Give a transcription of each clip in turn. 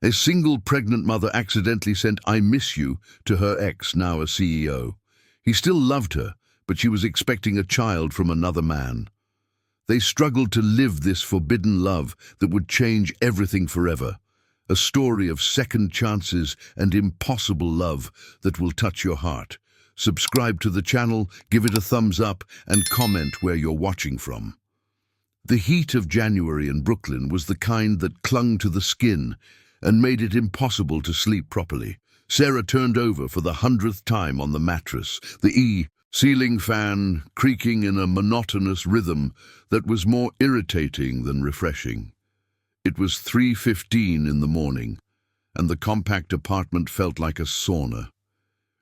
A single pregnant mother accidentally sent "I miss you" to her ex, now a CEO. He still loved her, but she was expecting a child from another man. They struggled to live this forbidden love that would change everything forever. A story of second chances and impossible love that will touch your heart. Subscribe to the channel, give it a thumbs up, and comment where you're watching from. The heat of January in Brooklyn was the kind that clung to the skin and made it impossible to sleep properly. Sarah turned over for the 100th time on the mattress, the ceiling fan creaking in a monotonous rhythm that was more irritating than refreshing. It was 3:15 in the morning, and the compact apartment felt like a sauna.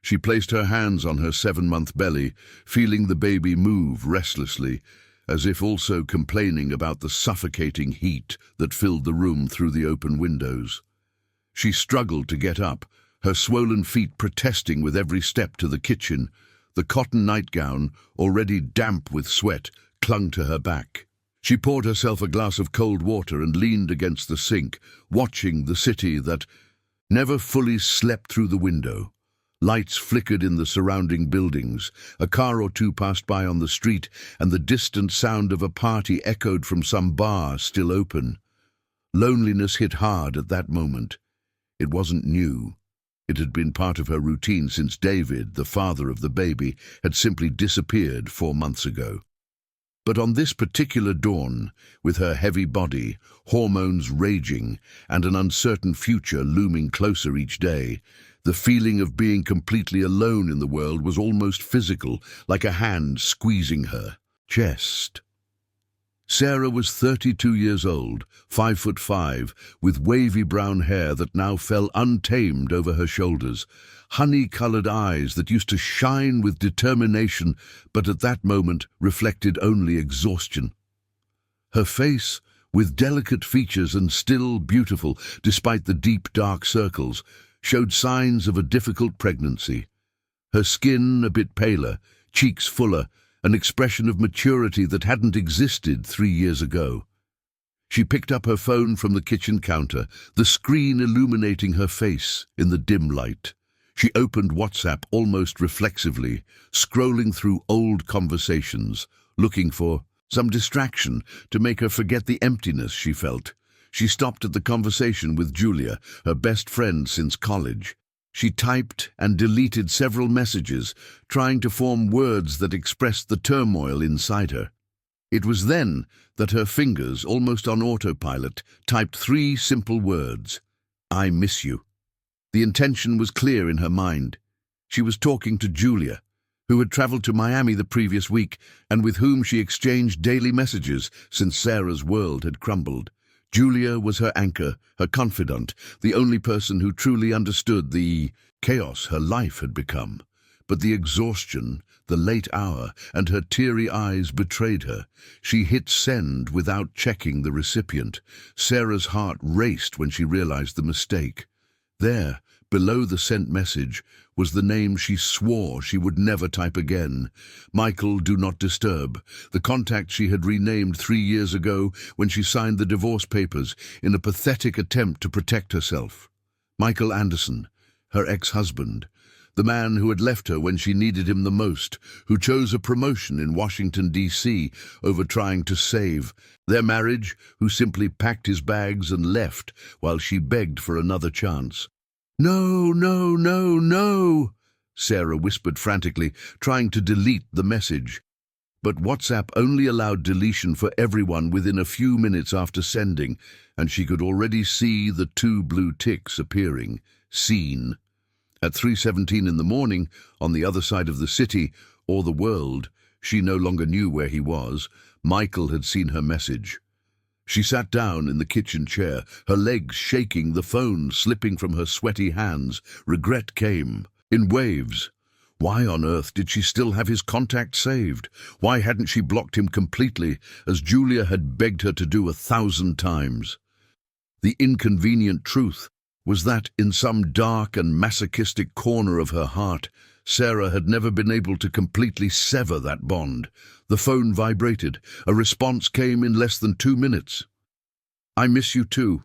She placed her hands on her 7-month belly, feeling the baby move restlessly, as if also complaining about the suffocating heat that filled the room through the open windows. She struggled to get up, her swollen feet protesting with every step to the kitchen. The cotton nightgown, already damp with sweat, clung to her back. She poured herself a glass of cold water and leaned against the sink, watching the city that never fully slept through the window. Lights flickered in the surrounding buildings, a car or two passed by on the street, and the distant sound of a party echoed from some bar still open. Loneliness hit hard at that moment. It wasn't new. It had been part of her routine since David, the father of the baby, had simply disappeared 4 months ago. But on this particular dawn, with her heavy body, hormones raging, and an uncertain future looming closer each day, the feeling of being completely alone in the world was almost physical, like a hand squeezing her chest. Sarah was 32 years old, 5'5", with wavy brown hair that now fell untamed over her shoulders, honey-colored eyes that used to shine with determination but at that moment reflected only exhaustion. Her face, with delicate features and still beautiful despite the deep dark circles, showed signs of a difficult pregnancy. Her skin a bit paler, cheeks fuller, an expression of maturity that hadn't existed 3 years ago. She picked up her phone from the kitchen counter, the screen illuminating her face in the dim light. She opened WhatsApp almost reflexively, scrolling through old conversations, looking for some distraction to make her forget the emptiness she felt. She stopped at the conversation with Julia, her best friend since college. She typed and deleted several messages, trying to form words that expressed the turmoil inside her. It was then that her fingers, almost on autopilot, typed 3 simple words: "I miss you." The intention was clear in her mind. She was talking to Julia, who had traveled to Miami the previous week and with whom she exchanged daily messages since Sarah's world had crumbled. Julia was her anchor, her confidant, the only person who truly understood the chaos her life had become. But the exhaustion, the late hour, and her teary eyes betrayed her. She hit send without checking the recipient. Sarah's heart raced when she realized the mistake. There, below the sent message, was the name she swore she would never type again. Michael Do Not Disturb, the contact she had renamed 3 years ago when she signed the divorce papers in a pathetic attempt to protect herself. Michael Anderson, her ex-husband, the man who had left her when she needed him the most, who chose a promotion in Washington, D.C. over trying to save their marriage, who simply packed his bags and left while she begged for another chance. "No, no, no, no," Sarah whispered frantically, trying to delete the message. But WhatsApp only allowed deletion for everyone within a few minutes after sending, and she could already see the 2 blue ticks appearing. Seen. At 3:17 in the morning, on the other side of the city, or the world, she no longer knew where he was. Michael had seen her message. She sat down in the kitchen chair, her legs shaking, the phone slipping from her sweaty hands. Regret came, in waves. Why on earth did she still have his contact saved? Why hadn't she blocked him completely, as Julia had begged her to do 1,000 times? The inconvenient truth was that, in some dark and masochistic corner of her heart, Sarah had never been able to completely sever that bond. The phone vibrated. A response came in less than 2 minutes. "I miss you too.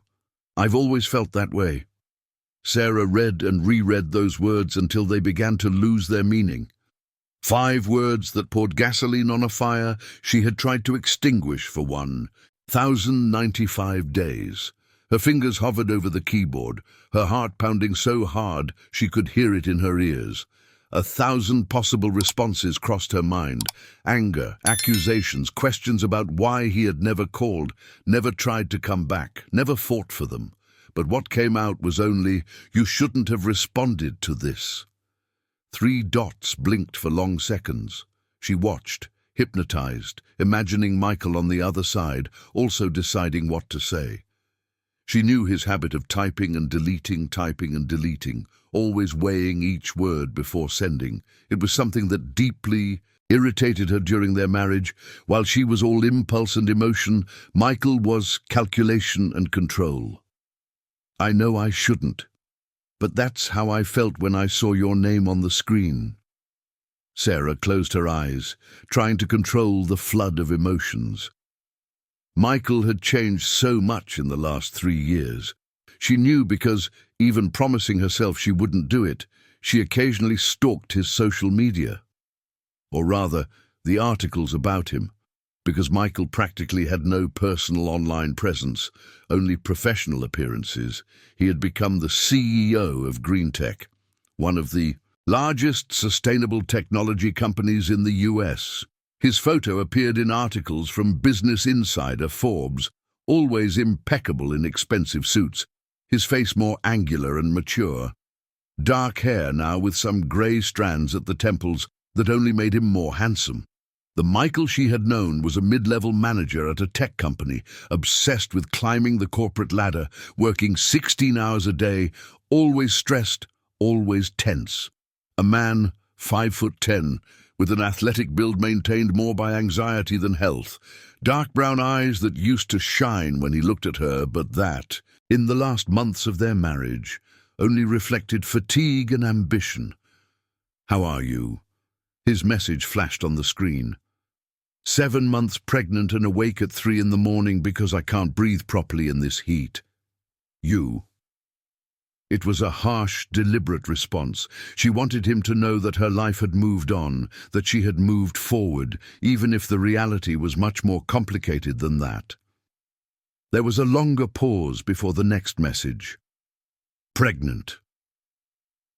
I've always felt that way. Sarah read and reread those words until they began to lose their meaning. 5 words that poured gasoline on a fire she had tried to extinguish for 1,095 days. Her fingers hovered over the keyboard, her heart pounding so hard she could hear it in her ears. 1,000 possible responses crossed her mind. Anger, accusations, questions about why he had never called, never tried to come back, never fought for them. But what came out was only, "You shouldn't have responded to this." 3 dots blinked for long seconds. She watched, hypnotized, imagining Michael on the other side, also deciding what to say. She knew his habit of typing and deleting, always weighing each word before sending. It was something that deeply irritated her during their marriage. While she was all impulse and emotion, Michael was calculation and control. "I know I shouldn't, but that's how I felt when I saw your name on the screen." Sarah closed her eyes, trying to control the flood of emotions. Michael had changed so much in the last 3 years. She knew because, even promising herself she wouldn't do it, she occasionally stalked his social media. Or rather, the articles about him, because Michael practically had no personal online presence, only professional appearances. He had become the CEO of GreenTech, one of the largest sustainable technology companies in the US. His photo appeared in articles from Business Insider, Forbes, always impeccable in expensive suits, his face more angular and mature. Dark hair now with some grey strands at the temples that only made him more handsome. The Michael she had known was a mid-level manager at a tech company, obsessed with climbing the corporate ladder, working 16 hours a day, always stressed, always tense. A man, 5'10", with an athletic build maintained more by anxiety than health. Dark brown eyes that used to shine when he looked at her, but that, in the last months of their marriage, only reflected fatigue and ambition. "How are you?" His message flashed on the screen. 7 months pregnant and awake at 3 in the morning because I can't breathe properly in this heat. You. It was a harsh, deliberate response. She wanted him to know that her life had moved on, that she had moved forward, even if the reality was much more complicated than that. There was a longer pause before the next message. Pregnant.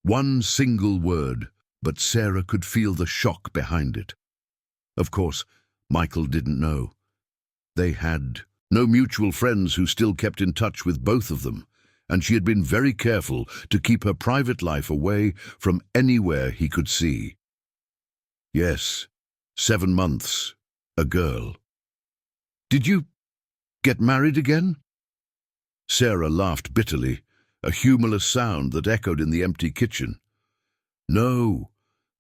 One single word, but Sarah could feel the shock behind it. Of course, Michael didn't know. They had no mutual friends who still kept in touch with both of them, and she had been very careful to keep her private life away from anywhere he could see. Yes, 7 months, a girl. "Did you get married again?" Sarah laughed bitterly, a humorless sound that echoed in the empty kitchen. "No,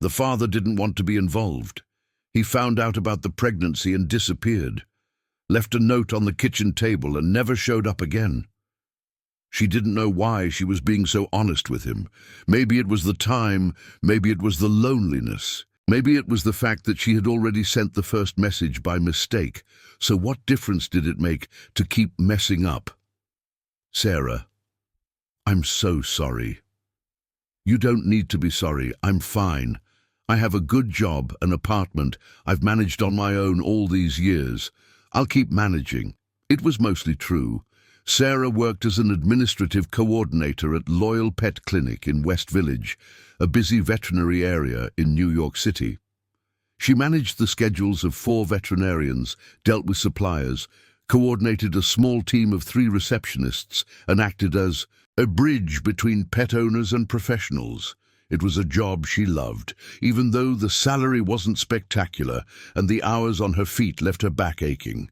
the father didn't want to be involved. He found out about the pregnancy and disappeared, left a note on the kitchen table and never showed up again." She didn't know why she was being so honest with him. Maybe it was the time, maybe it was the loneliness, maybe it was the fact that she had already sent the first message by mistake. So what difference did it make to keep messing up? "Sarah, I'm so sorry." "You don't need to be sorry. I'm fine. I have a good job, an apartment. I've managed on my own all these years. I'll keep managing." It was mostly true. Sarah worked as an administrative coordinator at Loyal Pet Clinic in West Village, a busy veterinary area in New York City. She managed the schedules of 4 veterinarians, dealt with suppliers, coordinated a small team of 3 receptionists, and acted as a bridge between pet owners and professionals. It was a job she loved, even though the salary wasn't spectacular and the hours on her feet left her back aching.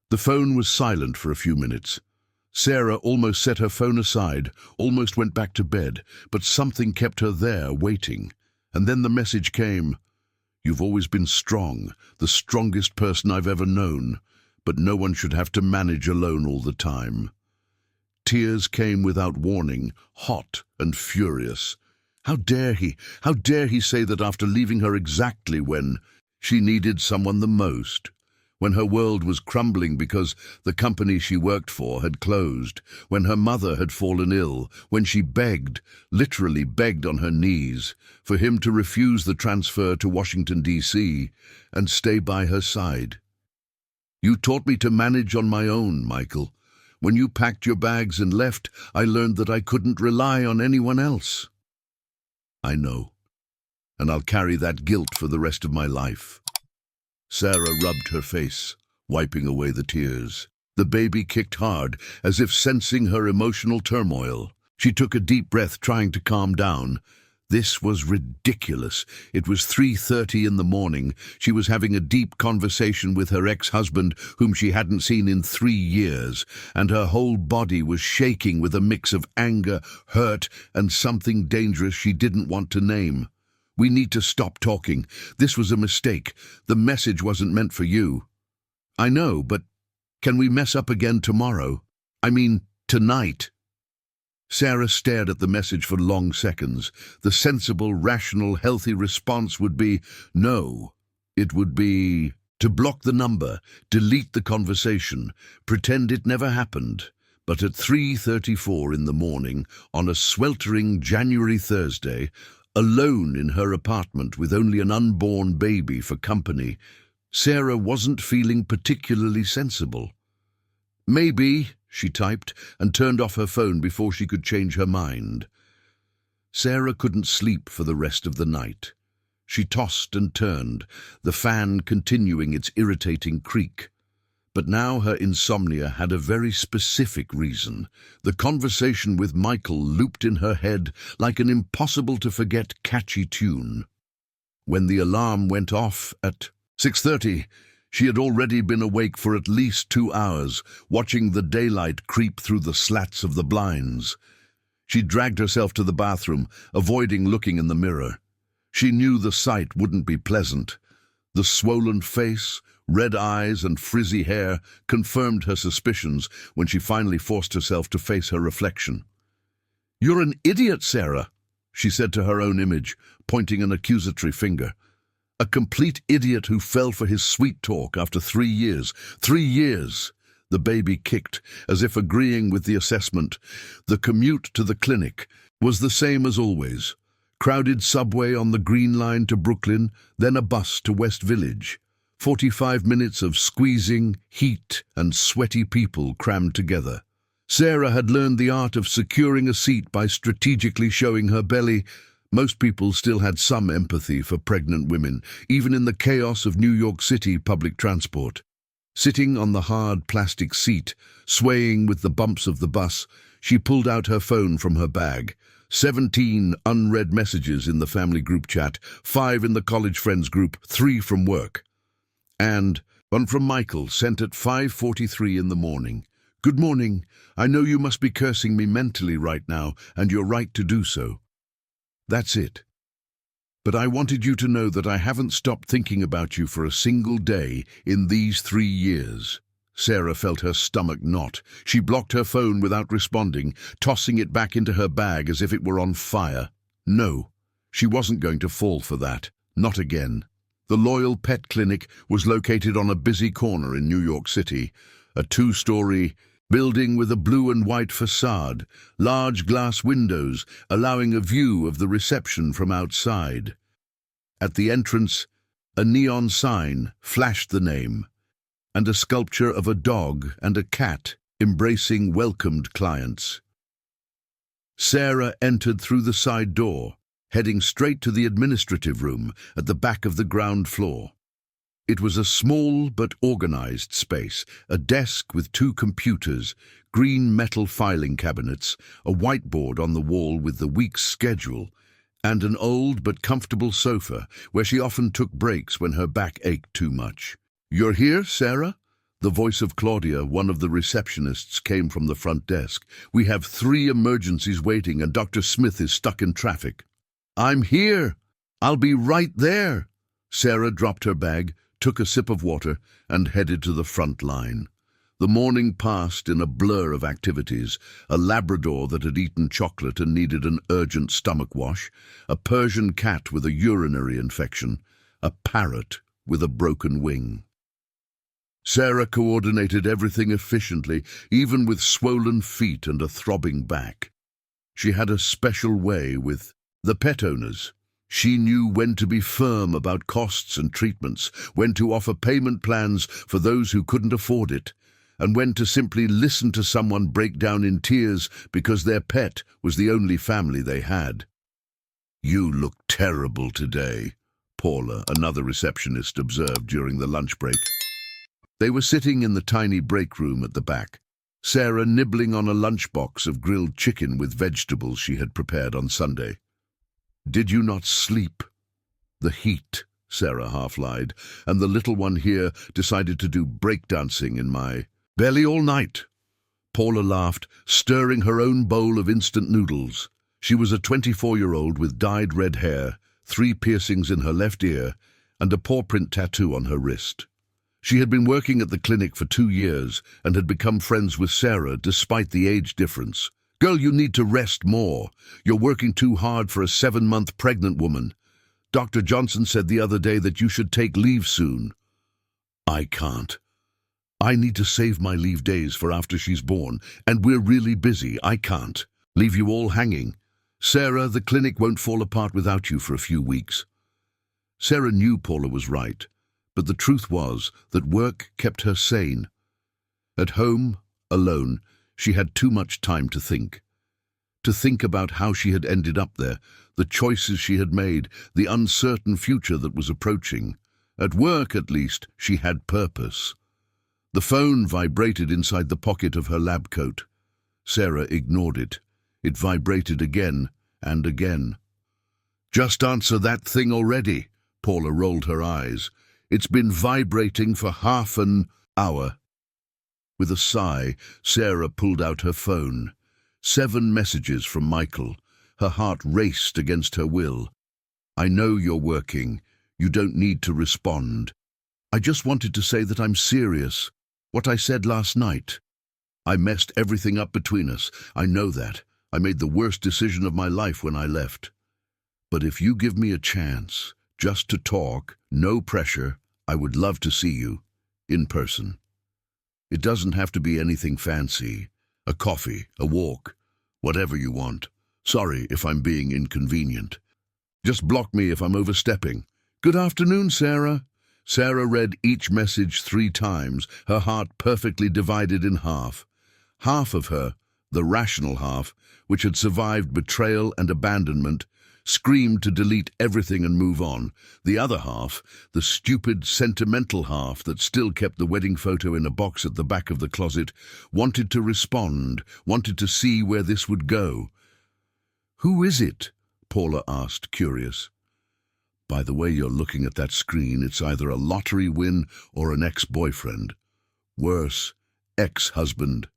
The phone was silent for a few minutes. Sarah almost set her phone aside, almost went back to bed, but something kept her there, waiting. And then the message came. "You've always been strong, the strongest person I've ever known, but no one should have to manage alone all the time." Tears came without warning, hot and furious. How dare he? How dare he say that after leaving her exactly when she needed someone the most? when her world was crumbling because the company she worked for had closed, when her mother had fallen ill, when she begged, literally begged on her knees, for him to refuse the transfer to Washington, D.C. and stay by her side. "You taught me to manage on my own, Michael. When you packed your bags and left, I learned that I couldn't rely on anyone else." "I know, and I'll carry that guilt for the rest of my life." Sarah rubbed her face, wiping away the tears. The baby kicked hard, as if sensing her emotional turmoil. She took a deep breath, trying to calm down. This was ridiculous. It was 3:30 in the morning. She was having a deep conversation with her ex-husband, whom she hadn't seen in 3 years, and her whole body was shaking with a mix of anger, hurt, and something dangerous she didn't want to name. "We need to stop talking. This was a mistake. The message wasn't meant for you." "I know, but can we mess up again tomorrow? I mean, tonight?" Sarah stared at the message for long seconds. The sensible, rational, healthy response would be no. It would be to block the number, delete the conversation, pretend it never happened. But at 3:34 in the morning, on a sweltering January Thursday, alone in her apartment with only an unborn baby for company, Sarah wasn't feeling particularly sensible. "Maybe," she typed, and turned off her phone before she could change her mind. Sarah couldn't sleep for the rest of the night. She tossed and turned, the fan continuing its irritating creak. But now her insomnia had a very specific reason. The conversation with Michael looped in her head like an impossible-to-forget catchy tune. When the alarm went off at 6:30, she had already been awake for at least 2 hours, watching the daylight creep through the slats of the blinds. She dragged herself to the bathroom, avoiding looking in the mirror. She knew the sight wouldn't be pleasant. The swollen face, red eyes, and frizzy hair confirmed her suspicions when she finally forced herself to face her reflection. "You're an idiot, Sarah," she said to her own image, pointing an accusatory finger. A complete idiot who fell for his sweet talk after 3 years. 3 years! The baby kicked, as if agreeing with the assessment. The commute to the clinic was the same as always. Crowded subway on the Green Line to Brooklyn, then a bus to West Village. 45 minutes of squeezing, heat, and sweaty people crammed together. Sarah had learned the art of securing a seat by strategically showing her belly. Most people still had some empathy for pregnant women, even in the chaos of New York City public transport. Sitting on the hard plastic seat, swaying with the bumps of the bus, she pulled out her phone from her bag. 17 unread messages in the family group chat, 5 in the college friends group, 3 from work. And one from Michael, sent at 5:43 in the morning. "Good morning. I know you must be cursing me mentally right now, and you're right to do so. That's it. But I wanted you to know that I haven't stopped thinking about you for a single day in these 3 years." Sarah felt her stomach knot. She blocked her phone without responding, tossing it back into her bag as if it were on fire. No, she wasn't going to fall for that. Not again. The Loyal Pet Clinic was located on a busy corner in New York City, a 2-story building with a blue and white facade, large glass windows allowing a view of the reception from outside. At the entrance, a neon sign flashed the name, and a sculpture of a dog and a cat embracing welcomed clients. Sarah entered through the side door, heading straight to the administrative room at the back of the ground floor. It was a small but organized space, a desk with 2 computers, green metal filing cabinets, a whiteboard on the wall with the week's schedule, and an old but comfortable sofa where she often took breaks when her back ached too much. "You're here, Sarah?" The voice of Claudia, one of the receptionists, came from the front desk. "We have 3 emergencies waiting and Dr. Smith is stuck in traffic." "I'm here. I'll be right there." Sarah dropped her bag, took a sip of water, and headed to the front line. The morning passed in a blur of activities: a Labrador that had eaten chocolate and needed an urgent stomach wash, a Persian cat with a urinary infection, a parrot with a broken wing. Sarah coordinated everything efficiently, even with swollen feet and a throbbing back. She had a special way with the pet owners. She knew when to be firm about costs and treatments, when to offer payment plans for those who couldn't afford it, and when to simply listen to someone break down in tears because their pet was the only family they had. "You look terrible today," Paula, another receptionist, observed during the lunch break. They were sitting in the tiny break room at the back, Sarah nibbling on a lunchbox of grilled chicken with vegetables she had prepared on Sunday. "Did you not sleep?" "The heat," Sarah half-lied, "and the little one here decided to do breakdancing in my belly all night." Paula laughed, stirring her own bowl of instant noodles. She was a 24-year-old with dyed red hair, 3 piercings in her left ear, and a paw print tattoo on her wrist. She had been working at the clinic for 2 years and had become friends with Sarah despite the age difference. "Girl, you need to rest more. You're working too hard for a 7-month pregnant woman. Dr. Johnson said the other day that you should take leave soon." "I can't. I need to save my leave days for after she's born, and we're really busy. I can't leave you all hanging. Sarah, the clinic won't fall apart without you for a few weeks." Sarah knew Paula was right, but the truth was that work kept her sane. At home, alone, she had too much time to think. To think about how she had ended up there, the choices she had made, the uncertain future that was approaching. At work, at least, she had purpose. The phone vibrated inside the pocket of her lab coat. Sarah ignored it. It vibrated again and again. "Just answer that thing already." Paula rolled her eyes. "It's been vibrating for half an hour." With a sigh, Sarah pulled out her phone. 7 messages from Michael. Her heart raced against her will. "I know you're working. You don't need to respond. I just wanted to say that I'm serious. What I said last night. I messed everything up between us. I know that. I made the worst decision of my life when I left. But if you give me a chance, just to talk, no pressure, I would love to see you, in person. It doesn't have to be anything fancy. A coffee, a walk, whatever you want. Sorry if I'm being inconvenient. Just block me if I'm overstepping." "Good afternoon, Sarah." Sarah read each message 3 times, her heart perfectly divided in half. Half of her, the rational half, which had survived betrayal and abandonment, screamed to delete everything and move on. The other half, the stupid, sentimental half that still kept the wedding photo in a box at the back of the closet, wanted to respond, wanted to see where this would go. "Who is it?" Paula asked, curious. "By the way you're looking at that screen, it's either a lottery win or an ex-boyfriend. Worse, ex-husband."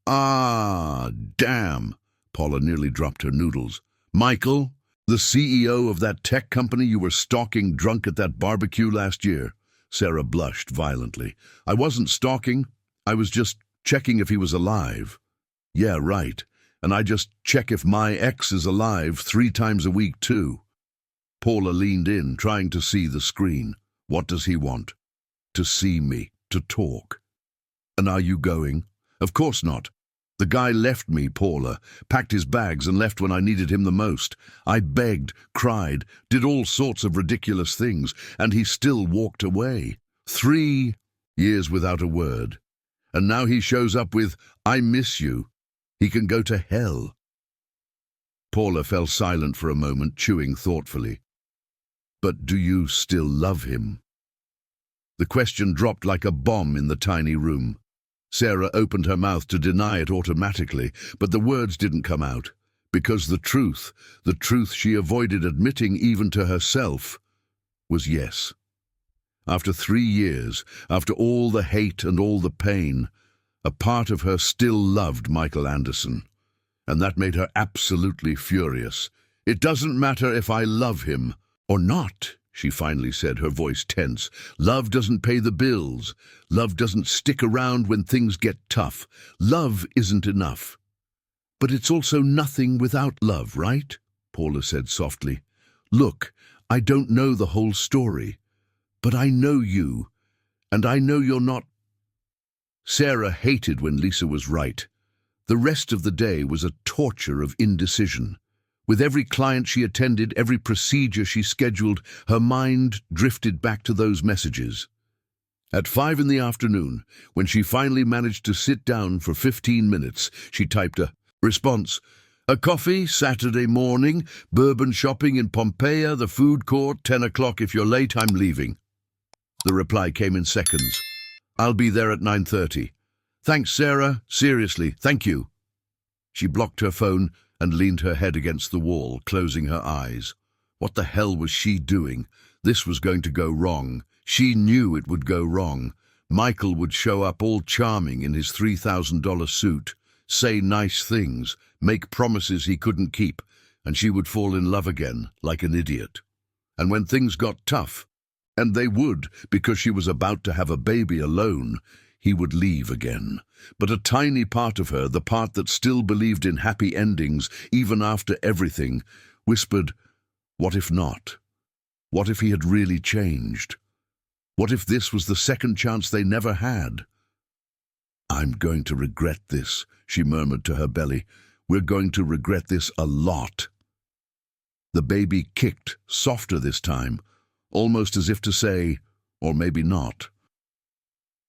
"Ah, damn!" Paula nearly dropped her noodles. "Michael? The CEO of that tech company you were stalking drunk at that barbecue last year?" Sarah blushed violently. "I wasn't stalking. I was just checking if he was alive." "Yeah, right. And I just check if my ex is alive 3 times a week, too." Paula leaned in, trying to see the screen. "What does he want?" "To see me, to talk." "And are you going?" "Of course not. The guy left me, Paula, packed his bags and left when I needed him the most. I begged, cried, did all sorts of ridiculous things, and he still walked away. 3 years without a word. And now he shows up with, 'I miss you.' He can go to hell." Paula fell silent for a moment, chewing thoughtfully. "But do you still love him?" The question dropped like a bomb in the tiny room. Sarah opened her mouth to deny it automatically, but the words didn't come out, because the truth she avoided admitting even to herself, was yes. After 3 years, after all the hate and all the pain, a part of her still loved Michael Anderson, and that made her absolutely furious. "It doesn't matter if I love him or not," she finally said, her voice tense. "Love doesn't pay the bills. Love doesn't stick around when things get tough. Love isn't enough." "But it's also nothing without love, right?" Paula said softly. "Look, I don't know the whole story, but I know you, and I know you're not Sarah hated when Lisa was right. The rest of the day was a torture of indecision. With every client she attended, every procedure she scheduled, her mind drifted back to those messages. At 5 in the afternoon, when she finally managed to sit down for 15 minutes, she typed a response. A coffee, Saturday morning, bourbon shopping in Pompeia, the food court, 10 o'clock. If you're late, I'm leaving. The reply came in seconds. I'll be there at 9:30. Thanks, Sarah. Seriously, thank you. She blocked her phone and leaned her head against the wall, closing her eyes. What the hell was she doing? This was going to go wrong. She knew it would go wrong. Michael would show up all charming in his $3,000 suit, say nice things, make promises he couldn't keep, and she would fall in love again, like an idiot. And when things got tough, and they would, because she was about to have a baby alone, he would leave again. But a tiny part of her, the part that still believed in happy endings, even after everything, whispered, what if not? What if he had really changed? What if this was the second chance they never had? I'm going to regret this, she murmured to her belly. We're going to regret this a lot. The baby kicked, softer this time, almost as if to say, or maybe not.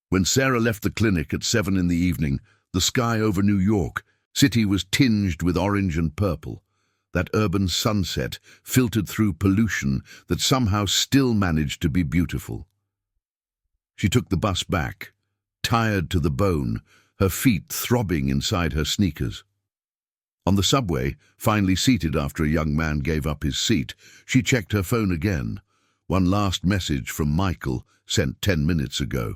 When Sarah left the clinic at 7 in the evening, the sky over New York City was tinged with orange and purple. That urban sunset filtered through pollution that somehow still managed to be beautiful. She took the bus back, tired to the bone, her feet throbbing inside her sneakers. On the subway, finally seated after a young man gave up his seat, she checked her phone again. One last message from Michael, sent 10 minutes ago.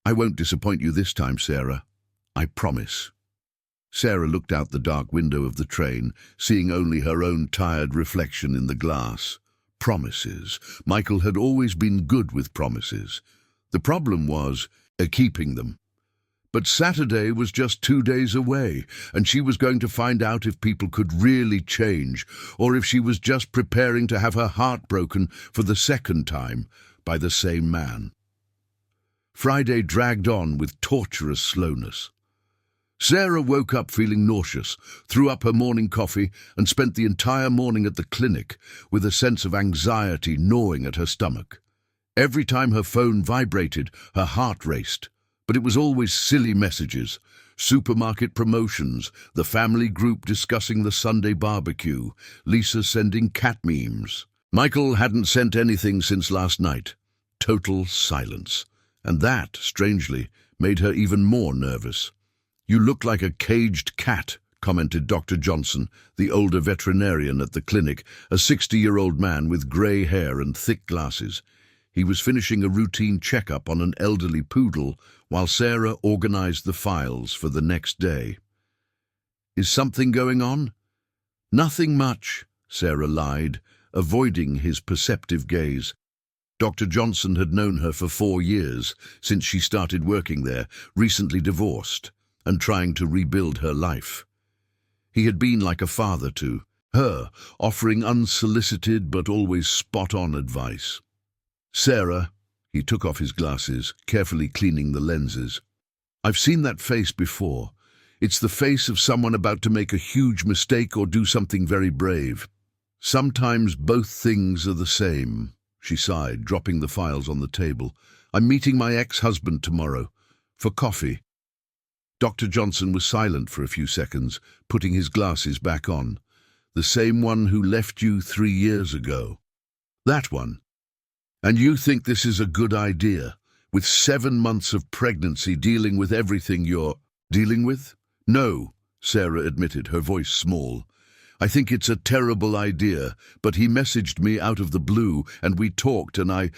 I won't disappoint you this time, Sarah. I promise. Sarah looked out the dark window of the train, seeing only her own tired reflection in the glass. Promises. Michael had always been good with promises. The problem was keeping them. But Saturday was just 2 days away, and she was going to find out if people could really change, or if she was just preparing to have her heart broken for the second time by the same man. Friday dragged on with torturous slowness. Sarah woke up feeling nauseous, threw up her morning coffee, and spent the entire morning at the clinic with a sense of anxiety gnawing at her stomach. Every time her phone vibrated, her heart raced. But it was always silly messages, supermarket promotions, the family group discussing the Sunday barbecue, Lisa sending cat memes. Michael hadn't sent anything since last night. Total silence. And that, strangely, made her even more nervous. You look like a caged cat, commented Dr. Johnson, the older veterinarian at the clinic, a 60-year-old man with grey hair and thick glasses. He was finishing a routine checkup on an elderly poodle while Sarah organized the files for the next day. Is something going on? Nothing much, Sarah lied, avoiding his perceptive gaze. Dr. Johnson had known her for 4 years, since she started working there, recently divorced, and trying to rebuild her life. He had been like a father to her, offering unsolicited but always spot-on advice. Sarah, he took off his glasses, carefully cleaning the lenses. I've seen that face before. It's the face of someone about to make a huge mistake or do something very brave. Sometimes both things are the same, she sighed, dropping the files on the table. I'm meeting my ex-husband tomorrow, for coffee. Dr. Johnson was silent for a few seconds, putting his glasses back on. The same one who left you 3 years ago. That one. And you think this is a good idea, with 7 months of pregnancy dealing with everything you're dealing with? No, Sarah admitted, her voice small. I think it's a terrible idea, but he messaged me out of the blue, and we talked, and I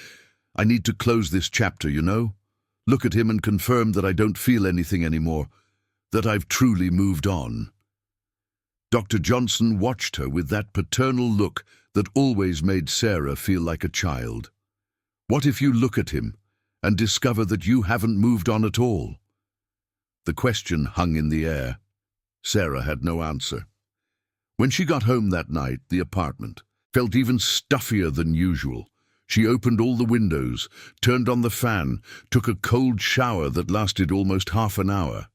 need to close this chapter, you know? Look at him and confirm that I don't feel anything anymore, that I've truly moved on. Dr. Johnson watched her with that paternal look that always made Sarah feel like a child. What if you look at him and discover that you haven't moved on at all? The question hung in the air. Sarah had no answer. When she got home that night, the apartment felt even stuffier than usual. She opened all the windows, turned on the fan, took a cold shower that lasted almost half an hour.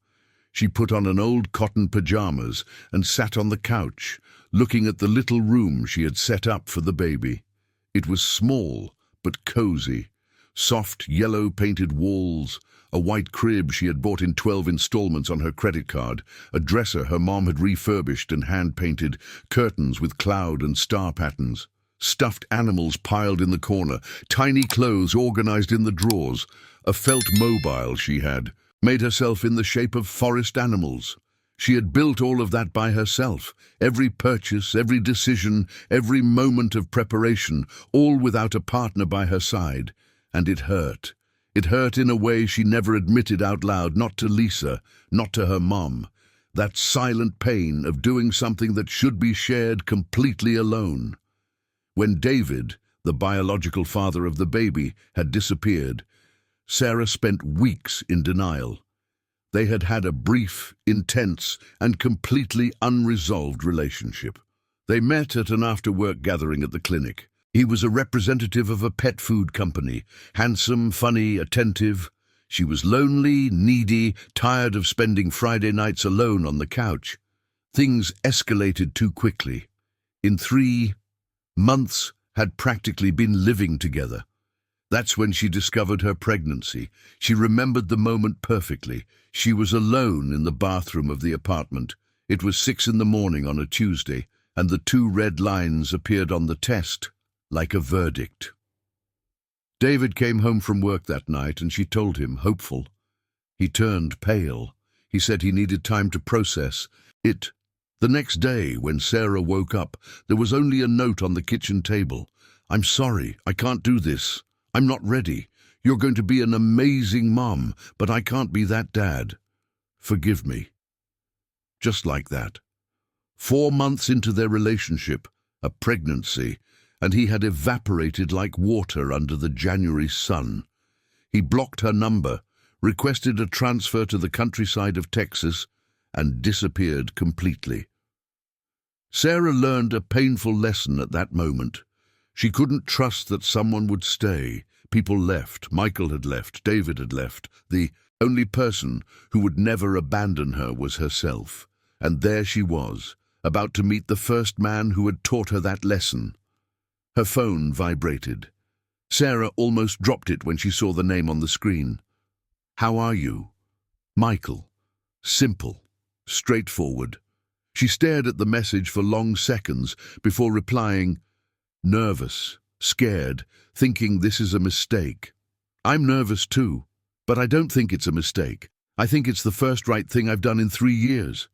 She put on an old cotton pajamas and sat on the couch, looking at the little room she had set up for the baby. It was small, but cozy. Soft, yellow-painted walls, a white crib she had bought in 12 installments on her credit card, a dresser her mom had refurbished and hand-painted, curtains with cloud and star patterns, stuffed animals piled in the corner, tiny clothes organized in the drawers, a felt mobile she had, made herself in the shape of forest animals. She had built all of that by herself, every purchase, every decision, every moment of preparation, all without a partner by her side. And it hurt. It hurt in a way she never admitted out loud, not to Lisa, not to her mom. That silent pain of doing something that should be shared completely alone. When David, the biological father of the baby, had disappeared, Sarah spent weeks in denial. They had had a brief, intense, and completely unresolved relationship. They met at an after-work gathering at the clinic. He was a representative of a pet food company, handsome, funny, attentive. She was lonely, needy, tired of spending Friday nights alone on the couch. Things escalated too quickly. In 3 months, had practically been living together. That's when she discovered her pregnancy. She remembered the moment perfectly. She was alone in the bathroom of the apartment. It was 6 in the morning on a Tuesday, and the 2 red lines appeared on the test, like a verdict. David came home from work that night and she told him, hopeful. He turned pale. He said he needed time to process it. The next day, when Sarah woke up, there was only a note on the kitchen table. "I'm sorry, I can't do this. I'm not ready. You're going to be an amazing mom, but I can't be that dad. Forgive me." Just like that. 4 months into their relationship, a pregnancy, and he had evaporated like water under the January sun. He blocked her number, requested a transfer to the countryside of Texas, and disappeared completely. Sarah learned a painful lesson at that moment. She couldn't trust that someone would stay. People left. Michael had left. David had left. The only person who would never abandon her was herself. And there she was, about to meet the first man who had taught her that lesson. Her phone vibrated. Sarah almost dropped it when she saw the name on the screen. "How are you?" Michael. Simple. Straightforward. She stared at the message for long seconds before replying, nervous, scared, thinking this is a mistake. "I'm nervous too, but I don't think it's a mistake. I think it's the first right thing I've done in 3 years.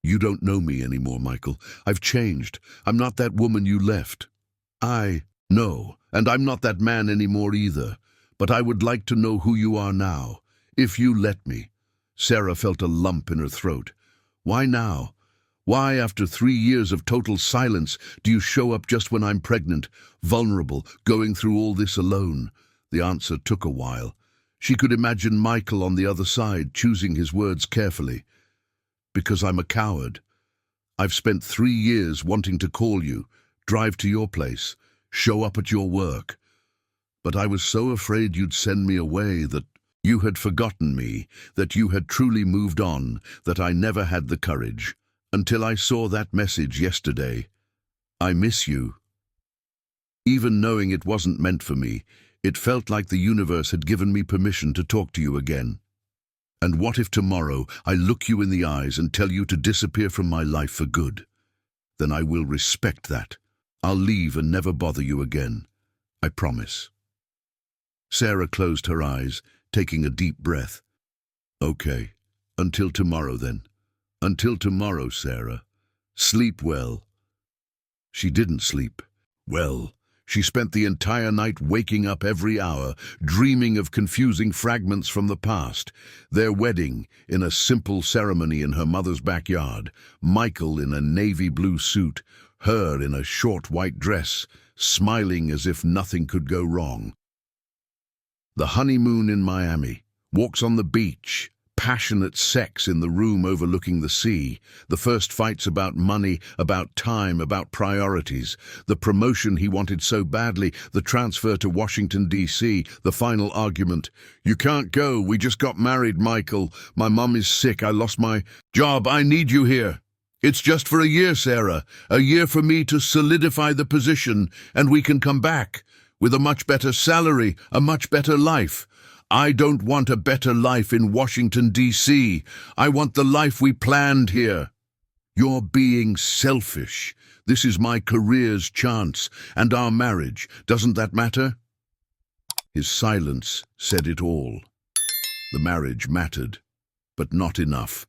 You don't know me anymore, Michael. I've changed. I'm not that woman you left. I know, and I'm not that man anymore either. But I would like to know who you are now, if you let me." Sarah felt a lump in her throat. "Why now? Why, after 3 years of total silence, do you show up just when I'm pregnant, vulnerable, going through all this alone?" The answer took a while. She could imagine Michael on the other side, choosing his words carefully. "Because I'm a coward. I've spent 3 years wanting to call you, drive to your place, show up at your work. But I was so afraid you'd send me away, that you had forgotten me, that you had truly moved on, that I never had the courage. Until I saw that message yesterday. I miss you." Even knowing it wasn't meant for me, it felt like the universe had given me permission to talk to you again. And what if tomorrow I look you in the eyes and tell you to disappear from my life for good? Then I will respect that. I'll leave and never bother you again. I promise. Sarah closed her eyes, taking a deep breath. "Okay, until tomorrow then. Until tomorrow, Sarah. Sleep well." She didn't sleep. Well, she spent the entire night waking up every hour, dreaming of confusing fragments from the past. Their wedding, in a simple ceremony in her mother's backyard. Michael in a navy blue suit, her in a short white dress, smiling as if nothing could go wrong. The honeymoon in Miami, walks on the beach, passionate sex in the room overlooking the sea, the first fights about money, about time, about priorities, the promotion he wanted so badly, the transfer to Washington, D.C., the final argument. "You can't go, we just got married, Michael. My mum is sick, I lost my job, I need you here. It's just for a year, Sarah, a year for me to solidify the position, and we can come back with a much better salary, a much better life. I don't want a better life in Washington, D.C. I want the life we planned here." "You're being selfish. This is my career's chance, and our marriage. Doesn't that matter?" His silence said it all. The marriage mattered, but not enough.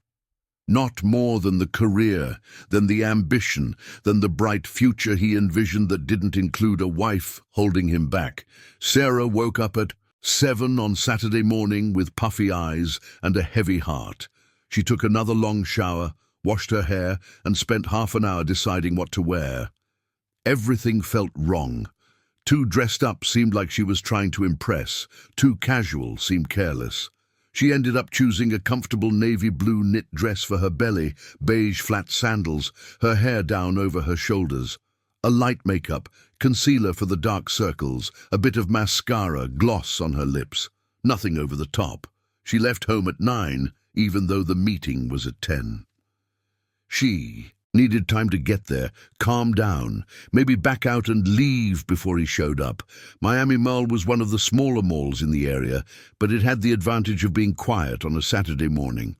Not more than the career, than the ambition, than the bright future he envisioned that didn't include a wife holding him back. Sarah woke up at 7 on Saturday morning with puffy eyes and a heavy heart. She took another long shower, washed her hair, and spent half an hour deciding what to wear. Everything felt wrong. Too dressed up seemed like she was trying to impress. Too casual seemed careless. She ended up choosing a comfortable navy blue knit dress for her belly, beige flat sandals, her hair down over her shoulders. A light makeup, concealer for the dark circles, a bit of mascara, gloss on her lips. Nothing over the top. She left home at 9, even though the meeting was at 10. She needed time to get there, calm down, maybe back out and leave before he showed up. Miami Mall was one of the smaller malls in the area, but it had the advantage of being quiet on a Saturday morning.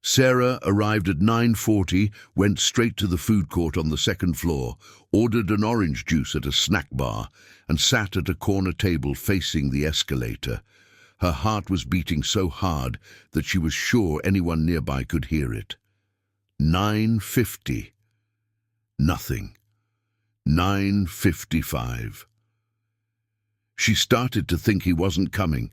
Sarah arrived at 9:40, went straight to the food court on the second floor, ordered an orange juice at a snack bar, and sat at a corner table facing the escalator. Her heart was beating so hard that she was sure anyone nearby could hear it. 9:50. Nothing. 9:55. She started to think he wasn't coming,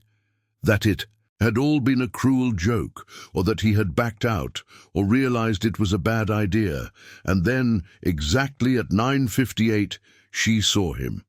that it had all been a cruel joke, or that he had backed out, or realized it was a bad idea, and then, exactly at 9:58, she saw him.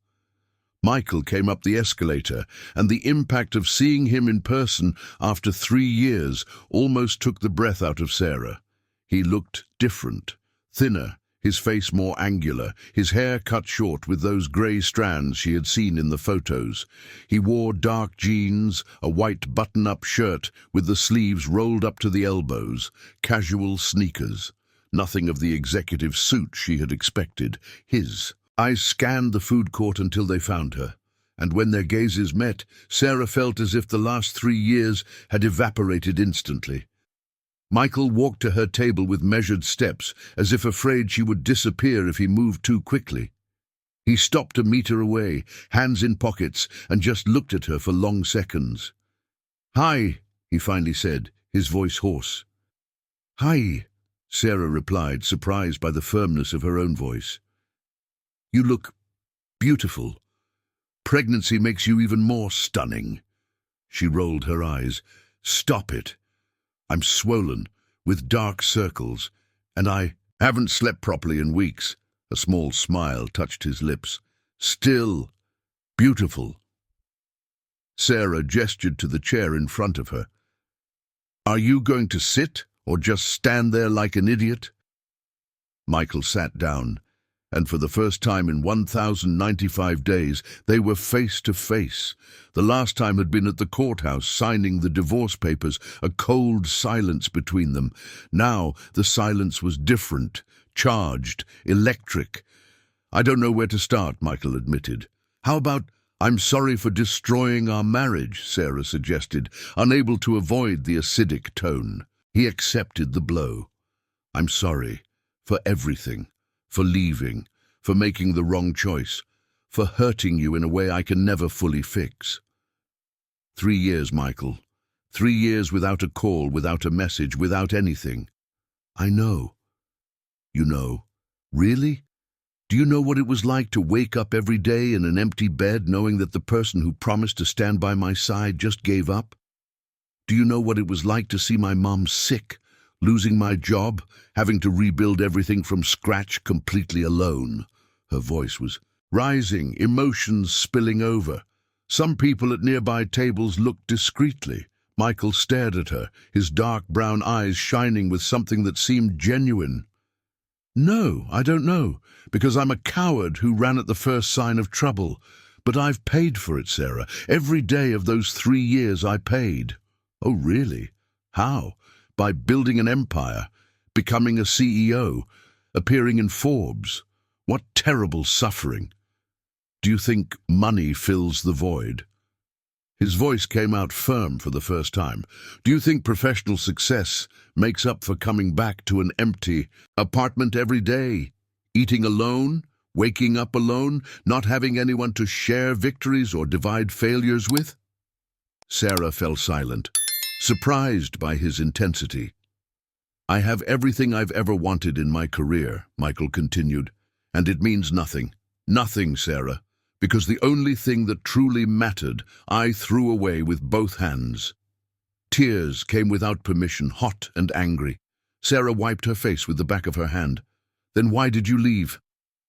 Michael came up the escalator, and the impact of seeing him in person after 3 years almost took the breath out of Sarah. He looked different, thinner, his face more angular, his hair cut short with those grey strands she had seen in the photos. He wore dark jeans, a white button-up shirt with the sleeves rolled up to the elbows, casual sneakers. Nothing of the executive suit she had expected. His eyes scanned the food court until they found her, and when their gazes met, Sarah felt as if the last 3 years had evaporated instantly. Michael walked to her table with measured steps, as if afraid she would disappear if he moved too quickly. He stopped a meter away, hands in pockets, and just looked at her for long seconds. "Hi," he finally said, his voice hoarse. "Hi," Sarah replied, surprised by the firmness of her own voice. "You look beautiful. Pregnancy makes you even more stunning." She rolled her eyes. "Stop it. I'm swollen, with dark circles, and I haven't slept properly in weeks." A small smile touched his lips. "Still beautiful." Sarah gestured to the chair in front of her. "Are you going to sit, or just stand there like an idiot?" Michael sat down, and for the first time in 1,095 days, they were face to face. The last time had been at the courthouse, signing the divorce papers, a cold silence between them. Now the silence was different, charged, electric. "I don't know where to start," Michael admitted. "How about, 'I'm sorry for destroying our marriage,'" Sarah suggested, unable to avoid the acidic tone. He accepted the blow. "I'm sorry for everything. For leaving, for making the wrong choice, for hurting you in a way I can never fully fix." 3 years, Michael. 3 years without a call, without a message, without anything. "I know." "You know? Really? Do you know what it was like to wake up every day in an empty bed knowing that the person who promised to stand by my side just gave up? Do you know what it was like to see my mom sick, losing my job, having to rebuild everything from scratch completely alone?" Her voice was rising, emotions spilling over. Some people at nearby tables looked discreetly. Michael stared at her, his dark brown eyes shining with something that seemed genuine. "No, I don't know, because I'm a coward who ran at the first sign of trouble. But I've paid for it, Sarah. Every day of those 3 years I paid." "Oh, really? How?" "By building an empire, becoming a CEO, appearing in Forbes. What terrible suffering. Do you think money fills the void?" His voice came out firm for the first time. "Do you think professional success makes up for coming back to an empty apartment every day, eating alone, waking up alone, not having anyone to share victories or divide failures with?" Sarah fell silent, surprised by his intensity. "I have everything I've ever wanted in my career," Michael continued, "and it means nothing. Nothing, Sarah. Because the only thing that truly mattered, I threw away with both hands." Tears came without permission, hot and angry. Sarah wiped her face with the back of her hand. "Then why did you leave?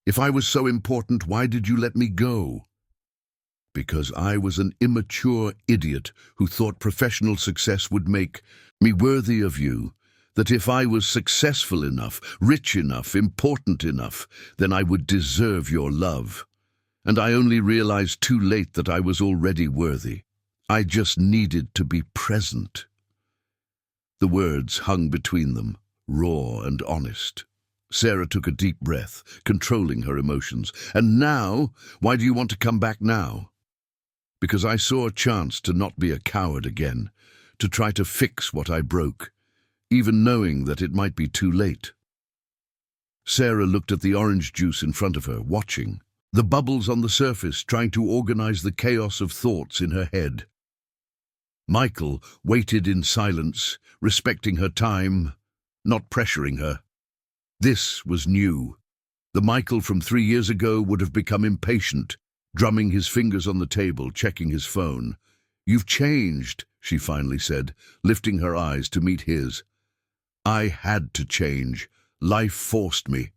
If I was so important, why did you let me go?" "Because I was an immature idiot who thought professional success would make me worthy of you. That if I was successful enough, rich enough, important enough, then I would deserve your love. And I only realized too late that I was already worthy. I just needed to be present." The words hung between them, raw and honest. Sarah took a deep breath, controlling her emotions. "And now? Why do you want to come back now?" "Because I saw a chance to not be a coward again, to try to fix what I broke, even knowing that it might be too late." Sarah looked at the orange juice in front of her, watching. The bubbles on the surface, trying to organize the chaos of thoughts in her head. Michael waited in silence, respecting her time, not pressuring her. This was new. The Michael from 3 years ago would have become impatient, drumming his fingers on the table, checking his phone. "You've changed," she finally said, lifting her eyes to meet his. "I had to change. Life forced me."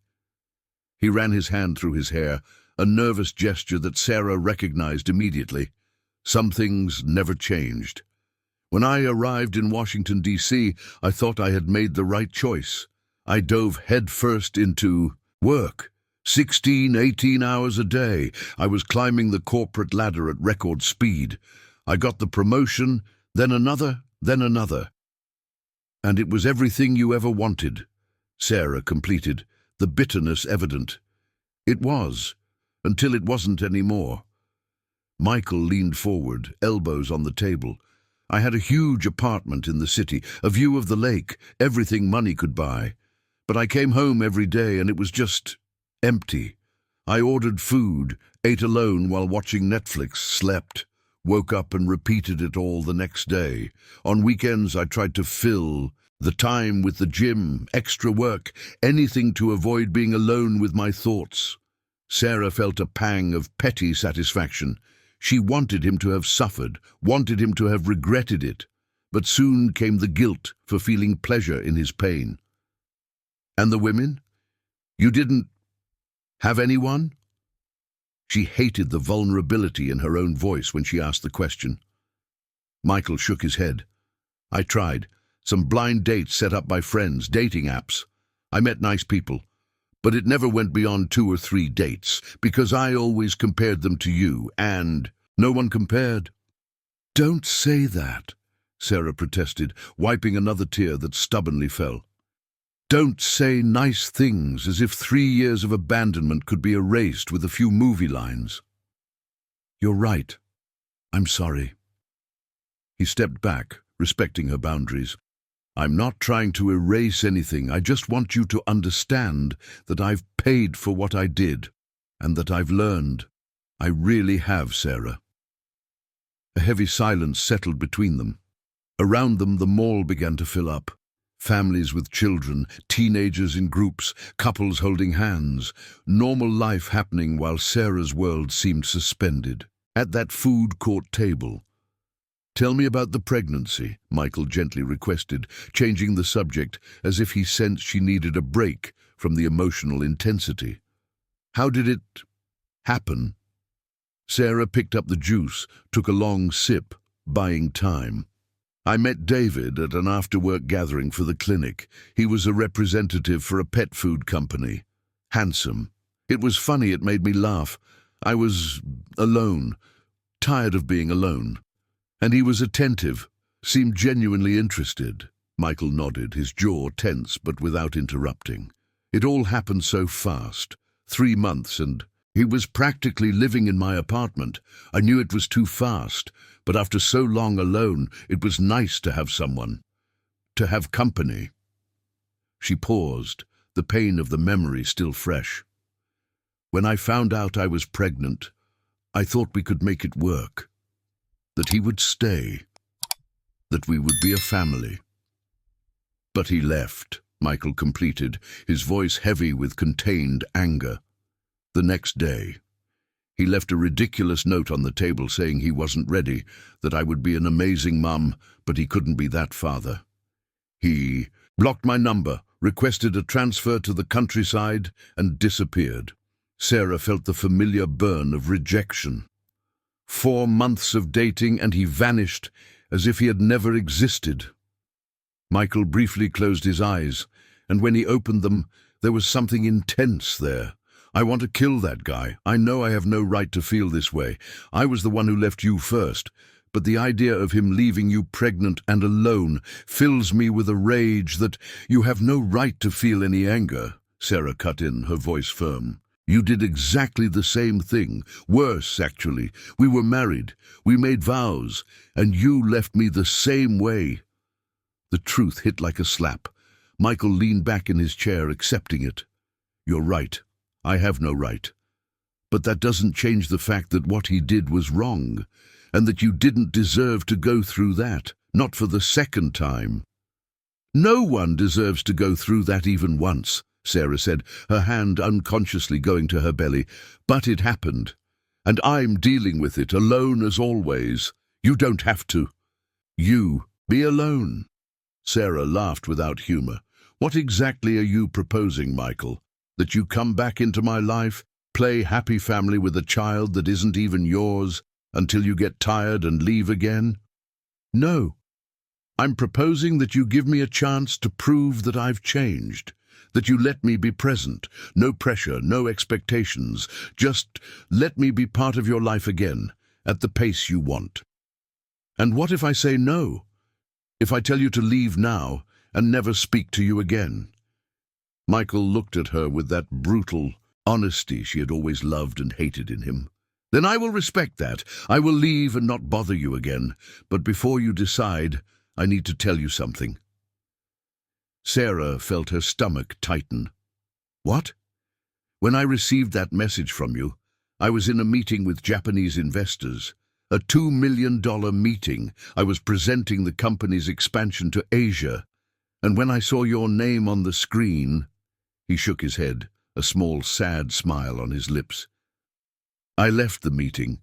He ran his hand through his hair, a nervous gesture that Sarah recognized immediately. Some things never changed. "When I arrived in Washington, D.C., I thought I had made the right choice. I dove headfirst into work. 16, 18 hours a day. I was climbing the corporate ladder at record speed. I got the promotion, then another, then another. And it was everything you ever wanted," Sarah completed, the bitterness evident. "It was. Until it wasn't anymore." Michael leaned forward, elbows on the table. "I had a huge apartment in the city, a view of the lake, everything money could buy. But I came home every day and it was just empty. I ordered food, ate alone while watching Netflix, slept, woke up and repeated it all the next day. On weekends I tried to fill the time with the gym, extra work, anything to avoid being alone with my thoughts." Sarah felt a pang of petty satisfaction. She wanted him to have suffered, wanted him to have regretted it, but soon came the guilt for feeling pleasure in his pain. "And the women? You didn't have anyone?" She hated the vulnerability in her own voice when she asked the question. Michael shook his head. "I tried. Some blind dates set up by friends, dating apps. I met nice people. But it never went beyond 2 or 3 dates, because I always compared them to you, and no one compared." "Don't say that," Sarah protested, wiping another tear that stubbornly fell. "Don't say nice things as if 3 years of abandonment could be erased with a few movie lines." "You're right. I'm sorry." He stepped back, respecting her boundaries. "I'm not trying to erase anything. I just want you to understand that I've paid for what I did, and that I've learned. I really have, Sarah." A heavy silence settled between them. Around them, the mall began to fill up. Families with children, teenagers in groups, couples holding hands. Normal life happening while Sarah's world seemed suspended. At that food court table, "Tell me about the pregnancy," Michael gently requested, changing the subject as if he sensed she needed a break from the emotional intensity. "How did it happen?" Sarah picked up the juice, took a long sip, buying time. I met David at an after-work gathering for the clinic. He was a representative for a pet food company. Handsome. It was funny, it made me laugh. I was alone, tired of being alone. And he was attentive, seemed genuinely interested. Michael nodded, his jaw tense but without interrupting. It all happened so fast. 3 months and he was practically living in my apartment. I knew it was too fast, but after so long alone, it was nice to have someone, to have company. She paused, the pain of the memory still fresh. When I found out I was pregnant, I thought we could make it work, that he would stay, that we would be a family. But he left, Michael completed, his voice heavy with contained anger. The next day, he left a ridiculous note on the table saying he wasn't ready, that I would be an amazing mum, but he couldn't be that father. He blocked my number, requested a transfer to the countryside, and disappeared. Sarah felt the familiar burn of rejection. 4 months of dating and he vanished as if he had never existed. Michael briefly closed his eyes, and when he opened them, there was something intense there. I want to kill that guy. I know I have no right to feel this way. I was the one who left you first, but the idea of him leaving you pregnant and alone fills me with a rage that you have no right to feel any anger. Sarah cut in, her voice firm. You did exactly the same thing. Worse, actually. We were married. We made vows, and you left me the same way. The truth hit like a slap. Michael leaned back in his chair, accepting it. You're right. I have no right. But that doesn't change the fact that what he did was wrong, and that you didn't deserve to go through that, not for the second time. No one deserves to go through that even once, Sarah said, her hand unconsciously going to her belly. But it happened, and I'm dealing with it, alone as always. You don't have to. You be alone. Sarah laughed without humor. What exactly are you proposing, Michael? That you come back into my life, play happy family with a child that isn't even yours, until you get tired and leave again? No. I'm proposing that you give me a chance to prove that I've changed, that you let me be present, no pressure, no expectations, just let me be part of your life again, at the pace you want. And what if I say no? If I tell you to leave now and never speak to you again? Michael looked at her with that brutal honesty she had always loved and hated in him. Then I will respect that. I will leave and not bother you again. But before you decide, I need to tell you something. Sarah felt her stomach tighten. What? When I received that message from you, I was in a meeting with Japanese investors. A $2 million meeting. I was presenting the company's expansion to Asia. And when I saw your name on the screen, he shook his head, a small, sad smile on his lips. I left the meeting.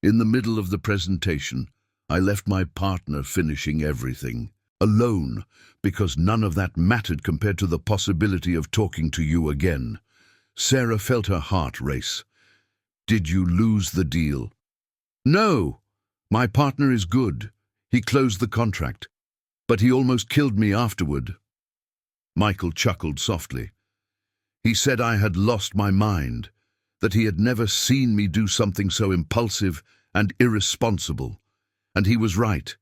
In the middle of the presentation, I left my partner finishing everything, alone, because none of that mattered compared to the possibility of talking to you again. Sarah felt her heart race. Did you lose the deal? No. My partner is good. He closed the contract. But he almost killed me afterward. Michael chuckled softly. He said I had lost my mind, that he had never seen me do something so impulsive and irresponsible. And he was right.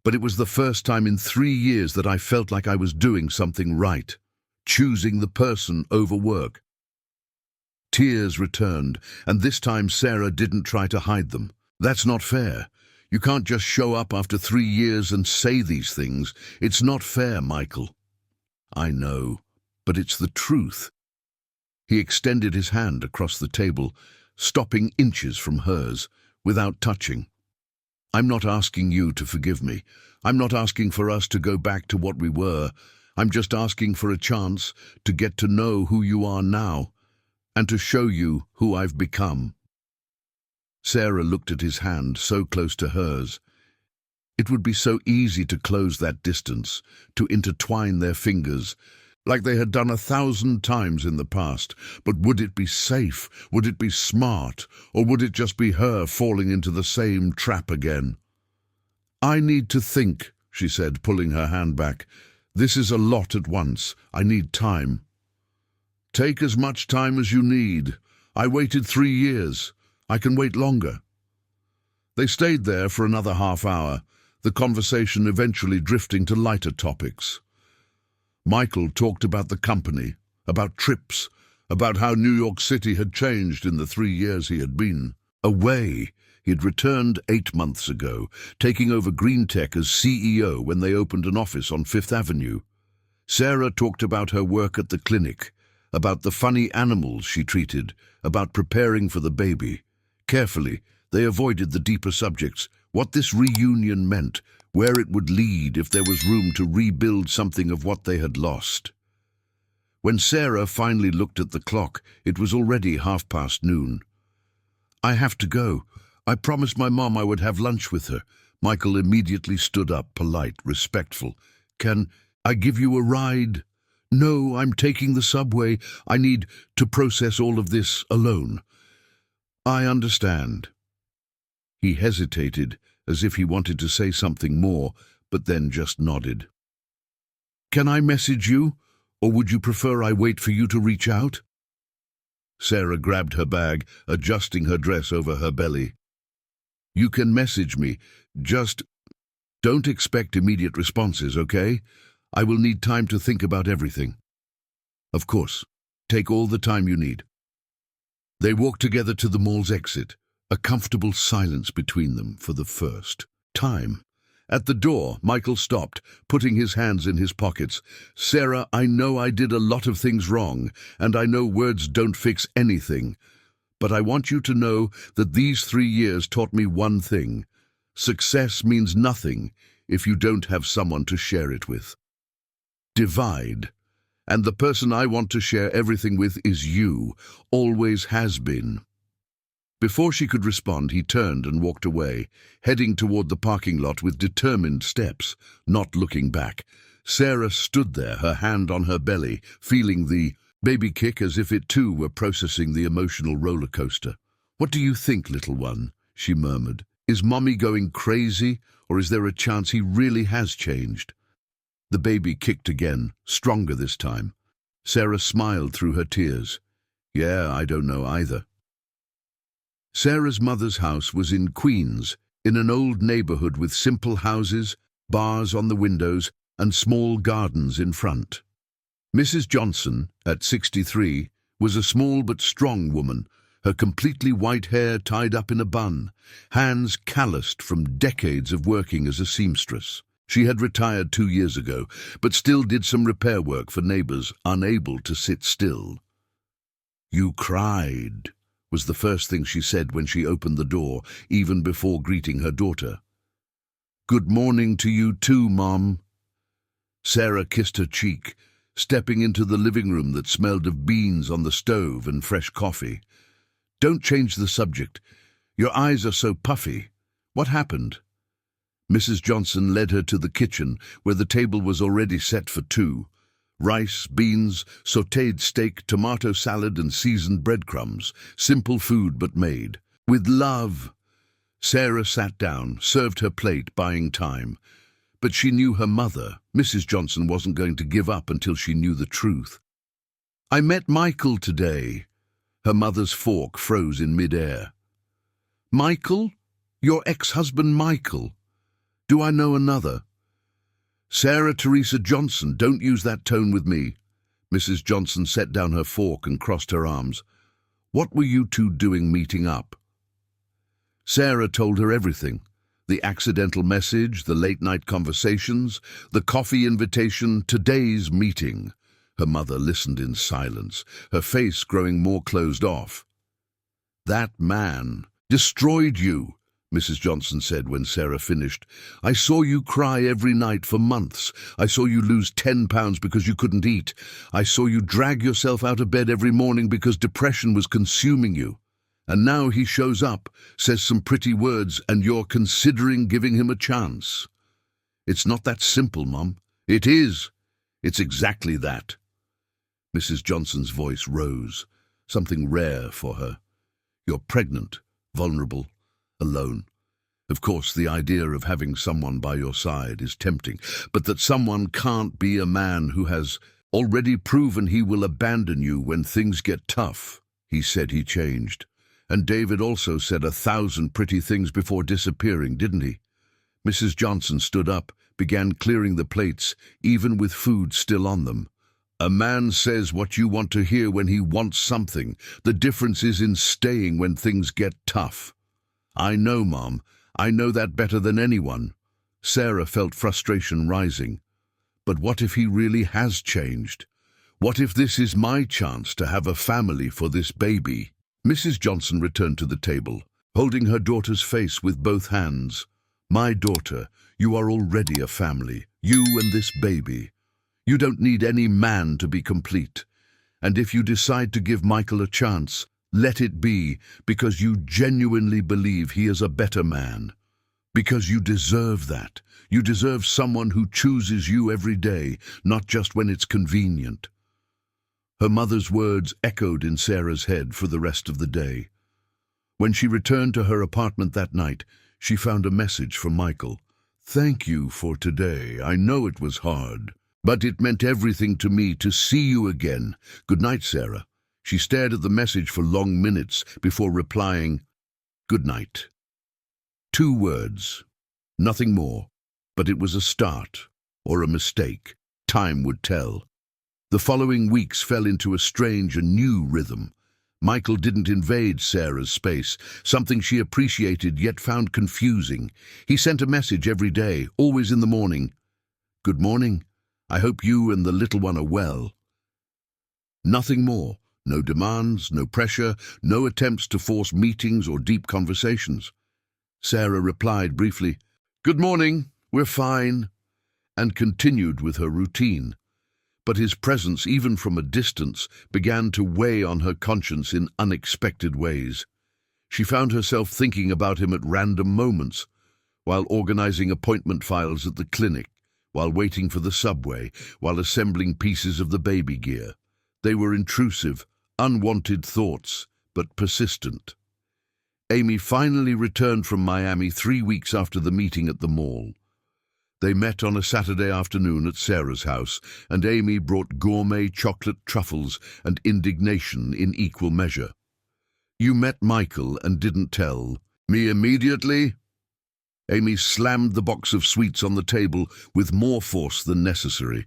But it was the first time in 3 years that I felt like I was doing something right, choosing the person over work. Tears returned, and this time Sarah didn't try to hide them. That's not fair. You can't just show up after 3 years and say these things. It's not fair, Michael. I know, but it's the truth. He extended his hand across the table, stopping inches from hers, without touching. I'm not asking you to forgive me. I'm not asking for us to go back to what we were. I'm just asking for a chance to get to know who you are now, and to show you who I've become. Sarah looked at his hand so close to hers. It would be so easy to close that distance, to intertwine their fingers, like they had done 1,000 times in the past. But would it be safe? Would it be smart? Or would it just be her falling into the same trap again? I need to think, she said, pulling her hand back. "This is a lot at once. I need time." "Take as much time as you need. I waited 3 years. I can wait longer." They stayed there for another half hour, the conversation eventually drifting to lighter topics. Michael talked about the company, about trips, about how New York City had changed in the 3 years he had been away. He had returned 8 months ago, taking over GreenTech as CEO when they opened an office on Fifth Avenue. Sarah talked about her work at the clinic, about the funny animals she treated, about preparing for the baby. Carefully, they avoided the deeper subjects, what this reunion meant, where it would lead if there was room to rebuild something of what they had lost. When Sarah finally looked at the clock, it was already noon. "I have to go. I promised my mom I would have lunch with her." Michael immediately stood up, polite, respectful. "Can I give you a ride?" "No, I'm taking the subway. I need to process all of this alone." "I understand." He hesitated, as if he wanted to say something more, but then just nodded. "Can I message you, or would you prefer I wait for you to reach out?" Sarah grabbed her bag, adjusting her dress over her belly. "You can message me. Just don't expect immediate responses, okay? I will need time to think about everything." "Of course. Take all the time you need." They walked together to the mall's exit, a comfortable silence between them for the first time. At the door, Michael stopped, putting his hands in his pockets. "Sarah, I know I did a lot of things wrong, and I know words don't fix anything. But I want you to know that these 3 years taught me one thing. Success means nothing if you don't have someone to share it with. Divide. And the person I want to share everything with is you, always has been." Before she could respond, he turned and walked away, heading toward the parking lot with determined steps, not looking back. Sarah stood there, her hand on her belly, feeling the baby kick as if it too were processing the emotional roller coaster. "What do you think, little one?" she murmured. "Is Mommy going crazy, or is there a chance he really has changed?" The baby kicked again, stronger this time. Sarah smiled through her tears. "Yeah, I don't know either." Sarah's mother's house was in Queens, in an old neighborhood with simple houses, bars on the windows, and small gardens in front. Mrs. Johnson, at 63, was a small but strong woman, her completely white hair tied up in a bun, hands calloused from decades of working as a seamstress. She had retired 2 years ago, but still did some repair work for neighbors unable to sit still. "You cried," was the first thing she said when she opened the door, even before greeting her daughter. "Good morning to you too, Mom." Sarah kissed her cheek, stepping into the living room that smelled of beans on the stove and fresh coffee. "Don't change the subject. Your eyes are so puffy. What happened?" Mrs. Johnson led her to the kitchen, where the table was already set for 2. Rice, beans, sautéed steak, tomato salad, and seasoned breadcrumbs. Simple food, but made with love. Sarah sat down, served her plate, buying time. But she knew her mother, Mrs. Johnson, wasn't going to give up until she knew the truth. "I met Michael today." Her mother's fork froze in mid-air. "Michael? Your ex-husband Michael? Do I know another?" "Sarah Teresa Johnson, don't use that tone with me." Mrs. Johnson set down her fork and crossed her arms. "What were you two doing meeting up?" Sarah told her everything. The accidental message, the late-night conversations, the coffee invitation, today's meeting. Her mother listened in silence, her face growing more closed off. "That man destroyed you," Mrs. Johnson said when Sarah finished. "I saw you cry every night for months. I saw you lose 10 pounds because you couldn't eat. I saw you drag yourself out of bed every morning because depression was consuming you. And now he shows up, says some pretty words, and you're considering giving him a chance. It's not that simple, Mum." "It is. It's exactly that." Mrs. Johnson's voice rose, something rare for her. "You're pregnant, vulnerable, alone. Of course, the idea of having someone by your side is tempting, but that someone can't be a man who has already proven he will abandon you when things get tough. He said he changed. And David also said 1,000 pretty things before disappearing, didn't he? Mrs. Johnson stood up, began clearing the plates, even with food still on them. A man says what you want to hear when he wants something. The difference is in staying when things get tough. I know, Mom. I know that better than anyone. Sarah felt frustration rising. But what if he really has changed? What if this is my chance to have a family for this baby? Mrs. Johnson returned to the table, holding her daughter's face with both hands. My daughter, you are already a family, you and this baby. You don't need any man to be complete. And if you decide to give Michael a chance, let it be because you genuinely believe he is a better man. Because you deserve that. You deserve someone who chooses you every day, not just when it's convenient. Her mother's words echoed in Sarah's head for the rest of the day. When she returned to her apartment that night, she found a message from Michael. Thank you for today. I know it was hard, but it meant everything to me to see you again. Good night, Sarah. She stared at the message for long minutes before replying, good night. 2 words. Nothing more, but it was a start, or a mistake. Time would tell. The following weeks fell into a strange and new rhythm. Michael didn't invade Sarah's space, something she appreciated yet found confusing. He sent a message every day, always in the morning. Good morning. I hope you and the little one are well. Nothing more. No demands, no pressure, no attempts to force meetings or deep conversations. Sarah replied briefly, Good morning, we're fine, and continued with her routine. But his presence, even from a distance, began to weigh on her conscience in unexpected ways. She found herself thinking about him at random moments, while organizing appointment files at the clinic, while waiting for the subway, while assembling pieces of the baby gear. They were intrusive, unwanted thoughts, but persistent. Amy finally returned from Miami 3 weeks after the meeting at the mall. They met on a Saturday afternoon at Sarah's house, and Amy brought gourmet chocolate truffles and indignation in equal measure. You met Michael and didn't tell me immediately? Amy slammed the box of sweets on the table with more force than necessary.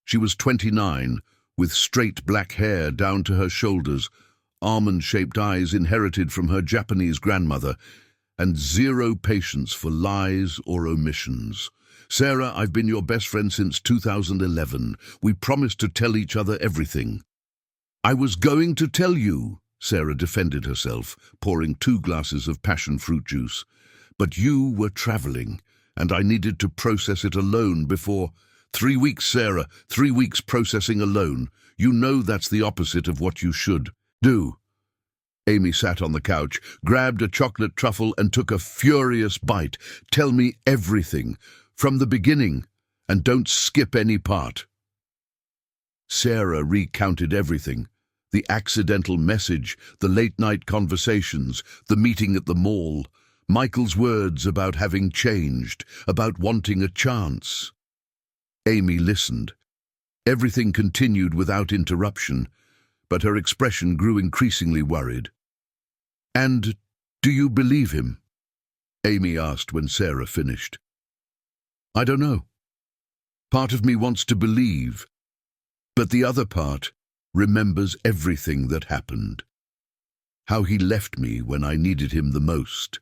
She was 29, with straight black hair down to her shoulders, almond-shaped eyes inherited from her Japanese grandmother, and zero patience for lies or omissions. Sarah, I've been your best friend since 2011. We promised to tell each other everything. I was going to tell you, Sarah defended herself, pouring 2 glasses of passion fruit juice. But you were traveling, and I needed to process it alone before... 3 weeks, Sarah, 3 weeks processing alone. You know that's the opposite of what you should do. Amy sat on the couch, grabbed a chocolate truffle and took a furious bite. Tell me everything. From the beginning, and don't skip any part. Sarah recounted everything. The accidental message, the late-night conversations, the meeting at the mall, Michael's words about having changed, about wanting a chance. Amy listened. Everything continued without interruption, but her expression grew increasingly worried. And do you believe him? Amy asked when Sarah finished. I don't know. Part of me wants to believe, but the other part remembers everything that happened. How he left me when I needed him the most.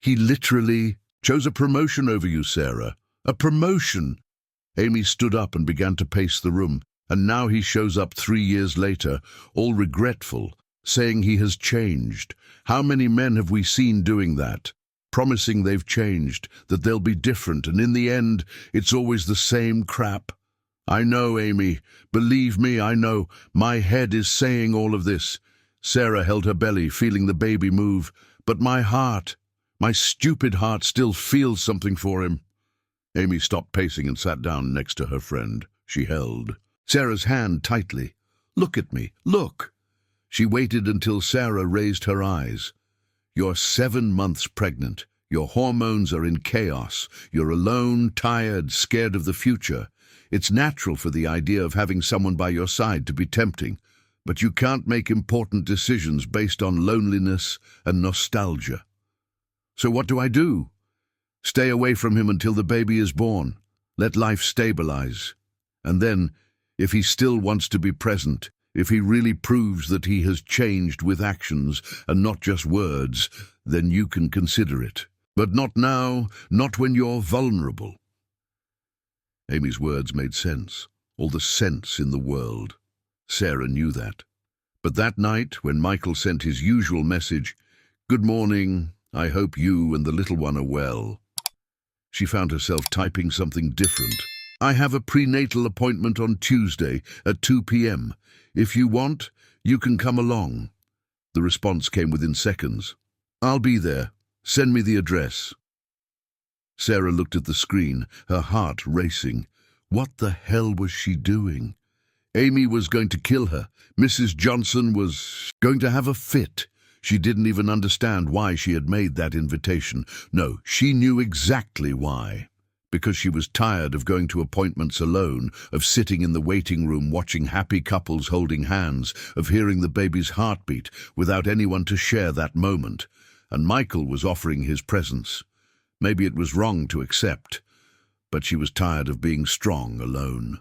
He literally chose a promotion over you, Sarah. A promotion! Amy stood up and began to pace the room, and now he shows up 3 years later, all regretful, saying he has changed. How many men have we seen doing that? Promising they've changed, that they'll be different, and in the end, it's always the same crap. I know, Amy. Believe me, I know. My head is saying all of this. Sarah held her belly, feeling the baby move. But my heart, my stupid heart, still feels something for him. Amy stopped pacing and sat down next to her friend. She held Sarah's hand tightly. Look at me, look. She waited until Sarah raised her eyes. You're 7 months pregnant. Your hormones are in chaos. You're alone, tired, scared of the future. It's natural for the idea of having someone by your side to be tempting, but you can't make important decisions based on loneliness and nostalgia. So what do I do? Stay away from him until the baby is born. Let life stabilize. And then, if he still wants to be present, if he really proves that he has changed with actions and not just words, then you can consider it. But not now, not when you're vulnerable. Amy's words made sense, all the sense in the world. Sarah knew that. But that night, when Michael sent his usual message, "Good morning, I hope you and the little one are well," she found herself typing something different. "I have a prenatal appointment on Tuesday at 2 p.m. If you want, you can come along." The response came within seconds. "I'll be there. Send me the address." Sarah looked at the screen, her heart racing. What the hell was she doing? Amy was going to kill her. Mrs. Johnson was going to have a fit. She didn't even understand why she had made that invitation. No, she knew exactly why. Because she was tired of going to appointments alone, of sitting in the waiting room watching happy couples holding hands, of hearing the baby's heartbeat without anyone to share that moment. And Michael was offering his presence. Maybe it was wrong to accept, but she was tired of being strong alone.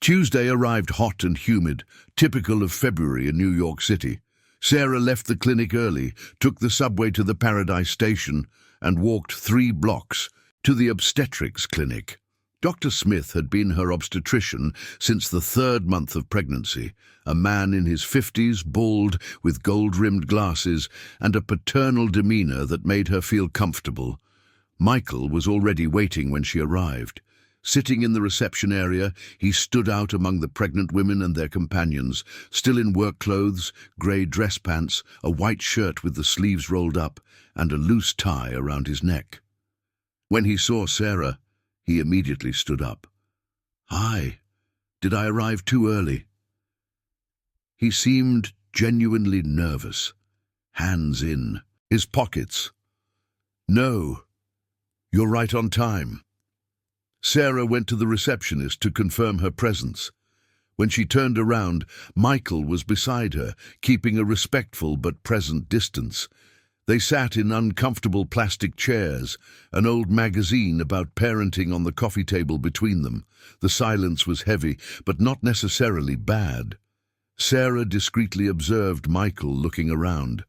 Tuesday arrived hot and humid, typical of February in New York City. Sarah left the clinic early, took the subway to the Paradise Station, and walked 3 blocks to the obstetrics clinic. Dr. Smith had been her obstetrician since the 3rd month of pregnancy, a man in his 50s, bald, with gold-rimmed glasses, and a paternal demeanor that made her feel comfortable. Michael was already waiting when she arrived. Sitting in the reception area, he stood out among the pregnant women and their companions, still in work clothes, grey dress pants, a white shirt with the sleeves rolled up, and a loose tie around his neck. When he saw Sarah, he immediately stood up. "Hi, did I arrive too early?" He seemed genuinely nervous, hands in his pockets. "No, you're right on time." Sarah went to the receptionist to confirm her presence. When she turned around, Michael was beside her, keeping a respectful but present distance. They sat in uncomfortable plastic chairs, an old magazine about parenting on the coffee table between them. The silence was heavy, but not necessarily bad. Sarah discreetly observed Michael looking around.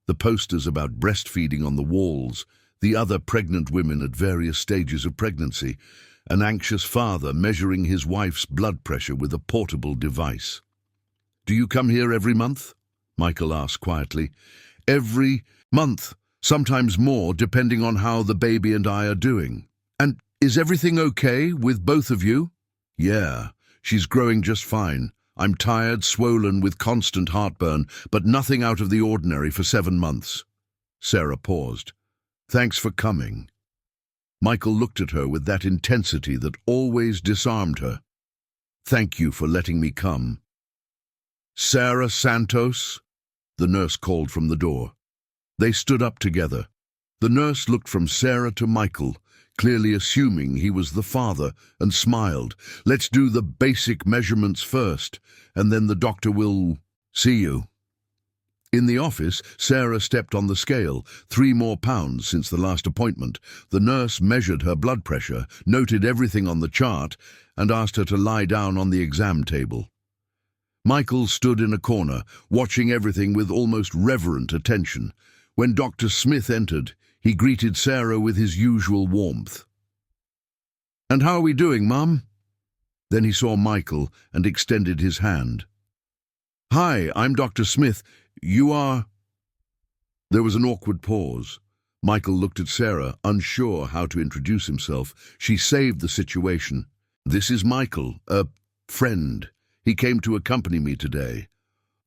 The posters about breastfeeding on the walls, the other pregnant women at various stages of pregnancy, an anxious father measuring his wife's blood pressure with a portable device. "Do you come here every month?" Michael asked quietly. "Every month, sometimes more, depending on how the baby and I are doing." "And is everything okay with both of you?" "Yeah, she's growing just fine. I'm tired, swollen, with constant heartburn, but nothing out of the ordinary for 7 months." Sarah paused. "Thanks for coming." Michael looked at her with that intensity that always disarmed her. "Thank you for letting me come." "Sarah Santos?" the nurse called from the door. They stood up together. The nurse looked from Sarah to Michael, clearly assuming he was the father, and smiled. "Let's do the basic measurements first, and then the doctor will see you." In the office, Sarah stepped on the scale, 3 more pounds since the last appointment. The nurse measured her blood pressure, noted everything on the chart, and asked her to lie down on the exam table. Michael stood in a corner, watching everything with almost reverent attention. When Dr. Smith entered, he greeted Sarah with his usual warmth. "And how are we doing, Mum?" Then he saw Michael and extended his hand. "Hi, I'm Dr. Smith. You are—" There was an awkward pause. Michael looked at Sarah, unsure how to introduce himself. She saved the situation. "This is Michael, a friend. He came to accompany me today."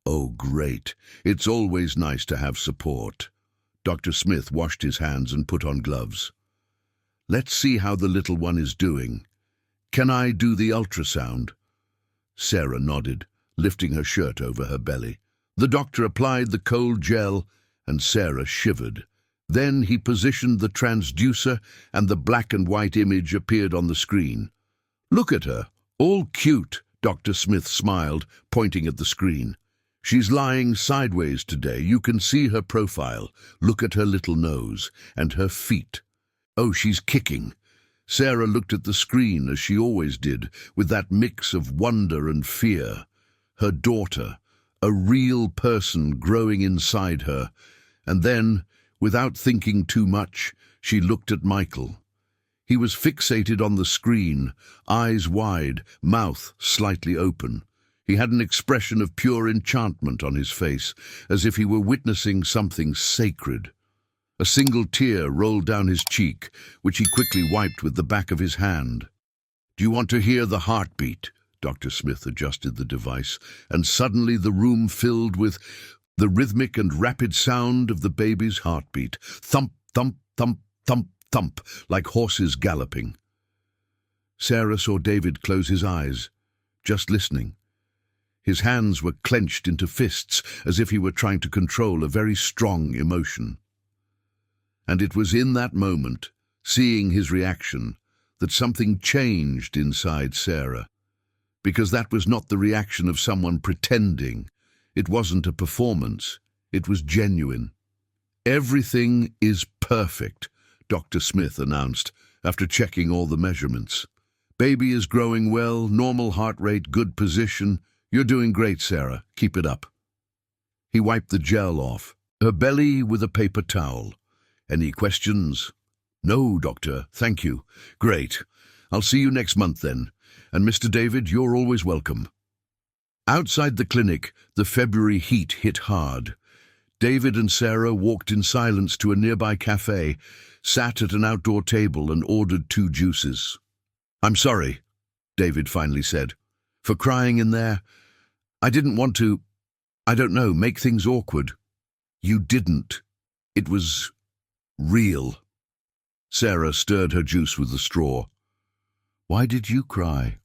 "Oh, great. It's always nice to have support." Dr. Smith washed his hands and put on gloves. "Let's see how the little one is doing. Can I do the ultrasound?" Sarah nodded, lifting her shirt over her belly. The doctor applied the cold gel, and Sarah shivered. Then he positioned the transducer and the black and white image appeared on the screen. "Look at her, all cute," Dr. Smith smiled, pointing at the screen. "She's lying sideways today. You can see her profile. Look at her little nose and her feet. Oh, she's kicking." Sarah looked at the screen as she always did, with that mix of wonder and fear. Her daughter, a real person growing inside her. And then, without thinking too much, she looked at Michael. He was fixated on the screen, eyes wide, mouth slightly open. He had an expression of pure enchantment on his face, as if he were witnessing something sacred. A single tear rolled down his cheek, which he quickly wiped with the back of his hand. "Do you want to hear the heartbeat?" Dr. Smith adjusted the device, and suddenly the room filled with the rhythmic and rapid sound of the baby's heartbeat. Thump, thump, thump, thump, thump, like horses galloping. Sarah saw David close his eyes, just listening. His hands were clenched into fists, as if he were trying to control a very strong emotion. And it was in that moment, seeing his reaction, that something changed inside Sarah. Because that was not the reaction of someone pretending. It wasn't a performance. It was genuine. "Everything is perfect," Dr. Smith announced, after checking all the measurements. "Baby is growing well, normal heart rate, good position. You're doing great, Sarah. Keep it up." He wiped the gel off her belly with a paper towel. "Any questions?" "No, doctor, thank you." "Great. I'll see you next month then. And Mr. David, you're always welcome." Outside the clinic, the February heat hit hard. David and Sarah walked in silence to a nearby cafe, sat at an outdoor table and ordered 2 juices. "I'm sorry," David finally said, "for crying in there. I didn't want to, I don't know, make things awkward." "You didn't. It was real." Sarah stirred her juice with the straw. "Why did you cry?"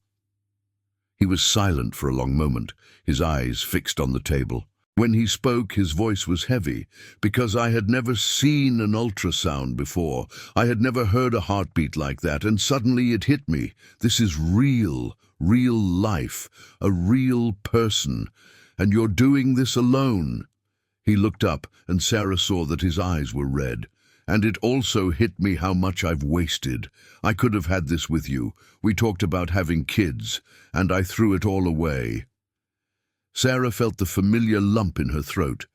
He was silent for a long moment, his eyes fixed on the table. When he spoke, his voice was heavy, because I had never seen an ultrasound before. I had never heard a heartbeat like that, and suddenly it hit me. This is real, real life, a real person, and you're doing this alone. He looked up, and Sarah saw that his eyes were red. "And it also hit me how much I've wasted. I could have had this with you. We talked about having kids, and I threw it all away." Sarah felt the familiar lump in her throat.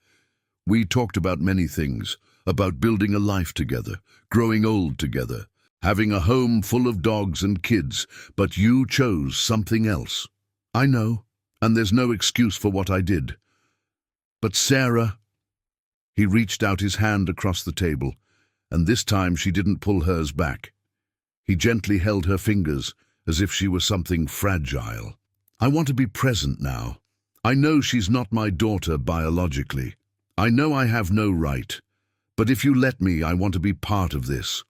"We talked about many things, about building a life together, growing old together, having a home full of dogs and kids, but you chose something else. I know, and there's no excuse for what I did. But Sarah..." He reached out his hand across the table, and this time she didn't pull hers back. He gently held her fingers, as if she were something fragile. "I want to be present now. I know she's not my daughter biologically. I know I have no right. But if you let me, I want to be part of this.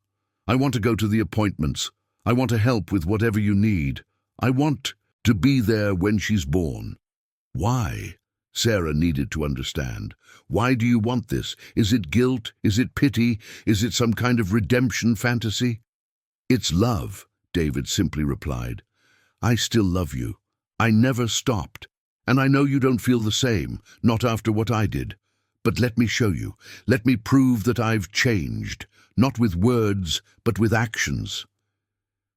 I want to go to the appointments. I want to help with whatever you need. I want to be there when she's born." "Why?" Sarah needed to understand. "Why do you want this? Is it guilt? Is it pity? Is it some kind of redemption fantasy?" "It's love," David simply replied. "I still love you. I never stopped. And I know you don't feel the same, not after what I did. But let me show you. Let me prove that I've changed, not with words, but with actions."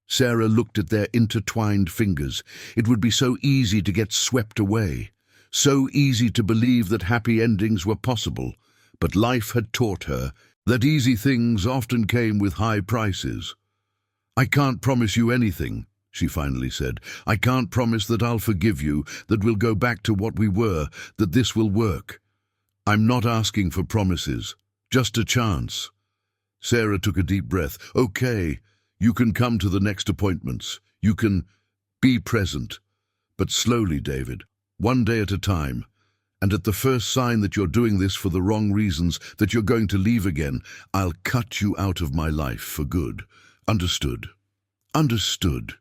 Sarah looked at their intertwined fingers. It would be so easy to get swept away. So easy to believe that happy endings were possible, but life had taught her that easy things often came with high prices. "I can't promise you anything," she finally said. "I can't promise that I'll forgive you, that we'll go back to what we were, that this will work. I'm not asking for promises, just a chance." Sarah took a deep breath. "Okay, you can come to the next appointments. You can be present. But slowly, David. One day at a time, and at the first sign that you're doing this for the wrong reasons, that you're going to leave again, I'll cut you out of my life for good. Understood?" "Understood."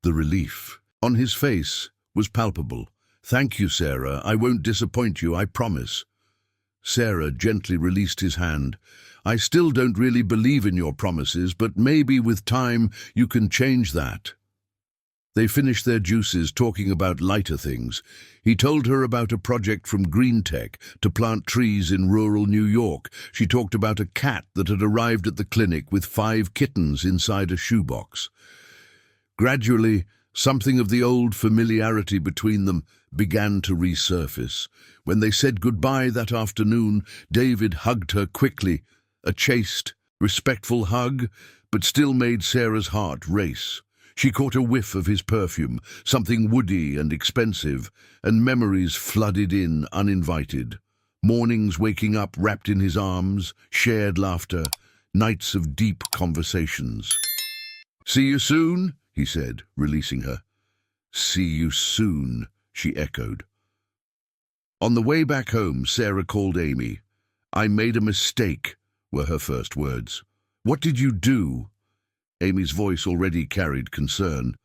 The relief on his face was palpable. "Thank you, Sarah. I won't disappoint you, I promise." Sarah gently released his hand. "I still don't really believe in your promises, but maybe with time you can change that." They finished their juices talking about lighter things. He told her about a project from Green Tech to plant trees in rural New York. She talked about a cat that had arrived at the clinic with 5 kittens inside a shoebox. Gradually, something of the old familiarity between them began to resurface. When they said goodbye that afternoon, David hugged her quickly, a chaste, respectful hug, but still made Sarah's heart race. She caught a whiff of his perfume, something woody and expensive, and memories flooded in uninvited. Mornings waking up wrapped in his arms, shared laughter, nights of deep conversations. "See you soon," he said, releasing her. "See you soon," she echoed. On the way back home, Sarah called Amy. "I made a mistake," were her first words. "What did you do?" Amy's voice already carried concern.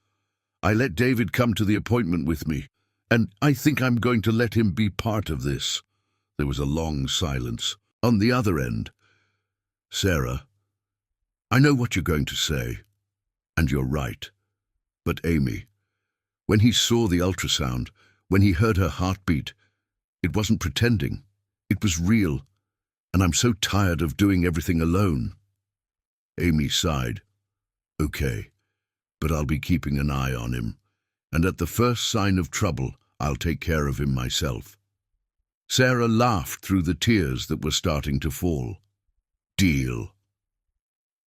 "I let David come to the appointment with me, and I think I'm going to let him be part of this." There was a long silence. On the other end, "Sarah, I know what you're going to say, and you're right. But Amy, when he saw the ultrasound, when he heard her heartbeat, it wasn't pretending. It was real, and I'm so tired of doing everything alone." Amy sighed. "Okay, but I'll be keeping an eye on him, and at the first sign of trouble, I'll take care of him myself." Sarah laughed through the tears that were starting to fall. "Deal."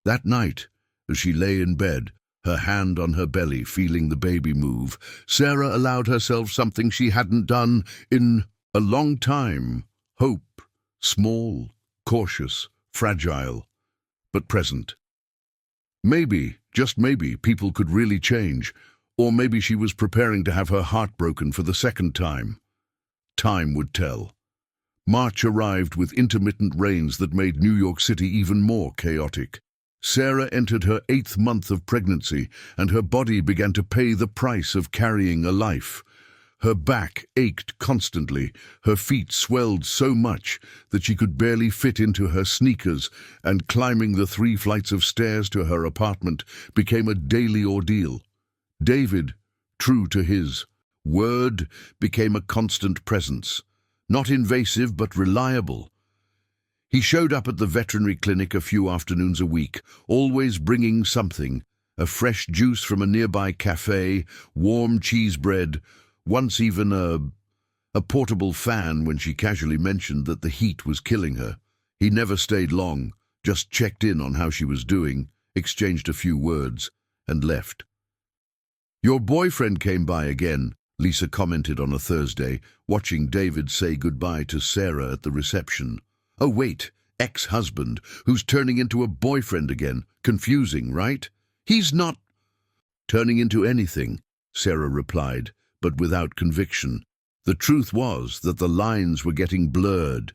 That night, as she lay in bed, her hand on her belly, feeling the baby move, Sarah allowed herself something she hadn't done in a long time. Hope, small, cautious, fragile, but present. Maybe, just maybe, people could really change, or maybe she was preparing to have her heart broken for the second time. Time would tell. March arrived with intermittent rains that made New York City even more chaotic. Sarah entered her 8th month of pregnancy, and her body began to pay the price of carrying a life. Her back ached constantly, her feet swelled so much that she could barely fit into her sneakers, and climbing the 3 flights of stairs to her apartment became a daily ordeal. David, true to his word, became a constant presence, not invasive but reliable. He showed up at the veterinary clinic a few afternoons a week, always bringing something, a fresh juice from a nearby cafe, warm cheese bread, once even a portable fan when she casually mentioned that the heat was killing her. He never stayed long, just checked in on how she was doing, exchanged a few words, and left. "Your boyfriend came by again," Lisa commented on a Thursday, watching David say goodbye to Sarah at the reception. "Oh wait, ex-husband, who's turning into a boyfriend again. Confusing, right? He's not turning into anything," Sarah replied, but without conviction. The truth was that the lines were getting blurred.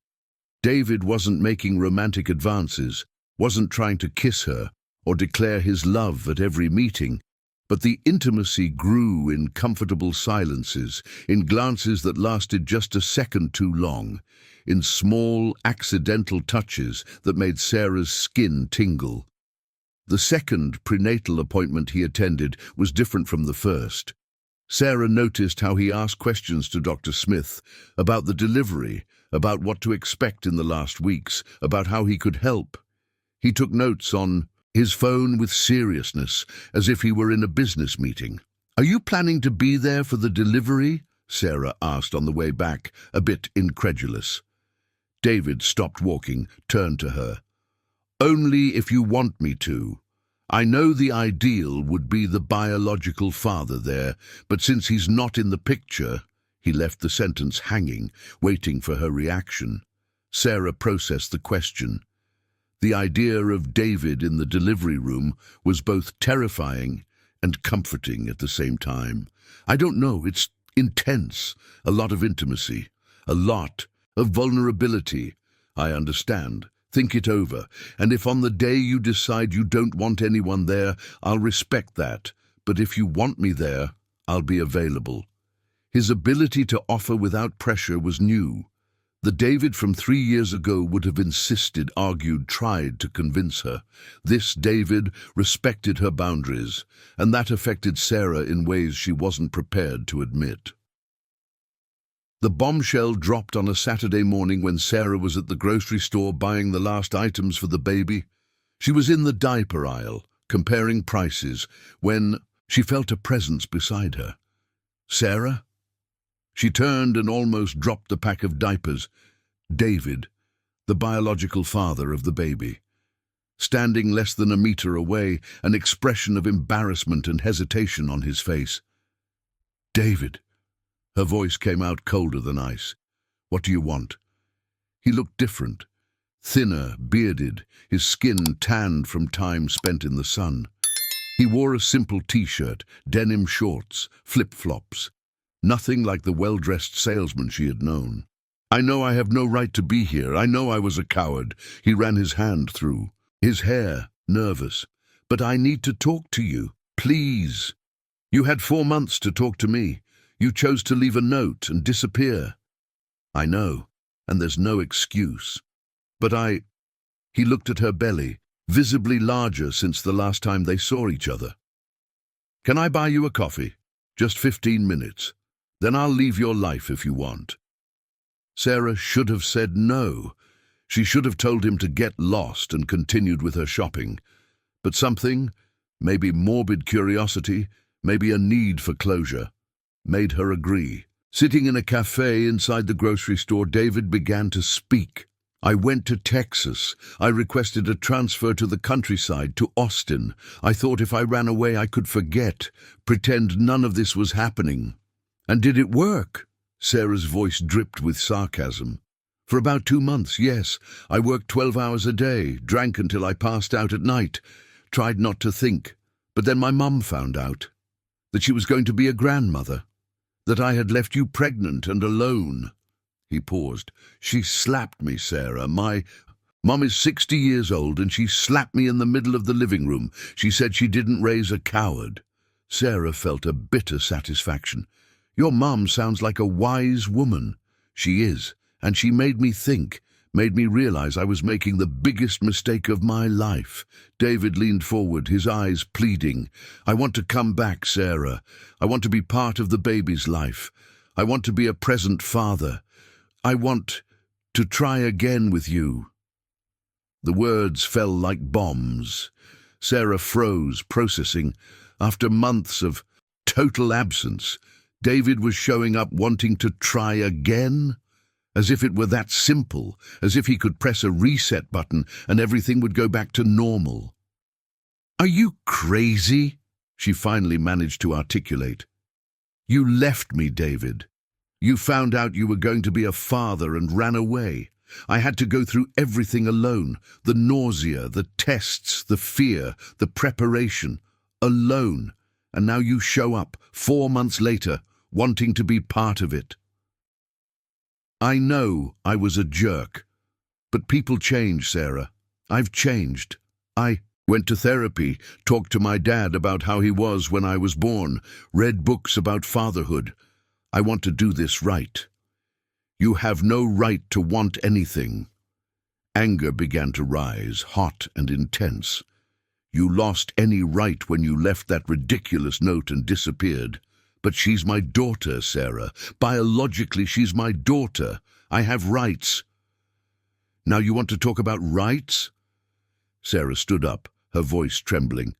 David wasn't making romantic advances, wasn't trying to kiss her or declare his love at every meeting, but the intimacy grew in comfortable silences, in glances that lasted just a second too long, in small, accidental touches that made Sarah's skin tingle. The second prenatal appointment he attended was different from the first. Sarah noticed how he asked questions to Dr. Smith about the delivery, about what to expect in the last weeks, about how he could help. He took notes on his phone with seriousness, as if he were in a business meeting. "Are you planning to be there for the delivery?" Sarah asked on the way back, a bit incredulous. David stopped walking, turned to her. "Only if you want me to. I know the ideal would be the biological father there, but since he's not in the picture—" He left the sentence hanging, waiting for her reaction. Sarah processed the question. The idea of David in the delivery room was both terrifying and comforting at the same time. "I don't know, it's intense, a lot of intimacy, a lot of vulnerability. I understand. Think it over, and if on the day you decide you don't want anyone there, I'll respect that, but if you want me there, I'll be available." His ability to offer without pressure was new. The David from 3 years ago would have insisted, argued, tried to convince her. This David respected her boundaries, and that affected Sarah in ways she wasn't prepared to admit. The bombshell dropped on a Saturday morning when Sarah was at the grocery store buying the last items for the baby. She was in the diaper aisle, comparing prices, when she felt a presence beside her. "Sarah?" She turned and almost dropped the pack of diapers. David, the biological father of the baby. Standing less than a meter away, an expression of embarrassment and hesitation on his face. "David." Her voice came out colder than ice. "What do you want?" He looked different. Thinner, bearded, his skin tanned from time spent in the sun. He wore a simple t-shirt, denim shorts, flip-flops. Nothing like the well-dressed salesman she had known. "I know I have no right to be here. I know I was a coward." He ran his hand through his hair, nervous. "But I need to talk to you. Please. You had 4 months to talk to me. You chose to leave a note and disappear." "I know, and there's no excuse. But He looked at her belly, visibly larger since the last time they saw each other. "Can I buy you a coffee? Just 15 minutes. Then I'll leave your life if you want." Sarah should have said no. She should have told him to get lost and continued with her shopping. But something, maybe morbid curiosity, maybe a need for closure, made her agree. Sitting in a cafe inside the grocery store, David began to speak. "I went to Texas. I requested a transfer to the countryside, to Austin. I thought if I ran away I could forget, pretend none of this was happening." "And did it work?" Sarah's voice dripped with sarcasm. "For about 2 months, yes. I worked 12 hours a day, drank until I passed out at night, tried not to think. But then my mum found out that she was going to be a grandmother, that I had left you pregnant and alone." He paused. "She slapped me, Sarah. My mum is 60 years old, and she slapped me in the middle of the living room. She said she didn't raise a coward." Sarah felt a bitter satisfaction. "Your mum sounds like a wise woman." "She is, and she made me think, made me realize I was making the biggest mistake of my life." David leaned forward, his eyes pleading. "I want to come back, Sarah. I want to be part of the baby's life. I want to be a present father. I want to try again with you." The words fell like bombs. Sarah froze, processing. After months of total absence, David was showing up wanting to try again? As if it were that simple, as if he could press a reset button and everything would go back to normal. "Are you crazy?" she finally managed to articulate. "You left me, David. You found out you were going to be a father and ran away. I had to go through everything alone, the nausea, the tests, the fear, the preparation, alone. And now you show up, 4 months later, wanting to be part of it." "I know I was a jerk, but people change, Sarah. I've changed. I went to therapy, talked to my dad about how he was when I was born, read books about fatherhood. I want to do this right. You have no right to want anything." Anger began to rise, hot and intense. "You lost any right when you left that ridiculous note and disappeared. But she's my daughter, Sarah. Biologically, she's my daughter. I have rights." "Now you want to talk about rights?" Sarah stood up, her voice trembling.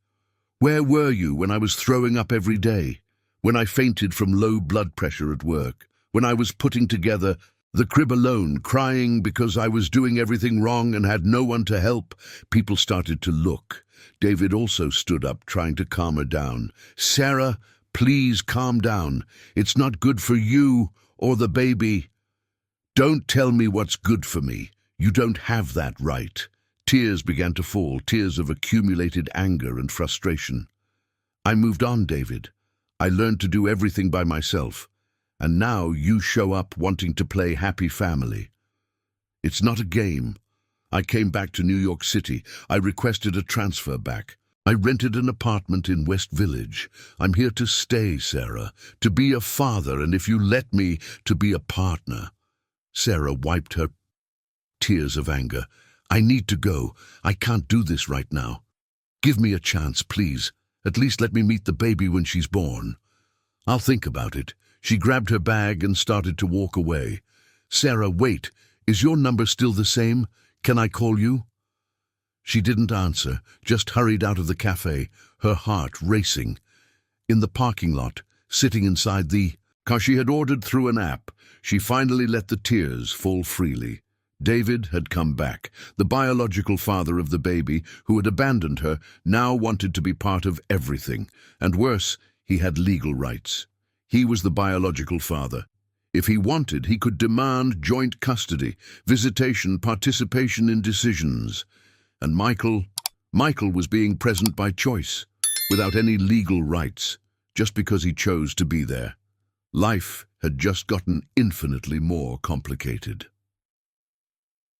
"Where were you when I was throwing up every day? When I fainted from low blood pressure at work? When I was putting together the crib alone, crying because I was doing everything wrong and had no one to help?" People started to look. David also stood up, trying to calm her down. "Sarah, please calm down. It's not good for you or the baby." "Don't tell me what's good for me. You don't have that right." Tears began to fall, tears of accumulated anger and frustration. "I moved on, David. I learned to do everything by myself. And now you show up wanting to play happy family. It's not a game. I came back to New York City. I requested a transfer back. I rented an apartment in West Village. I'm here to stay, Sarah, to be a father, and if you let me, to be a partner. Sarah wiped her tears of anger. I need to go. I can't do this right now. Give me a chance, please. At least let me meet the baby when she's born. I'll think about it. She grabbed her bag and started to walk away. Sarah, wait. Is your number still the same? Can I call you? She didn't answer, just hurried out of the cafe, her heart racing. In the parking lot, sitting inside the car she had ordered through an app, she finally let the tears fall freely. David had come back. The biological father of the baby, who had abandoned her, now wanted to be part of everything. And worse, he had legal rights. He was the biological father. If he wanted, he could demand joint custody, visitation, participation in decisions. And Michael was being present by choice, without any legal rights, just because he chose to be there. Life had just gotten infinitely more complicated.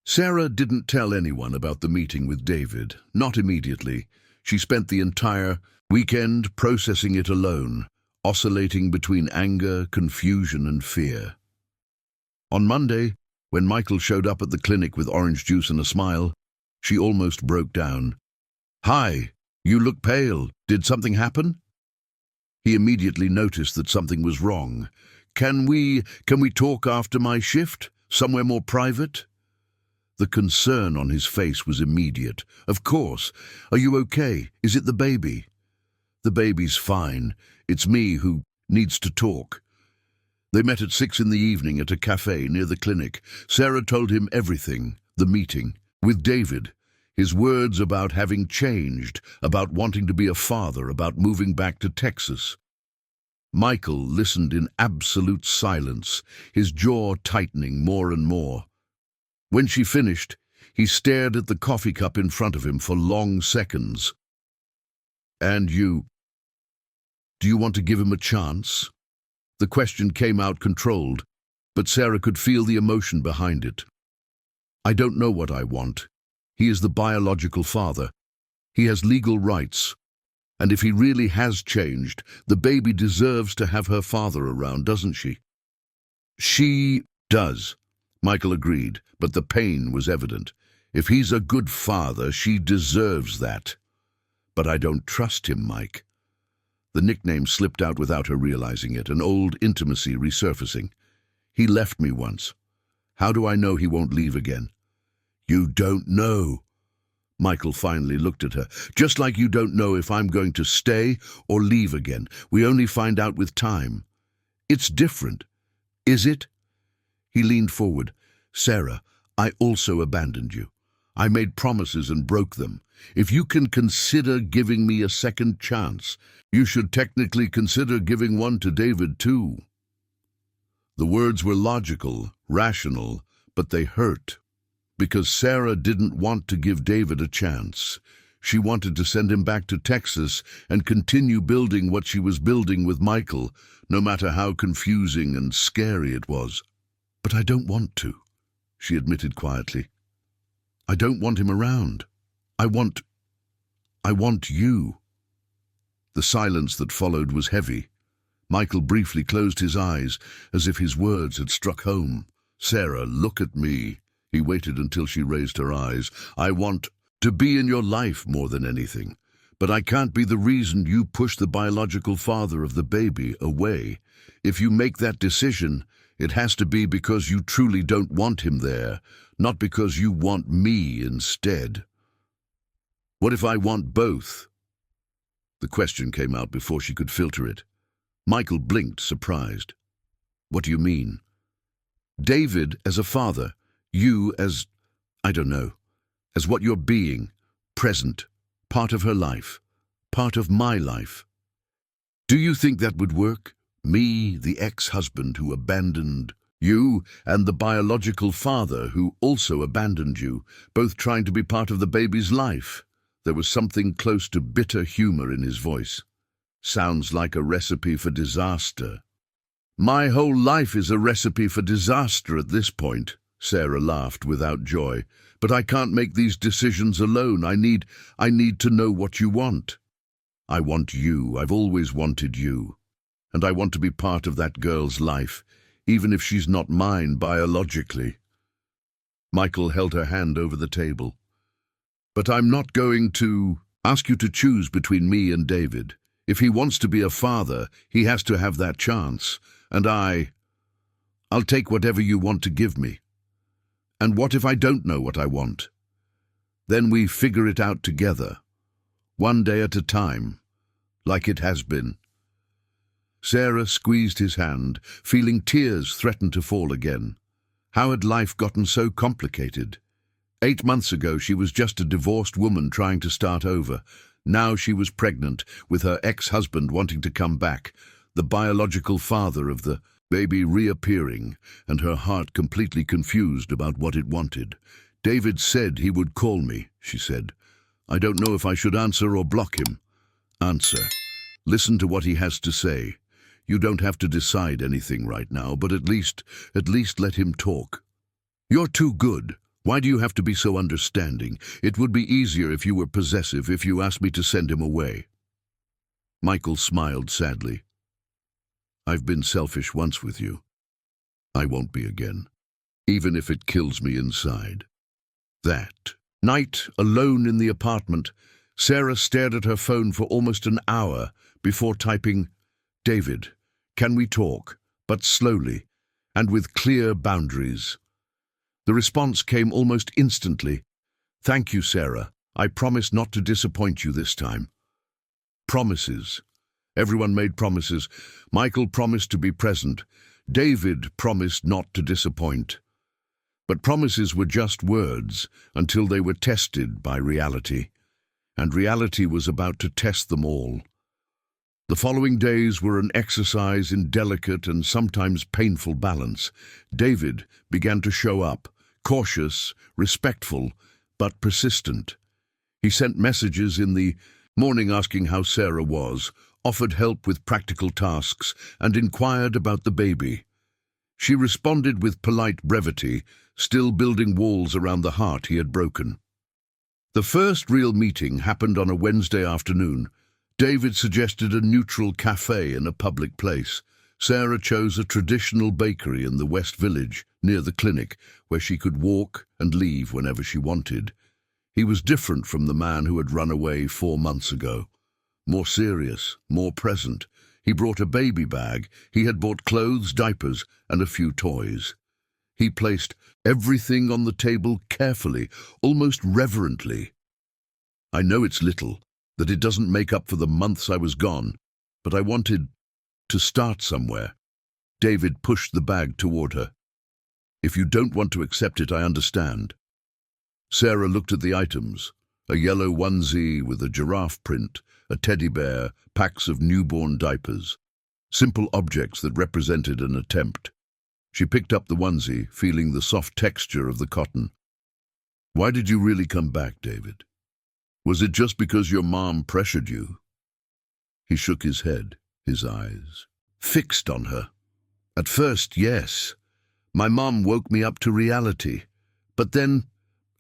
Sarah didn't tell anyone about the meeting with David, not immediately. She spent the entire weekend processing it alone, oscillating between anger, confusion, and fear. On Monday, when Michael showed up at the clinic with orange juice and a smile, she almost broke down. "Hi, you look pale. Did something happen?" He immediately noticed that something was wrong. Can we talk after my shift? Somewhere more private?" The concern on his face was immediate. "Of course. Are you okay? Is it the baby?" "The baby's fine. It's me who needs to talk." They met at 6 in the evening at a cafe near the clinic. Sarah told him everything, the meeting, with David, his words about having changed, about wanting to be a father, about moving back to Texas. Michael listened in absolute silence, his jaw tightening more and more. When she finished, he stared at the coffee cup in front of him for long seconds. "And do you want to give him a chance?" The question came out controlled, but Sarah could feel the emotion behind it. "I don't know what I want. He is the biological father. He has legal rights. And if he really has changed, the baby deserves to have her father around, doesn't she?" "She does," Michael agreed, but the pain was evident. "If he's a good father, she deserves that." "But I don't trust him, Mike." The nickname slipped out without her realizing it, an old intimacy resurfacing. "He left me once. How do I know he won't leave again?" "You don't know." Michael finally looked at her. "Just like you don't know if I'm going to stay or leave again. We only find out with time." "It's different." "Is it?" He leaned forward. "Sarah, I also abandoned you. I made promises and broke them. If you can consider giving me a second chance, you should technically consider giving one to David too." The words were logical, rational, but they hurt. Because Sarah didn't want to give David a chance. She wanted to send him back to Texas and continue building what she was building with Michael, no matter how confusing and scary it was. "But I don't want to," she admitted quietly. "I don't want him around. I want you." The silence that followed was heavy. Michael briefly closed his eyes, as if his words had struck home. "Sarah, look at me." He waited until she raised her eyes. "I want to be in your life more than anything. But I can't be the reason you push the biological father of the baby away. If you make that decision, it has to be because you truly don't want him there, not because you want me instead." "What if I want both?" The question came out before she could filter it. Michael blinked, surprised. "What do you mean?" "David as a father. You as, I don't know, as what you're being, present, part of her life, part of my life. Do you think that would work? Me, the ex-husband who abandoned you, and the biological father who also abandoned you, both trying to be part of the baby's life." There was something close to bitter humor in his voice. "Sounds like a recipe for disaster." "My whole life is a recipe for disaster at this point." Sarah laughed without joy. "But I can't make these decisions alone. I need to know what you want." "I want you. I've always wanted you. And I want to be part of that girl's life, even if she's not mine biologically. Michael held her hand over the table. But I'm not going to ask you to choose between me and David. If he wants to be a father, he has to have that chance. And I'll take whatever you want to give me. And what if I don't know what I want? Then we figure it out together, one day at a time, like it has been. Sarah squeezed his hand, feeling tears threaten to fall again. How had life gotten so complicated? 8 months ago she was just a divorced woman trying to start over. Now she was pregnant, with her ex-husband wanting to come back, the biological father of the baby reappearing, and her heart completely confused about what it wanted. David said he would call me, she said. I don't know if I should answer or block him. Answer. Listen to what he has to say. You don't have to decide anything right now, but at least let him talk. You're too good. Why do you have to be so understanding? It would be easier if you were possessive, if you asked me to send him away. Michael smiled sadly. I've been selfish once with you. I won't be again, even if it kills me inside. That night, alone in the apartment, Sarah stared at her phone for almost an hour before typing, David, can we talk, but slowly, and with clear boundaries. The response came almost instantly. Thank you, Sarah. I promise not to disappoint you this time. Promises. Everyone made promises. Michael promised to be present. David promised not to disappoint. But promises were just words until they were tested by reality. And reality was about to test them all. The following days were an exercise in delicate and sometimes painful balance. David began to show up, cautious, respectful, but persistent. He sent messages in the morning asking how Sarah was, offered help with practical tasks, and inquired about the baby. She responded with polite brevity, still building walls around the heart he had broken. The first real meeting happened on a Wednesday afternoon. David suggested a neutral cafe in a public place. Sarah chose a traditional bakery in the West Village, near the clinic, where she could walk and leave whenever she wanted. He was different from the man who had run away 4 months ago. More serious, more present. He brought a baby bag. He had bought clothes, diapers, and a few toys. He placed everything on the table carefully, almost reverently. I know it's little, that it doesn't make up for the months I was gone, but I wanted to start somewhere. David pushed the bag toward her. If you don't want to accept it, I understand. Sarah looked at the items. A yellow onesie with a giraffe print, a teddy bear, packs of newborn diapers. Simple objects that represented an attempt. She picked up the onesie, feeling the soft texture of the cotton. Why did you really come back, David? Was it just because your mom pressured you? He shook his head, his eyes fixed on her. At first, yes. My mom woke me up to reality. But then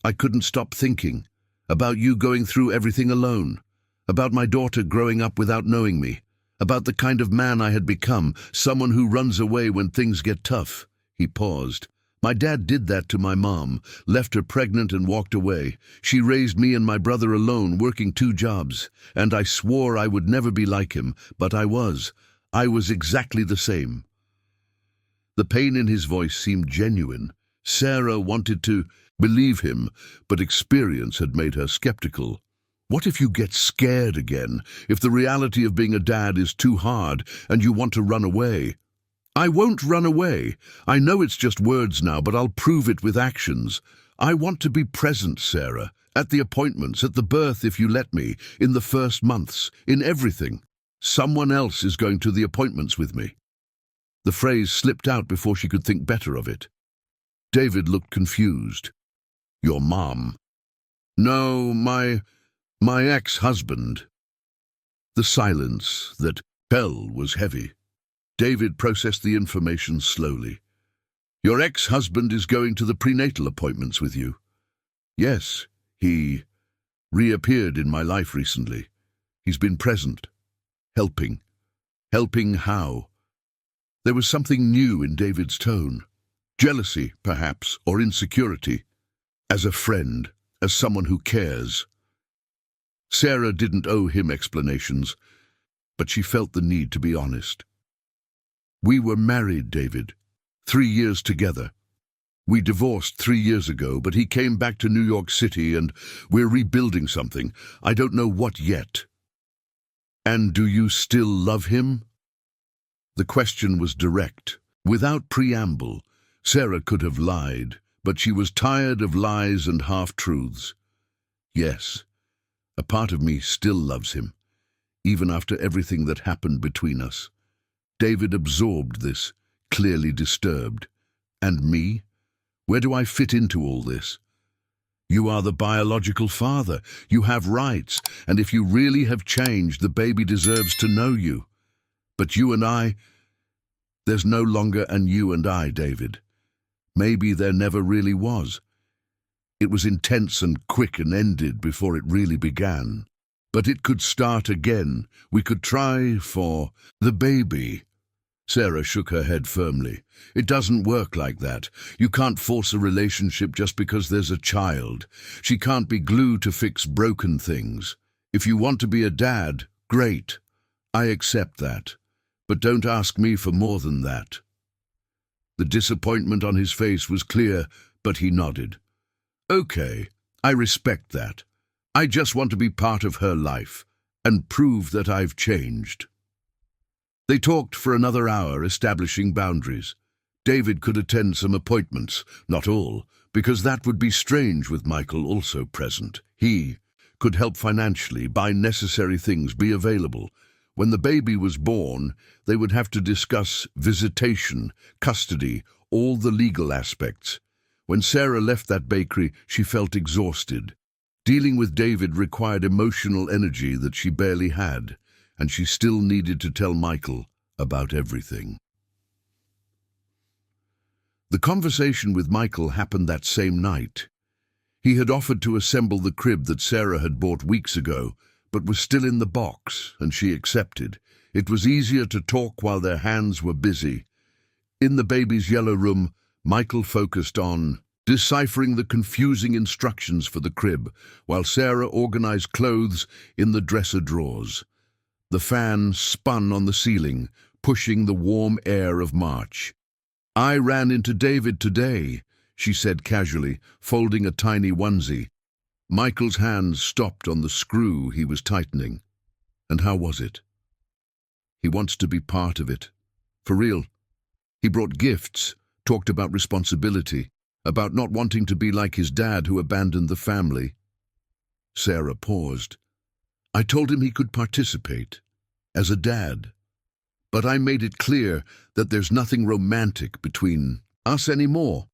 I couldn't stop thinking about you going through everything alone, about my daughter growing up without knowing me, about the kind of man I had become, someone who runs away when things get tough. He paused. My dad did that to my mom, left her pregnant and walked away. She raised me and my brother alone, working 2 jobs, and I swore I would never be like him, but I was. I was exactly the same. The pain in his voice seemed genuine. Sarah wanted to believe him, but experience had made her skeptical. What if you get scared again, if the reality of being a dad is too hard and you want to run away? I won't run away. I know it's just words now, but I'll prove it with actions. I want to be present, Sarah, at the appointments, at the birth if you let me, in the first months, in everything. Someone else is going to the appointments with me. The phrase slipped out before she could think better of it. David looked confused. Your mom? No, my ex-husband. The silence that fell was heavy. David processed the information slowly. Your ex-husband is going to the prenatal appointments with you. Yes, he reappeared in my life recently. He's been present, helping. Helping how? There was something new in David's tone. Jealousy, perhaps, or insecurity. As a friend, as someone who cares. Sarah didn't owe him explanations, but she felt the need to be honest. We were married, David. 3 years together. We divorced 3 years ago, but he came back to New York City and we're rebuilding something. I don't know what yet. And do you still love him? The question was direct. Without preamble, Sarah could have lied, but she was tired of lies and half-truths. Yes, a part of me still loves him, even after everything that happened between us. David absorbed this, clearly disturbed. And me? Where do I fit into all this? You are the biological father. You have rights, and if you really have changed, the baby deserves to know you. But you and I, there's no longer an you and I, David. Maybe there never really was. It was intense and quick and ended before it really began. But it could start again. We could try for the baby. Sarah shook her head firmly. It doesn't work like that. You can't force a relationship just because there's a child. She can't be glued to fix broken things. If you want to be a dad, great. I accept that. But don't ask me for more than that. The disappointment on his face was clear, but he nodded. Okay, I respect that. I just want to be part of her life and prove that I've changed. They talked for another hour, establishing boundaries. David could attend some appointments, not all, because that would be strange with Michael also present. He could help financially, buy necessary things, be available. When the baby was born, they would have to discuss visitation, custody, all the legal aspects. When Sarah left that bakery, she felt exhausted. Dealing with David required emotional energy that she barely had, and she still needed to tell Michael about everything. The conversation with Michael happened that same night. He had offered to assemble the crib that Sarah had bought weeks ago, but was still in the box, and she accepted. It was easier to talk while their hands were busy. In the baby's yellow room, Michael focused on deciphering the confusing instructions for the crib, while Sarah organized clothes in the dresser drawers. The fan spun on the ceiling, pushing the warm air of March. I ran into David today, she said casually, folding a tiny onesie. Michael's hands stopped on the screw he was tightening. And how was it? He wants to be part of it. For real. He brought gifts, talked about responsibility, about not wanting to be like his dad who abandoned the family. Sarah paused. I told him he could participate, as a dad. But I made it clear that there's nothing romantic between us anymore.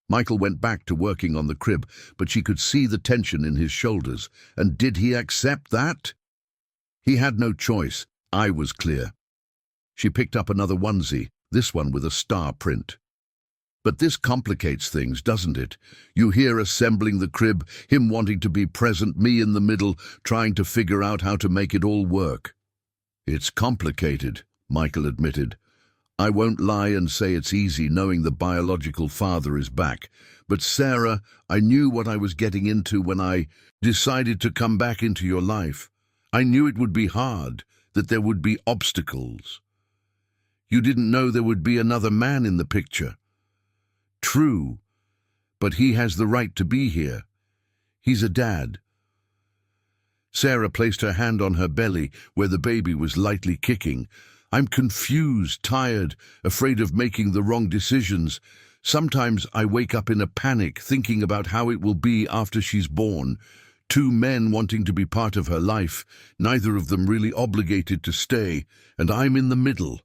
Michael went back to working on the crib, but she could see the tension in his shoulders. And did he accept that? He had no choice. I was clear. She picked up another onesie, this one with a star print. But this complicates things, doesn't it? You hear assembling the crib, him wanting to be present, me in the middle, trying to figure out how to make it all work. It's complicated, Michael admitted. I won't lie and say it's easy knowing the biological father is back. But Sarah, I knew what I was getting into when I decided to come back into your life. I knew it would be hard, that there would be obstacles. You didn't know there would be another man in the picture. True, but he has the right to be here. He's a dad. Sarah placed her hand on her belly, where the baby was lightly kicking. I'm confused, tired, afraid of making the wrong decisions. Sometimes I wake up in a panic, thinking about how it will be after she's born. 2 men wanting to be part of her life, neither of them really obligated to stay, and I'm in the middle,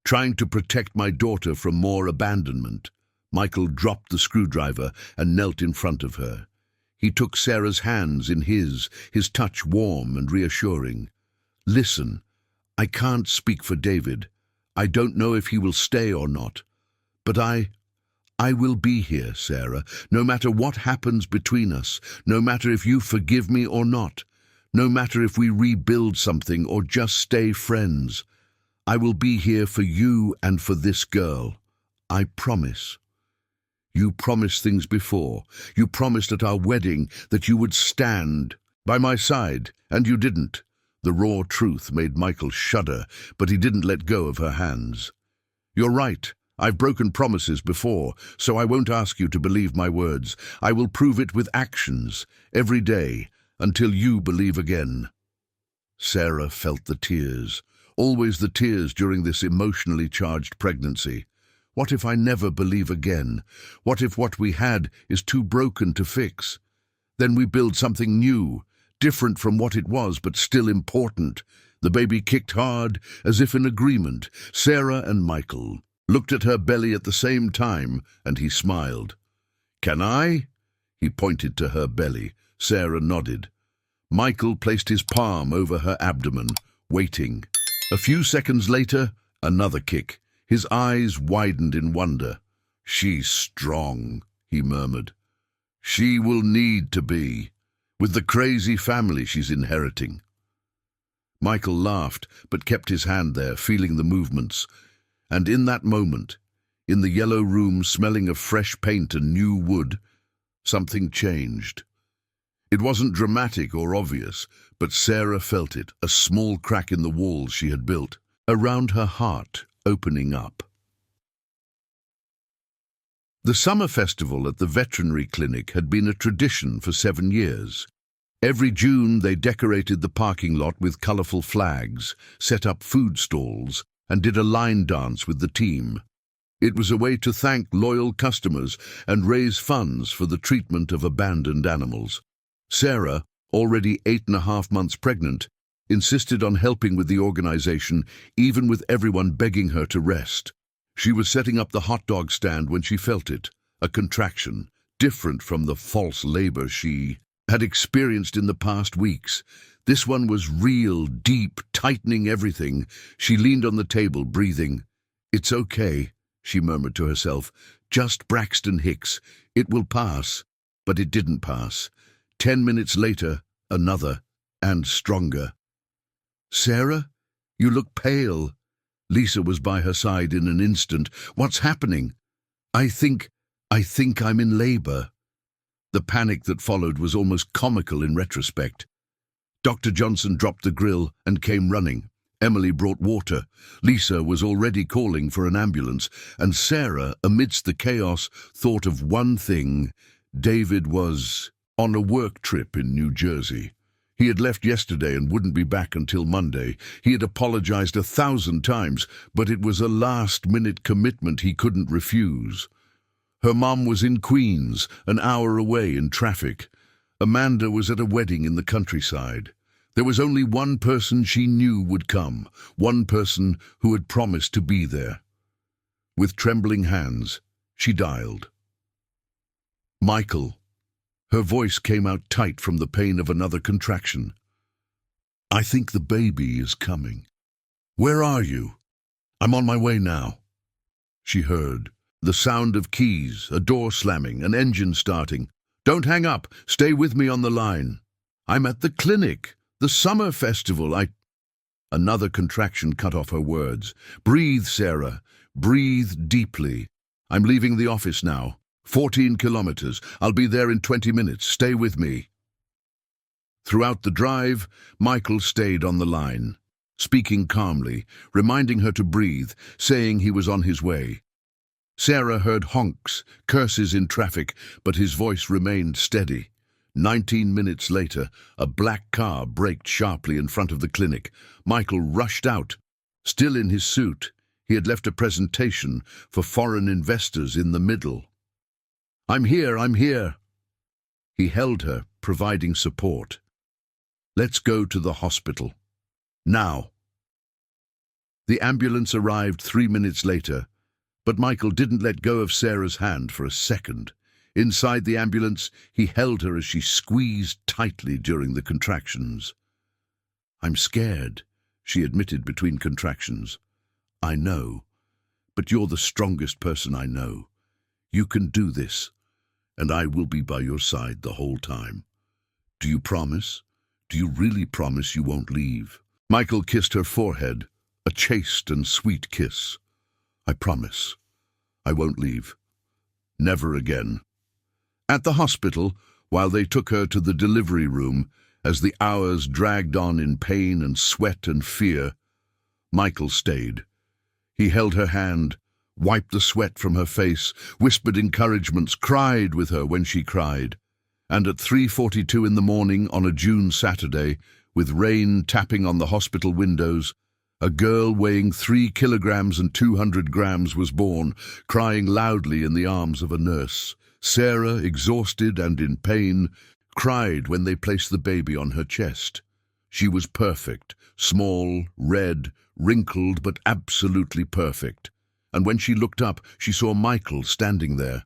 trying to protect my daughter from more abandonment. Michael dropped the screwdriver and knelt in front of her. He took Sarah's hands in his touch warm and reassuring. Listen, I can't speak for David. I don't know if he will stay or not. But I will be here, Sarah, no matter what happens between us, no matter if you forgive me or not, no matter if we rebuild something or just stay friends. I will be here for you and for this girl. I promise. You promised things before. You promised at our wedding that you would stand by my side, and you didn't. The raw truth made Michael shudder, but he didn't let go of her hands. You're right. I've broken promises before, so I won't ask you to believe my words. I will prove it with actions, every day, until you believe again. Sarah felt the tears, always the tears during this emotionally charged pregnancy. What if I never believe again? What if what we had is too broken to fix? Then we build something new, different from what it was, but still important. The baby kicked hard, as if in agreement. Sarah and Michael looked at her belly at the same time, and he smiled. Can I? He pointed to her belly. Sarah nodded. Michael placed his palm over her abdomen, waiting. A few seconds later, another kick. His eyes widened in wonder. She's strong, he murmured. She will need to be, with the crazy family she's inheriting. Michael laughed, but kept his hand there, feeling the movements. And in that moment, in the yellow room smelling of fresh paint and new wood, something changed. It wasn't dramatic or obvious, but Sarah felt it, a small crack in the walls she had built, around her heart, opening up. The summer festival at the veterinary clinic had been a tradition for 7 years. Every June they decorated the parking lot with colourful flags, set up food stalls, and did a line dance with the team. It was a way to thank loyal customers and raise funds for the treatment of abandoned animals. Sarah, already 8.5 months pregnant, insisted on helping with the organization, even with everyone begging her to rest. She was setting up the hot dog stand when she felt it, a contraction, different from the false labor she had experienced in the past weeks. This one was real, deep, tightening everything. She leaned on the table, breathing. It's okay, she murmured to herself. Just Braxton Hicks. It will pass. But it didn't pass. 10 minutes later, another, and stronger. Sarah, you look pale. Lisa was by her side in an instant. What's happening? I think I'm in labor. The panic that followed was almost comical in retrospect. Dr. Johnson dropped the grill and came running. Emily brought water. Lisa was already calling for an ambulance, and Sarah, amidst the chaos, thought of one thing. David was on a work trip in New Jersey. He had left yesterday and wouldn't be back until Monday. He had apologized 1,000 times, but it was a last-minute commitment he couldn't refuse. Her mom was in Queens, an hour away in traffic. Amanda was at a wedding in the countryside. There was only one person she knew would come, one person who had promised to be there. With trembling hands, she dialed. Michael. Her voice came out tight from the pain of another contraction. I think the baby is coming. Where are you? I'm on my way now. She heard the sound of keys, a door slamming, an engine starting. Don't hang up. Stay with me on the line. I'm at the clinic. The summer festival. Another contraction cut off her words. Breathe, Sarah. Breathe deeply. I'm leaving the office now. 14 kilometers. I'll be there in 20 minutes. Stay with me. Throughout the drive, Michael stayed on the line, speaking calmly, reminding her to breathe, saying he was on his way. Sarah heard honks, curses in traffic, but his voice remained steady. 19 minutes later, a black car braked sharply in front of the clinic. Michael rushed out. Still in his suit, he had left a presentation for foreign investors in the middle. I'm here. He held her, providing support. Let's go to the hospital. Now. The ambulance arrived 3 minutes later, but Michael didn't let go of Sarah's hand for a second. Inside the ambulance, he held her as she squeezed tightly during the contractions. I'm scared, she admitted between contractions. I know, but you're the strongest person I know. You can do this, and I will be by your side the whole time. Do you promise? Do you really promise you won't leave? Michael kissed her forehead. A chaste and sweet kiss. I promise. I won't leave. Never again. At the hospital, while they took her to the delivery room, as the hours dragged on in pain and sweat and fear, Michael stayed. He held her hand, wiped the sweat from her face, whispered encouragements, cried with her when she cried. And at 3:42 in the morning on a June Saturday, with rain tapping on the hospital windows, a girl weighing 3 kilograms and 200 grams was born, crying loudly in the arms of a nurse. Sarah, exhausted and in pain, cried when they placed the baby on her chest. She was perfect, small, red, wrinkled, but absolutely perfect. And when she looked up, she saw Michael standing there.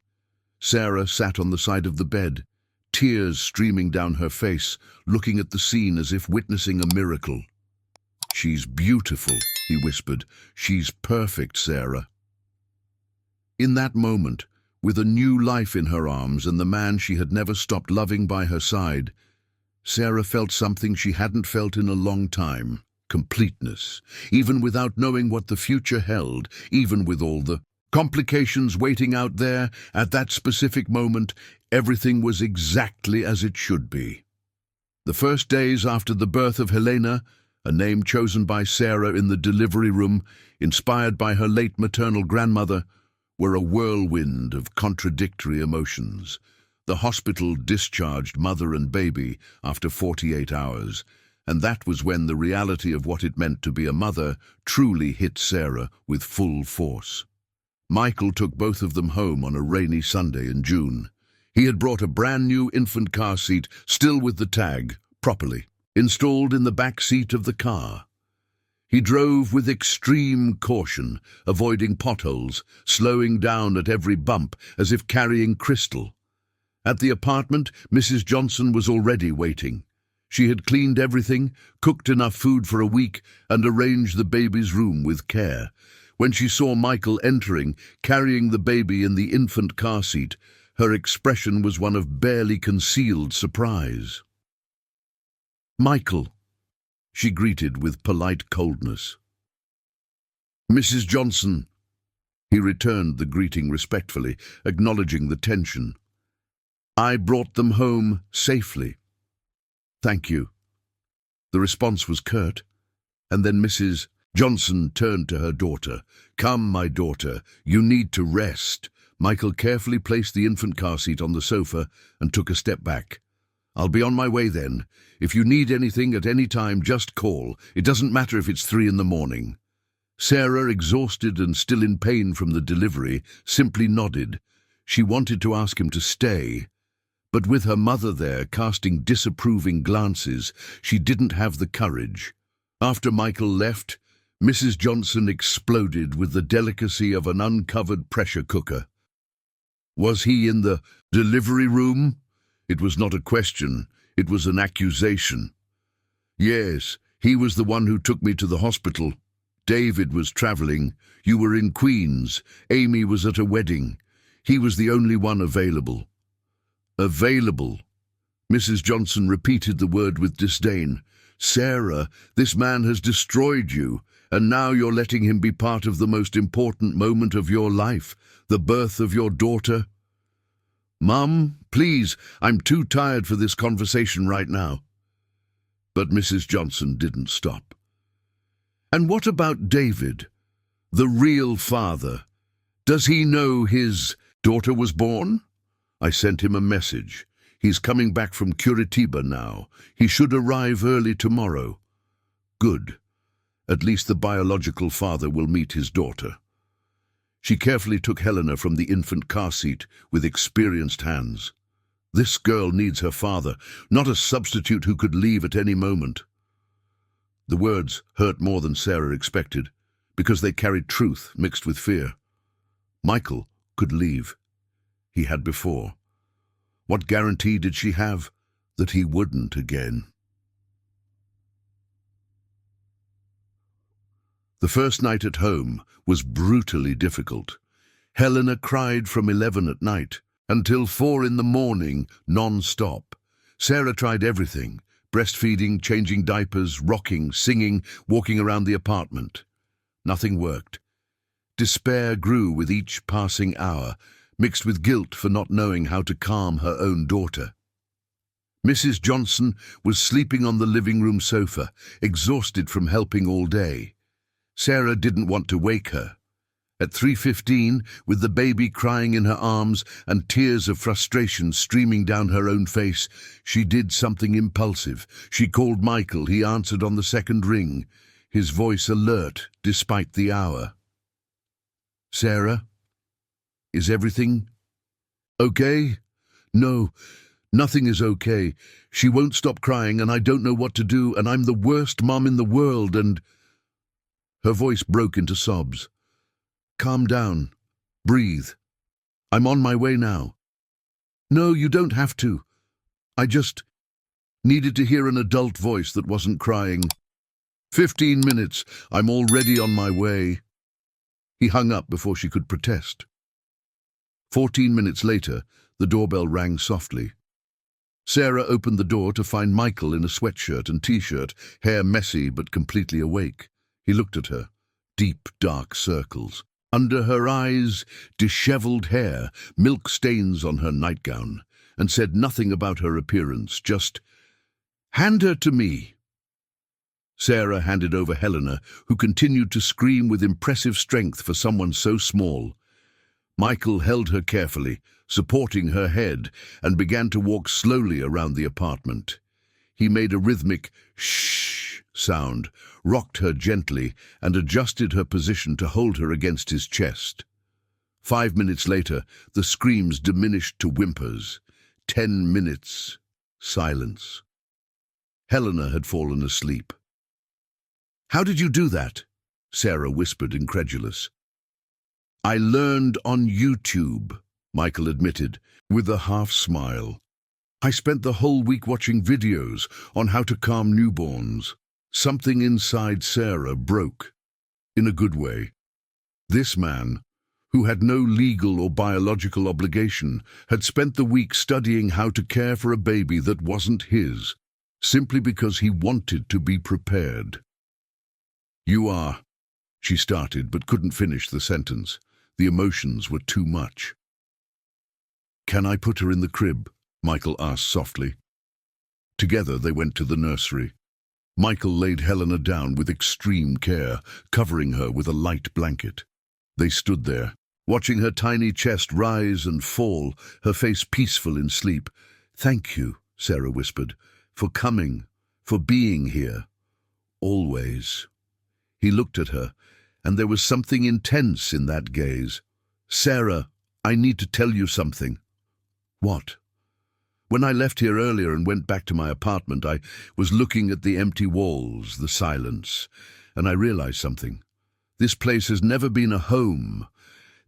Sarah sat on the side of the bed, tears streaming down her face, looking at the scene as if witnessing a miracle. "She's beautiful," he whispered. "She's perfect, Sarah." In that moment, with a new life in her arms and the man she had never stopped loving by her side, Sarah felt something she hadn't felt in a long time. Completeness, even without knowing what the future held, even with all the complications waiting out there. At that specific moment, everything was exactly as it should be. The first days after the birth of Helena, a name chosen by Sarah in the delivery room, inspired by her late maternal grandmother, were a whirlwind of contradictory emotions. The hospital discharged mother and baby after 48 hours, and that was when the reality of what it meant to be a mother truly hit Sarah with full force. Michael took both of them home on a rainy Sunday in June. He had brought a brand new infant car seat, still with the tag, properly, installed in the back seat of the car. He drove with extreme caution, avoiding potholes, slowing down at every bump as if carrying crystal. At the apartment, Mrs. Johnson was already waiting. She had cleaned everything, cooked enough food for a week, and arranged the baby's room with care. When she saw Michael entering, carrying the baby in the infant car seat, her expression was one of barely concealed surprise. "Michael," she greeted with polite coldness. "Mrs. Johnson." He returned the greeting respectfully, acknowledging the tension. "I brought them home safely." "Thank you." The response was curt, and then Mrs. Johnson turned to her daughter. "Come, my daughter, you need to rest." Michael carefully placed the infant car seat on the sofa and took a step back. "I'll be on my way then. If you need anything at any time, just call. It doesn't matter if it's 3 in the morning. Sarah, exhausted and still in pain from the delivery, simply nodded. She wanted to ask him to stay, but with her mother there casting disapproving glances, she didn't have the courage. After Michael left, Mrs. Johnson exploded with the delicacy of an uncovered pressure cooker. "Was he in the delivery room?" It was not a question, it was an accusation. "Yes, he was the one who took me to the hospital. David was traveling. You were in Queens. Amy was at a wedding. He was the only one available." "Available?" Mrs. Johnson repeated the word with disdain. "Sarah, this man has destroyed you, and now you're letting him be part of the most important moment of your life, the birth of your daughter." "Mum, please, I'm too tired for this conversation right now." But Mrs. Johnson didn't stop. "And what about David, the real father? Does he know his daughter was born? I sent him a message. He's coming back from Curitiba now. He should arrive early tomorrow." "Good. At least the biological father will meet his daughter." She carefully took Helena from the infant car seat with experienced hands. This girl needs her father, not a substitute who could leave at any moment. The words hurt more than Sarah expected, because they carried truth mixed with fear. Michael could leave. He had before. What guarantee did she have that he wouldn't again? The first night at home was brutally difficult. Helena cried from 11 at night until 4 in the morning, non-stop. Sarah tried everything: breastfeeding, changing diapers, rocking, singing, walking around the apartment. Nothing worked. Despair grew with each passing hour, mixed with guilt for not knowing how to calm her own daughter. Mrs. Johnson was sleeping on the living room sofa, exhausted from helping all day. Sarah didn't want to wake her. At 3:15, with the baby crying in her arms and tears of frustration streaming down her own face, she did something impulsive. She called Michael. He answered on the second ring, his voice alert despite the hour. "Sarah, is everything okay?" "No, nothing is okay. She won't stop crying and I don't know what to do and I'm the worst mom in the world and—" Her voice broke into sobs. "Calm down. Breathe. I'm on my way now." "No, you don't have to. I just needed to hear an adult voice that wasn't crying." 15 minutes. I'm already on my way." He hung up before she could protest. 14 minutes later, the doorbell rang softly. Sarah opened the door to find Michael in a sweatshirt and t-shirt, hair messy but completely awake. He looked at her. Deep, dark circles. Under her eyes, disheveled hair, milk stains on her nightgown, and said nothing about her appearance, just, "Hand her to me." Sarah handed over Helena, who continued to scream with impressive strength for someone so small. Michael held her carefully, supporting her head, and began to walk slowly around the apartment. He made a rhythmic shh sound, rocked her gently, and adjusted her position to hold her against his chest. 5 minutes later, the screams diminished to whimpers. 10 minutes. Silence. Helena had fallen asleep. "How did you do that?" Sarah whispered, incredulous. "I learned on YouTube," Michael admitted, with a half-smile. "I spent the whole week watching videos on how to calm newborns." Something inside Sarah broke, in a good way. This man, who had no legal or biological obligation, had spent the week studying how to care for a baby that wasn't his, simply because he wanted to be prepared. "You are," she started, but couldn't finish the sentence. The emotions were too much. "Can I put her in the crib?" Michael asked softly. Together they went to the nursery. Michael laid Helena down with extreme care, covering her with a light blanket. They stood there, watching her tiny chest rise and fall, her face peaceful in sleep. "Thank you," Sarah whispered, "for coming, for being here. Always." He looked at her, and there was something intense in that gaze. "Sarah, I need to tell you something." "What?" "When I left here earlier and went back to my apartment, I was looking at the empty walls, the silence, and I realized something. This place has never been a home.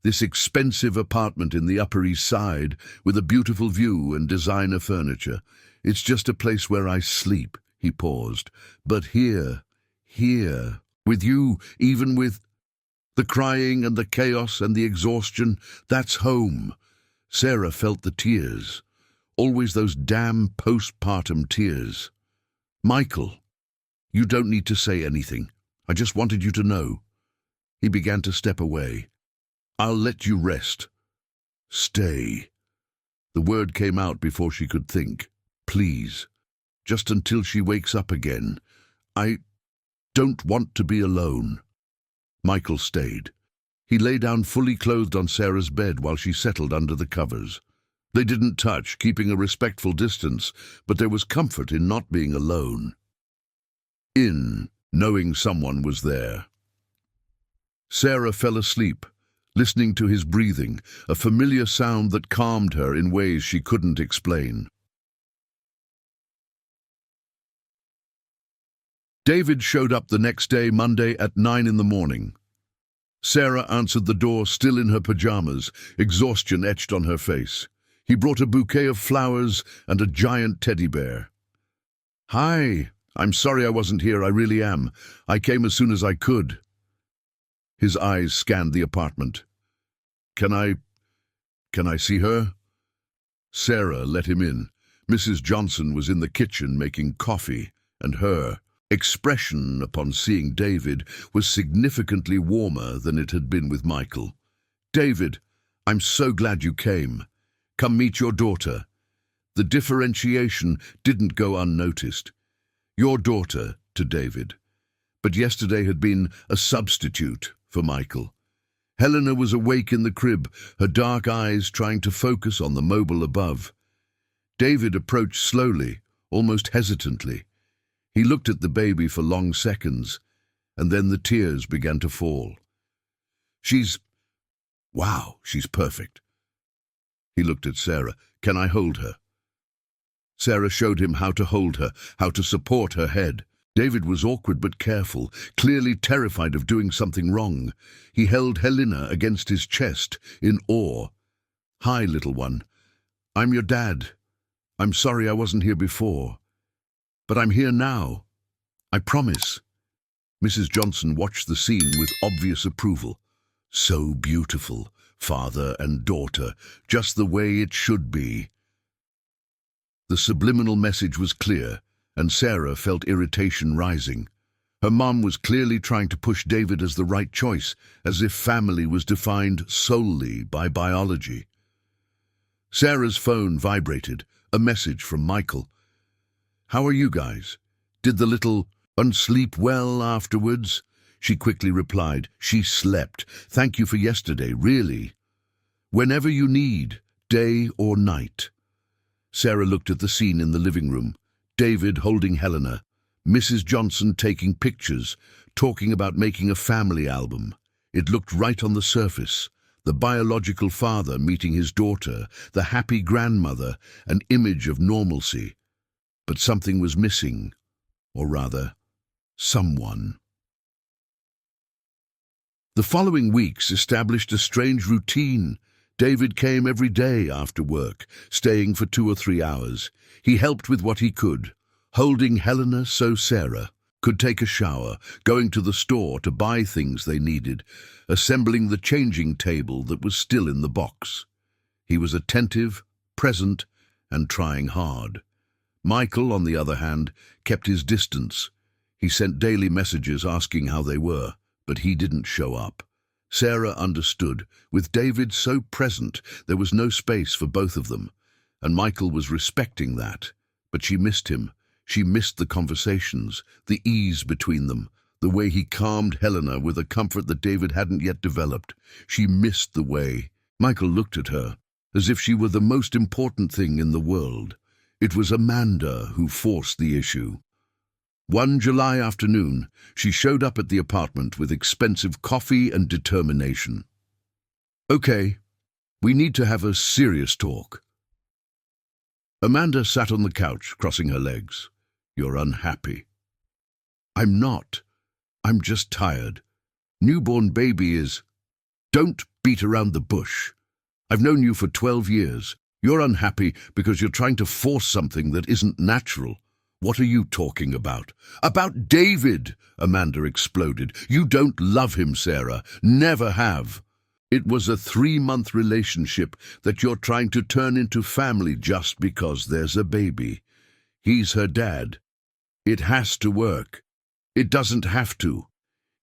This expensive apartment in the Upper East Side, with a beautiful view and designer furniture, it's just a place where I sleep." He paused. "But here, with you, even with the crying and the chaos and the exhaustion, that's home." Sarah felt the tears. Always those damn postpartum tears. "Michael, you don't need to say anything. I just wanted you to know." He began to step away. "I'll let you rest." "Stay." The word came out before she could think. "Please. Just until she wakes up again. I don't want to be alone." Michael stayed. He lay down fully clothed on Sarah's bed while she settled under the covers. They didn't touch, keeping a respectful distance, but there was comfort in not being alone. In knowing someone was there. Sarah fell asleep, listening to his breathing, a familiar sound that calmed her in ways she couldn't explain. David showed up the next day, Monday, at 9 in the morning. Sarah answered the door, still in her pajamas, exhaustion etched on her face. He brought a bouquet of flowers and a giant teddy bear. "Hi, I'm sorry I wasn't here, I really am. I came as soon as I could." His eyes scanned the apartment. Can I see her?" Sarah let him in. Mrs. Johnson was in the kitchen making coffee, and her expression upon seeing David was significantly warmer than it had been with Michael. "David, I'm so glad you came. Come meet your daughter." The differentiation didn't go unnoticed. "Your daughter," to David. But yesterday had been a substitute for Michael. Helena was awake in the crib, her dark eyes trying to focus on the mobile above. David approached slowly, almost hesitantly. He looked at the baby for long seconds, and then the tears began to fall. Wow, she's perfect." He looked at Sarah. "Can I hold her?" Sarah showed him how to hold her, how to support her head. David was awkward but careful, clearly terrified of doing something wrong. He held Helena against his chest, in awe. "Hi, little one. I'm your dad. I'm sorry I wasn't here before. But I'm here now. I promise." Mrs. Johnson watched the scene with obvious approval. So beautiful, father and daughter, just the way it should be. The subliminal message was clear, and Sarah felt irritation rising. Her mom was clearly trying to push David as the right choice, as if family was defined solely by biology. Sarah's phone vibrated, a message from Michael. "How are you guys? Did the little one sleep well afterwards?" She quickly replied, "She slept. Thank you for yesterday, really. Whenever you need, day or night." Sarah looked at the scene in the living room. David holding Helena, Mrs. Johnson taking pictures, talking about making a family album. It looked right on the surface. The biological father meeting his daughter, the happy grandmother, an image of normalcy. But something was missing, or rather, someone. The following weeks established a strange routine. David came every day after work, staying for 2 or 3 hours. He helped with what he could, holding Helena so Sarah could take a shower, going to the store to buy things they needed, assembling the changing table that was still in the box. He was attentive, present, and trying hard. Michael, on the other hand, kept his distance. He sent daily messages asking how they were, but he didn't show up. Sarah understood. With David so present, there was no space for both of them, and Michael was respecting that. But she missed him. She missed the conversations, the ease between them, the way he calmed Helena with a comfort that David hadn't yet developed. She missed the way. Michael looked at her, as if she were the most important thing in the world. It was Amanda who forced the issue. One July afternoon, she showed up at the apartment with expensive coffee and determination. "Okay, we need to have a serious talk." Amanda sat on the couch, crossing her legs. "You're unhappy." "I'm not. I'm just tired. Newborn baby is—" "Don't beat around the bush. I've known you for 12 years. You're unhappy because you're trying to force something that isn't natural. What are you talking about?" "About David," Amanda exploded. "You don't love him, Sarah. Never have. It was a 3-month relationship that you're trying to turn into family just because there's a baby. He's her dad. It has to work. It doesn't have to.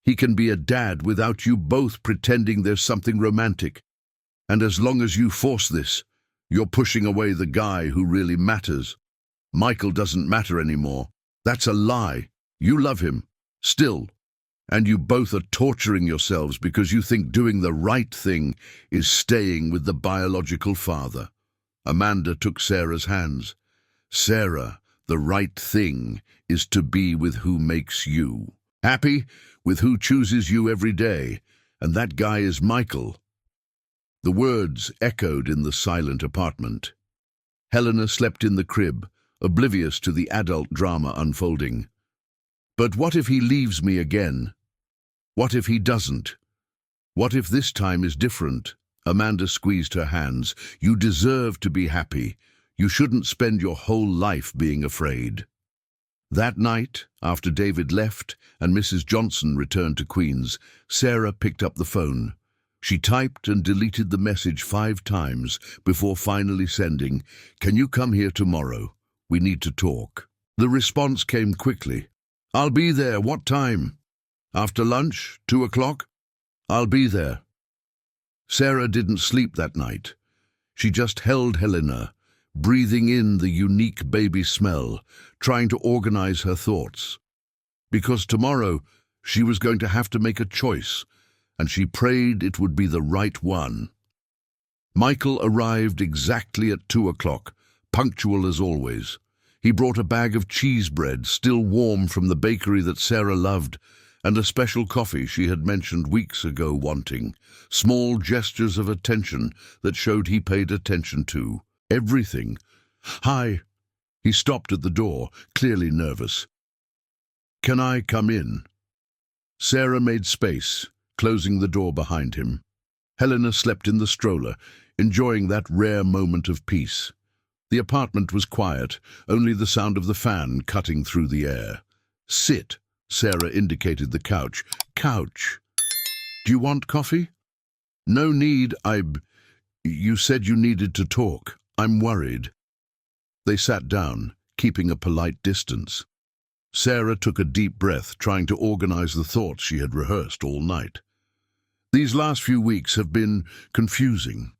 He can be a dad without you both pretending there's something romantic. And as long as you force this, you're pushing away the guy who really matters. Michael doesn't matter anymore. That's a lie. You love him. Still. And you both are torturing yourselves because you think doing the right thing is staying with the biological father." Amanda took Sarah's hands. "Sarah, the right thing is to be with who makes you happy, with who chooses you every day, and that guy is Michael." The words echoed in the silent apartment. Helena slept in the crib, oblivious to the adult drama unfolding. But what if he leaves me again? What if he doesn't? What if this time is different? Amanda squeezed her hands. "You deserve to be happy. You shouldn't spend your whole life being afraid." That night, after David left and Mrs. Johnson returned to Queens, Sarah picked up the phone. She typed and deleted the message 5 times before finally sending, "Can you come here tomorrow? We need to talk." The response came quickly. I'll be there. What time? After lunch? 2 o'clock? I'll be there. Sarah didn't sleep that night. She just held Helena, breathing in the unique baby smell, trying to organize her thoughts. Because tomorrow she was going to have to make a choice, and she prayed it would be the right one. Michael arrived exactly at 2 o'clock, punctual as always. He brought a bag of cheese bread, still warm from the bakery that Sarah loved, and a special coffee she had mentioned weeks ago wanting. Small gestures of attention that showed he paid attention to everything. "Hi." He stopped at the door, clearly nervous. "Can I come in?" Sarah made space, closing the door behind him. Helena slept in the stroller, enjoying that rare moment of peace. The apartment was quiet, only the sound of the fan cutting through the air. "Sit." Sarah indicated the couch. "Couch. Do you want coffee?" "No need. You said you needed to talk. I'm worried." They sat down, keeping a polite distance. Sarah took a deep breath, trying to organize the thoughts she had rehearsed all night. "These last few weeks have been confusing.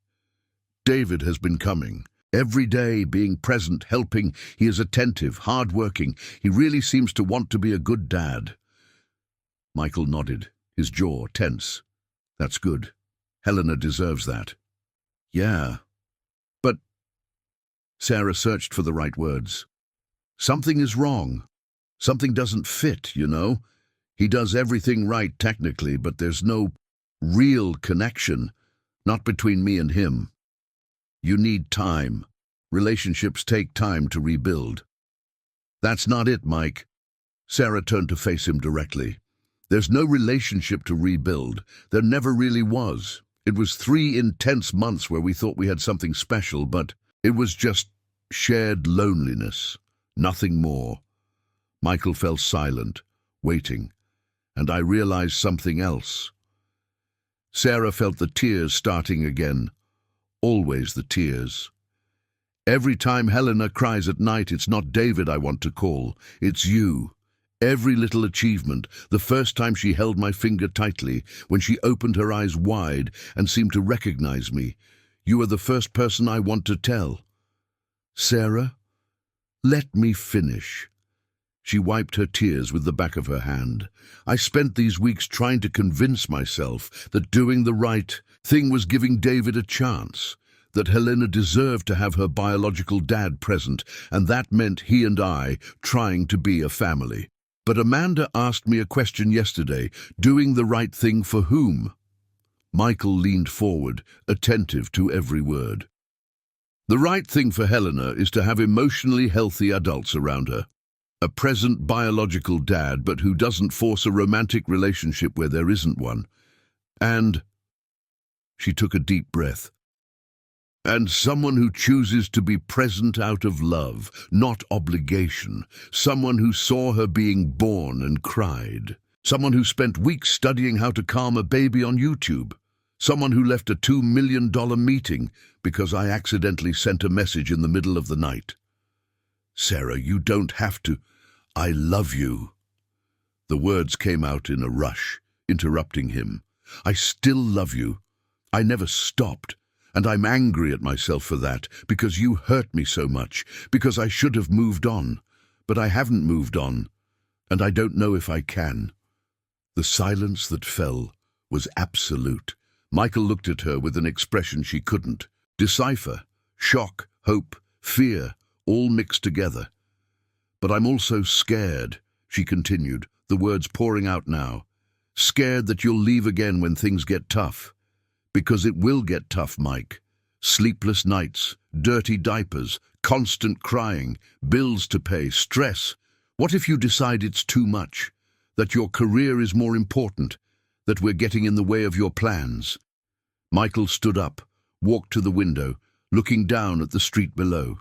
David has been coming. Every day, being present, helping. He is attentive, hard-working. He really seems to want to be a good dad." Michael nodded, his jaw tense. "That's good. Helena deserves that." "Yeah. But—" Sarah searched for the right words. "Something is wrong. Something doesn't fit, you know. He does everything right technically, but there's no real connection, not between me and him. You need time. Relationships take time to rebuild." "That's not it, Mike." Sarah turned to face him directly. "There's no relationship to rebuild. There never really was. It was 3 intense months where we thought we had something special, but it was just shared loneliness. Nothing more." Michael fell silent, waiting, and I realized something else. Sarah felt the tears starting again. Always the tears. "Every time Helena cries at night, it's not David I want to call. It's you. Every little achievement, the first time she held my finger tightly, when she opened her eyes wide and seemed to recognize me. You are the first person I want to tell." "Sarah, let me finish." She wiped her tears with the back of her hand. "I spent these weeks trying to convince myself that doing the right thing was giving David a chance, that Helena deserved to have her biological dad present, and that meant he and I trying to be a family. But Amanda asked me a question yesterday, doing the right thing for whom?" Michael leaned forward, attentive to every word. "The right thing for Helena is to have emotionally healthy adults around her. A present biological dad, but who doesn't force a romantic relationship where there isn't one. And—" she took a deep breath. "And someone who chooses to be present out of love, not obligation. Someone who saw her being born and cried. Someone who spent weeks studying how to calm a baby on YouTube. Someone who left a $2 million meeting because I accidentally sent a message in the middle of the night. Sarah, you don't have to. I love you." The words came out in a rush, interrupting him. "I still love you. I never stopped. And I'm angry at myself for that, because you hurt me so much, because I should have moved on. But I haven't moved on, and I don't know if I can." The silence that fell was absolute. Michael looked at her with an expression she couldn't decipher. Shock, hope, fear, all mixed together. "But I'm also scared," she continued, the words pouring out now. "Scared that you'll leave again when things get tough. Because it will get tough, Mike. Sleepless nights, dirty diapers, constant crying, bills to pay, stress. What if you decide it's too much? That your career is more important? That we're getting in the way of your plans?" Michael stood up, walked to the window, looking down at the street below.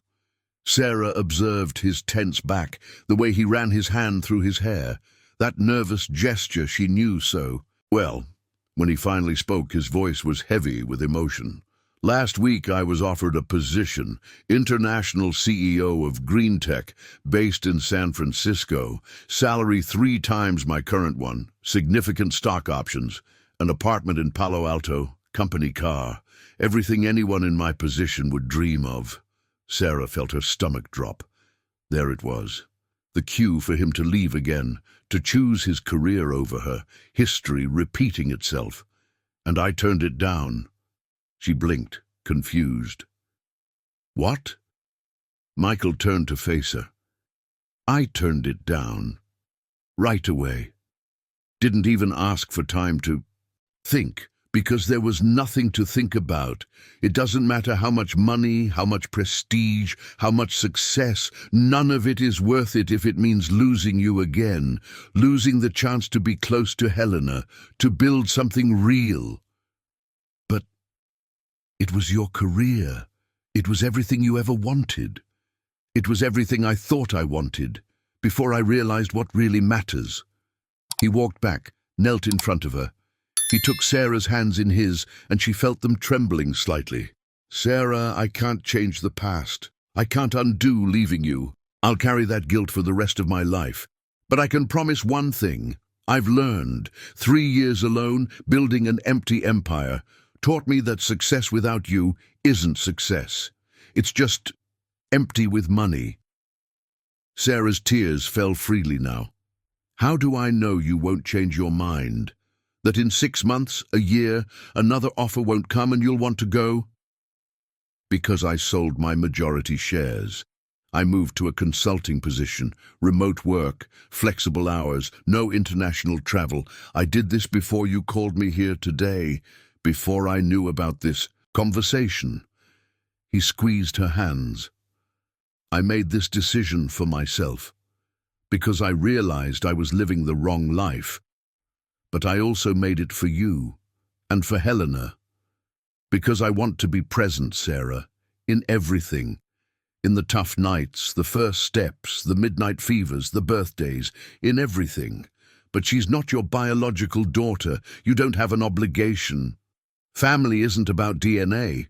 Sarah observed his tense back, the way he ran his hand through his hair, that nervous gesture she knew so well. When he finally spoke, his voice was heavy with emotion, Last week I was offered a position, international CEO of Green Tech, based in San Francisco, salary 3 times my current one, significant stock options, an apartment in Palo Alto, company car, everything anyone in my position would dream of. Sarah felt her stomach drop. There it was, the cue for him to leave again, to choose his career over her, history repeating itself. And I turned it down. She blinked, confused. What? Michael turned to face her. I turned it down. Right away. Didn't even ask for time to think, because there was nothing to think about. It doesn't matter how much money, how much prestige, how much success. None of it is worth it if it means losing you again, losing the chance to be close to Helena, to build something real. But it was your career. It was everything you ever wanted. It was everything I thought I wanted, before I realized what really matters. He walked back, knelt in front of her. He took Sarah's hands in his, and she felt them trembling slightly. Sarah, I can't change the past. I can't undo leaving you. I'll carry that guilt for the rest of my life. But I can promise one thing. I've learned. 3 years alone, building an empty empire, taught me that success without you isn't success. It's just empty with money. Sarah's tears fell freely now. How do I know you won't change your mind? That in 6 months, a year, another offer won't come and you'll want to go? Because I sold my majority shares. I moved to a consulting position, remote work, flexible hours, no international travel. I did this before you called me here today, before I knew about this conversation. He squeezed her hands. I made this decision for myself, because I realized I was living the wrong life. But I also made it for you, and for Helena. Because I want to be present, Sarah, in everything. In the tough nights, the first steps, the midnight fevers, the birthdays, in everything. But she's not your biological daughter. You don't have an obligation. Family isn't about DNA.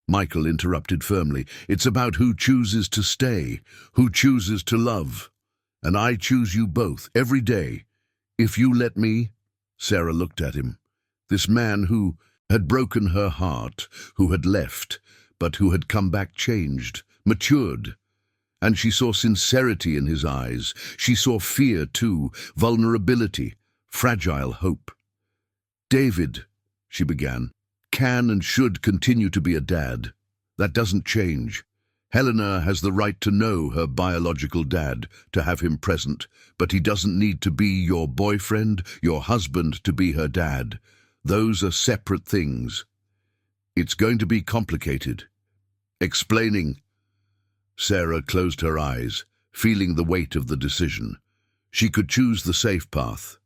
Michael interrupted firmly. It's about who chooses to stay, who chooses to love. And I choose you both, every day. If you let me. Sarah looked at him. This man who had broken her heart, who had left, but who had come back changed, matured. And she saw sincerity in his eyes. She saw fear too, vulnerability, fragile hope. David, she began, can and should continue to be a dad. That doesn't change. Helena has the right to know her biological dad, to have him present, but he doesn't need to be your boyfriend, your husband to be her dad. Those are separate things. It's going to be complicated. Explaining. Sarah closed her eyes, feeling the weight of the decision. She could choose the safe path.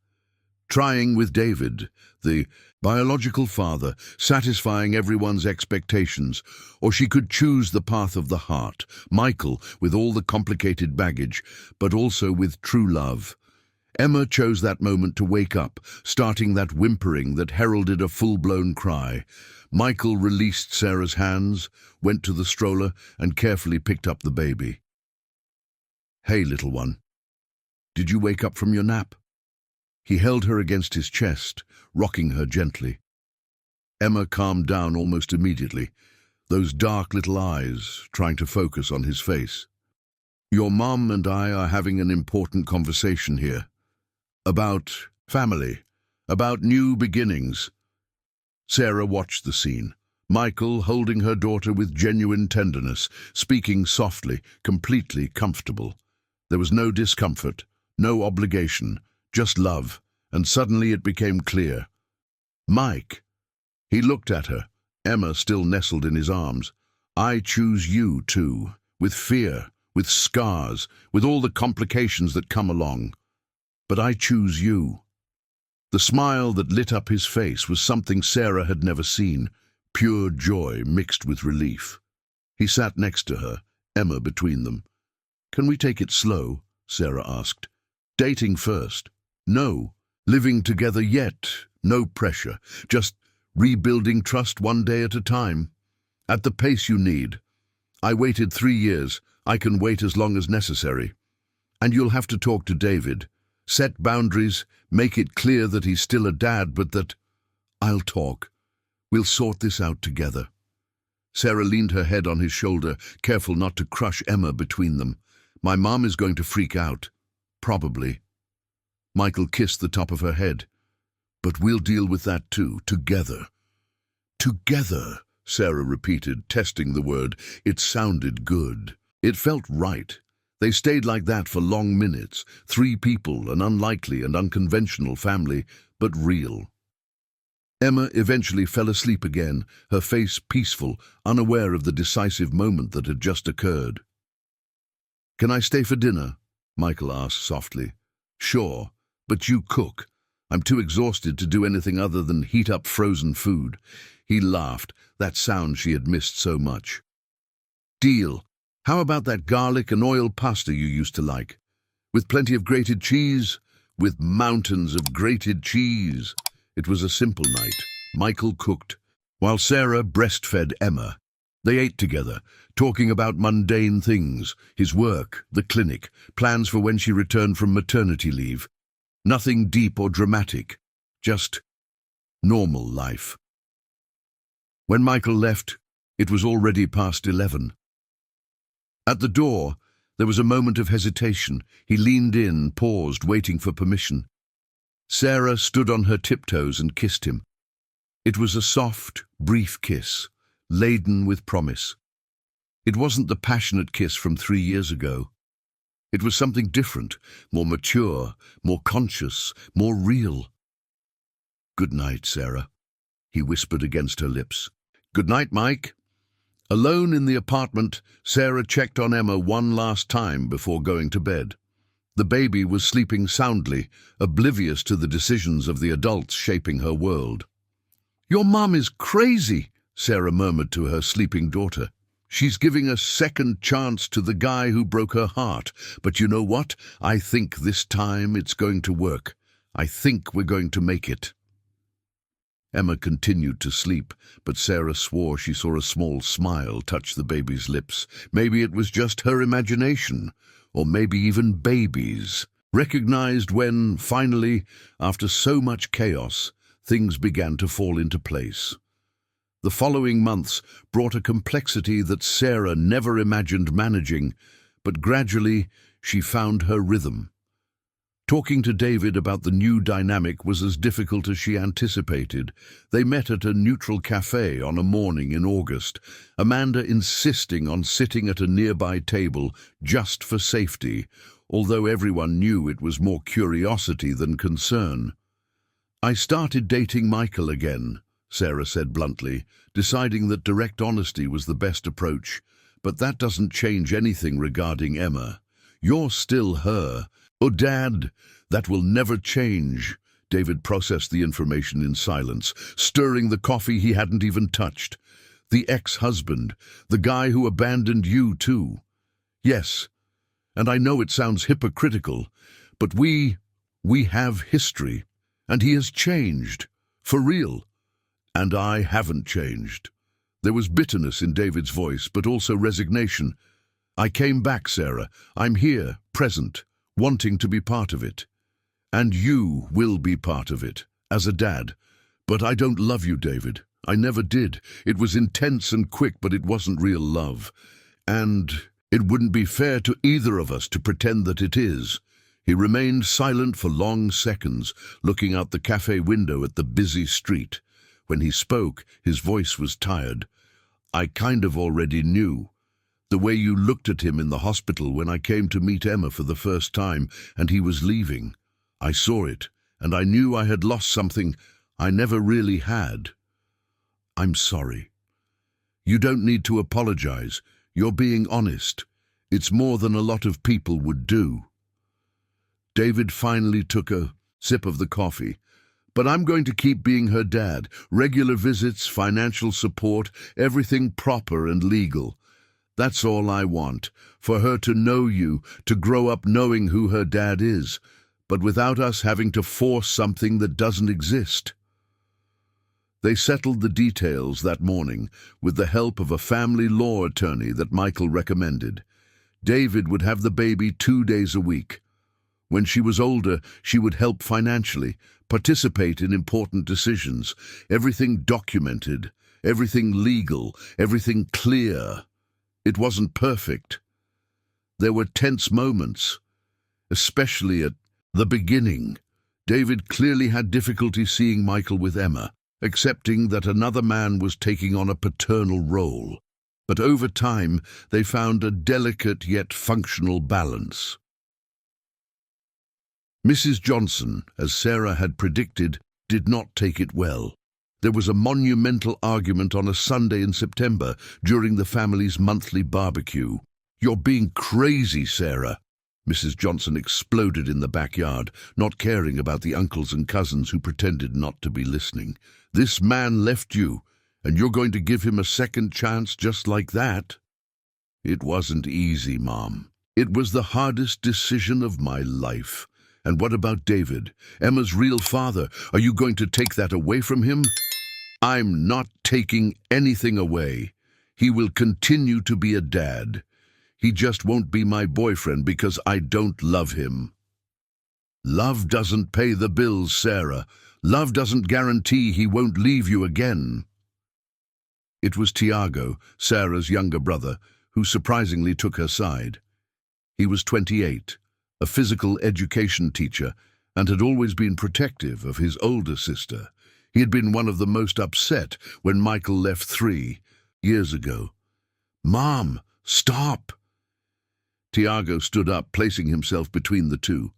Trying with David, the biological father, satisfying everyone's expectations, or she could choose the path of the heart, Michael, with all the complicated baggage, but also with true love. Emma chose that moment to wake up, starting that whimpering that heralded a full-blown cry. Michael released Sarah's hands, went to the stroller, and carefully picked up the baby. Hey, little one. Did you wake up from your nap? He held her against his chest, rocking her gently. Emma calmed down almost immediately, those dark little eyes trying to focus on his face. Your mom and I are having an important conversation here. About family, about new beginnings. Sarah watched the scene, Michael holding her daughter with genuine tenderness, speaking softly, completely comfortable. There was no discomfort, no obligation, just love, and suddenly it became clear. Mike. He looked at her, Emma still nestled in his arms. I choose you too, with fear, with scars, with all the complications that come along. But I choose you. The smile that lit up his face was something Sarah had never seen, pure joy mixed with relief. He sat next to her, Emma between them. Can we take it slow? Sarah asked. Dating first. No. Living together yet. No pressure. Just rebuilding trust one day at a time. At the pace you need. I waited 3 years. I can wait as long as necessary. And you'll have to talk to David. Set boundaries, make it clear that he's still a dad, but that I'll talk. We'll sort this out together. Sarah leaned her head on his shoulder, careful not to crush Emma between them. My mom is going to freak out. Probably. Michael kissed the top of her head. But we'll deal with that too, together. Together, Sarah repeated, testing the word. It sounded good. It felt right. They stayed like that for long minutes. 3 people, an unlikely and unconventional family, but real. Emma eventually fell asleep again, her face peaceful, unaware of the decisive moment that had just occurred. "Can I stay for dinner?" Michael asked softly. "Sure, but you cook. I'm too exhausted to do anything other than heat up frozen food." He laughed, that sound she had missed so much. "Deal. How about that garlic and oil pasta you used to like? With plenty of grated cheese? With mountains of grated cheese." It was a simple night. Michael cooked, while Sarah breastfed Emma. They ate together, talking about mundane things, his work, the clinic, plans for when she returned from maternity leave. Nothing deep or dramatic, just normal life. When Michael left, it was already past 11. At the door, there was a moment of hesitation. He leaned in, paused, waiting for permission. Sarah stood on her tiptoes and kissed him. It was a soft, brief kiss, laden with promise. It wasn't the passionate kiss from 3 years ago. It was something different, more mature, more conscious, more real. "Good night, Sarah," he whispered against her lips. "Good night, Mike." Alone in the apartment, Sarah checked on Emma one last time before going to bed. The baby was sleeping soundly, oblivious to the decisions of the adults shaping her world. "Your mom is crazy," Sarah murmured to her sleeping daughter. "She's giving a second chance to the guy who broke her heart. But you know what? I think this time it's going to work. I think we're going to make it." Emma continued to sleep, but Sarah swore she saw a small smile touch the baby's lips. Maybe it was just her imagination, or maybe even babies, recognized when, finally, after so much chaos, things began to fall into place. The following months brought a complexity that Sarah never imagined managing, but gradually she found her rhythm. Talking to David about the new dynamic was as difficult as she anticipated. They met at a neutral cafe on a morning in August, Amanda insisting on sitting at a nearby table just for safety, although everyone knew it was more curiosity than concern. "I started dating Michael again," Sarah said bluntly, deciding that direct honesty was the best approach. "But that doesn't change anything regarding Emma. You're still her." "Oh, Dad, that will never change." David processed the information in silence, stirring the coffee he hadn't even touched. "The ex-husband, the guy who abandoned you too. Yes, and I know it sounds hypocritical, but we have history, and he has changed, for real. And I haven't changed." There was bitterness in David's voice, but also resignation. "I came back, Sarah. I'm here, present, wanting to be part of it. And you will be part of it, as a dad. But I don't love you, David. I never did. It was intense and quick, but it wasn't real love. And it wouldn't be fair to either of us to pretend that it is." He remained silent for long seconds, looking out the cafe window at the busy street. When he spoke, his voice was tired. "I kind of already knew. The way you looked at him in the hospital when I came to meet Emma for the first time and he was leaving. I saw it, and I knew I had lost something I never really had. I'm sorry. You don't need to apologize. You're being honest. It's more than a lot of people would do." David finally took a sip of the coffee. "But I'm going to keep being her dad. Regular visits, financial support, everything proper and legal. That's all I want, for her to know you, to grow up knowing who her dad is, but without us having to force something that doesn't exist." They settled the details that morning with the help of a family law attorney that Michael recommended. David would have the baby 2 days a week. When she was older, she would help financially, participate in important decisions, everything documented, everything legal, everything clear. It wasn't perfect. There were tense moments, especially at the beginning. David clearly had difficulty seeing Michael with Emma, accepting that another man was taking on a paternal role. But over time, they found a delicate yet functional balance. Mrs. Johnson, as Sarah had predicted, did not take it well. There was a monumental argument on a Sunday in September during the family's monthly barbecue. "You're being crazy, Sarah," Mrs. Johnson exploded in the backyard, not caring about the uncles and cousins who pretended not to be listening. "This man left you, and you're going to give him a second chance just like that?" "It wasn't easy, Mom. It was the hardest decision of my life. And what about David, Emma's real father? Are you going to take that away from him?" "I'm not taking anything away. He will continue to be a dad. He just won't be my boyfriend because I don't love him." "Love doesn't pay the bills, Sarah. Love doesn't guarantee he won't leave you again." It was Tiago, Sarah's younger brother, who surprisingly took her side. He was 28, a physical education teacher, and had always been protective of his older sister. He had been one of the most upset when Michael left 3 years ago. "Mom, stop!" Tiago stood up, placing himself between the two.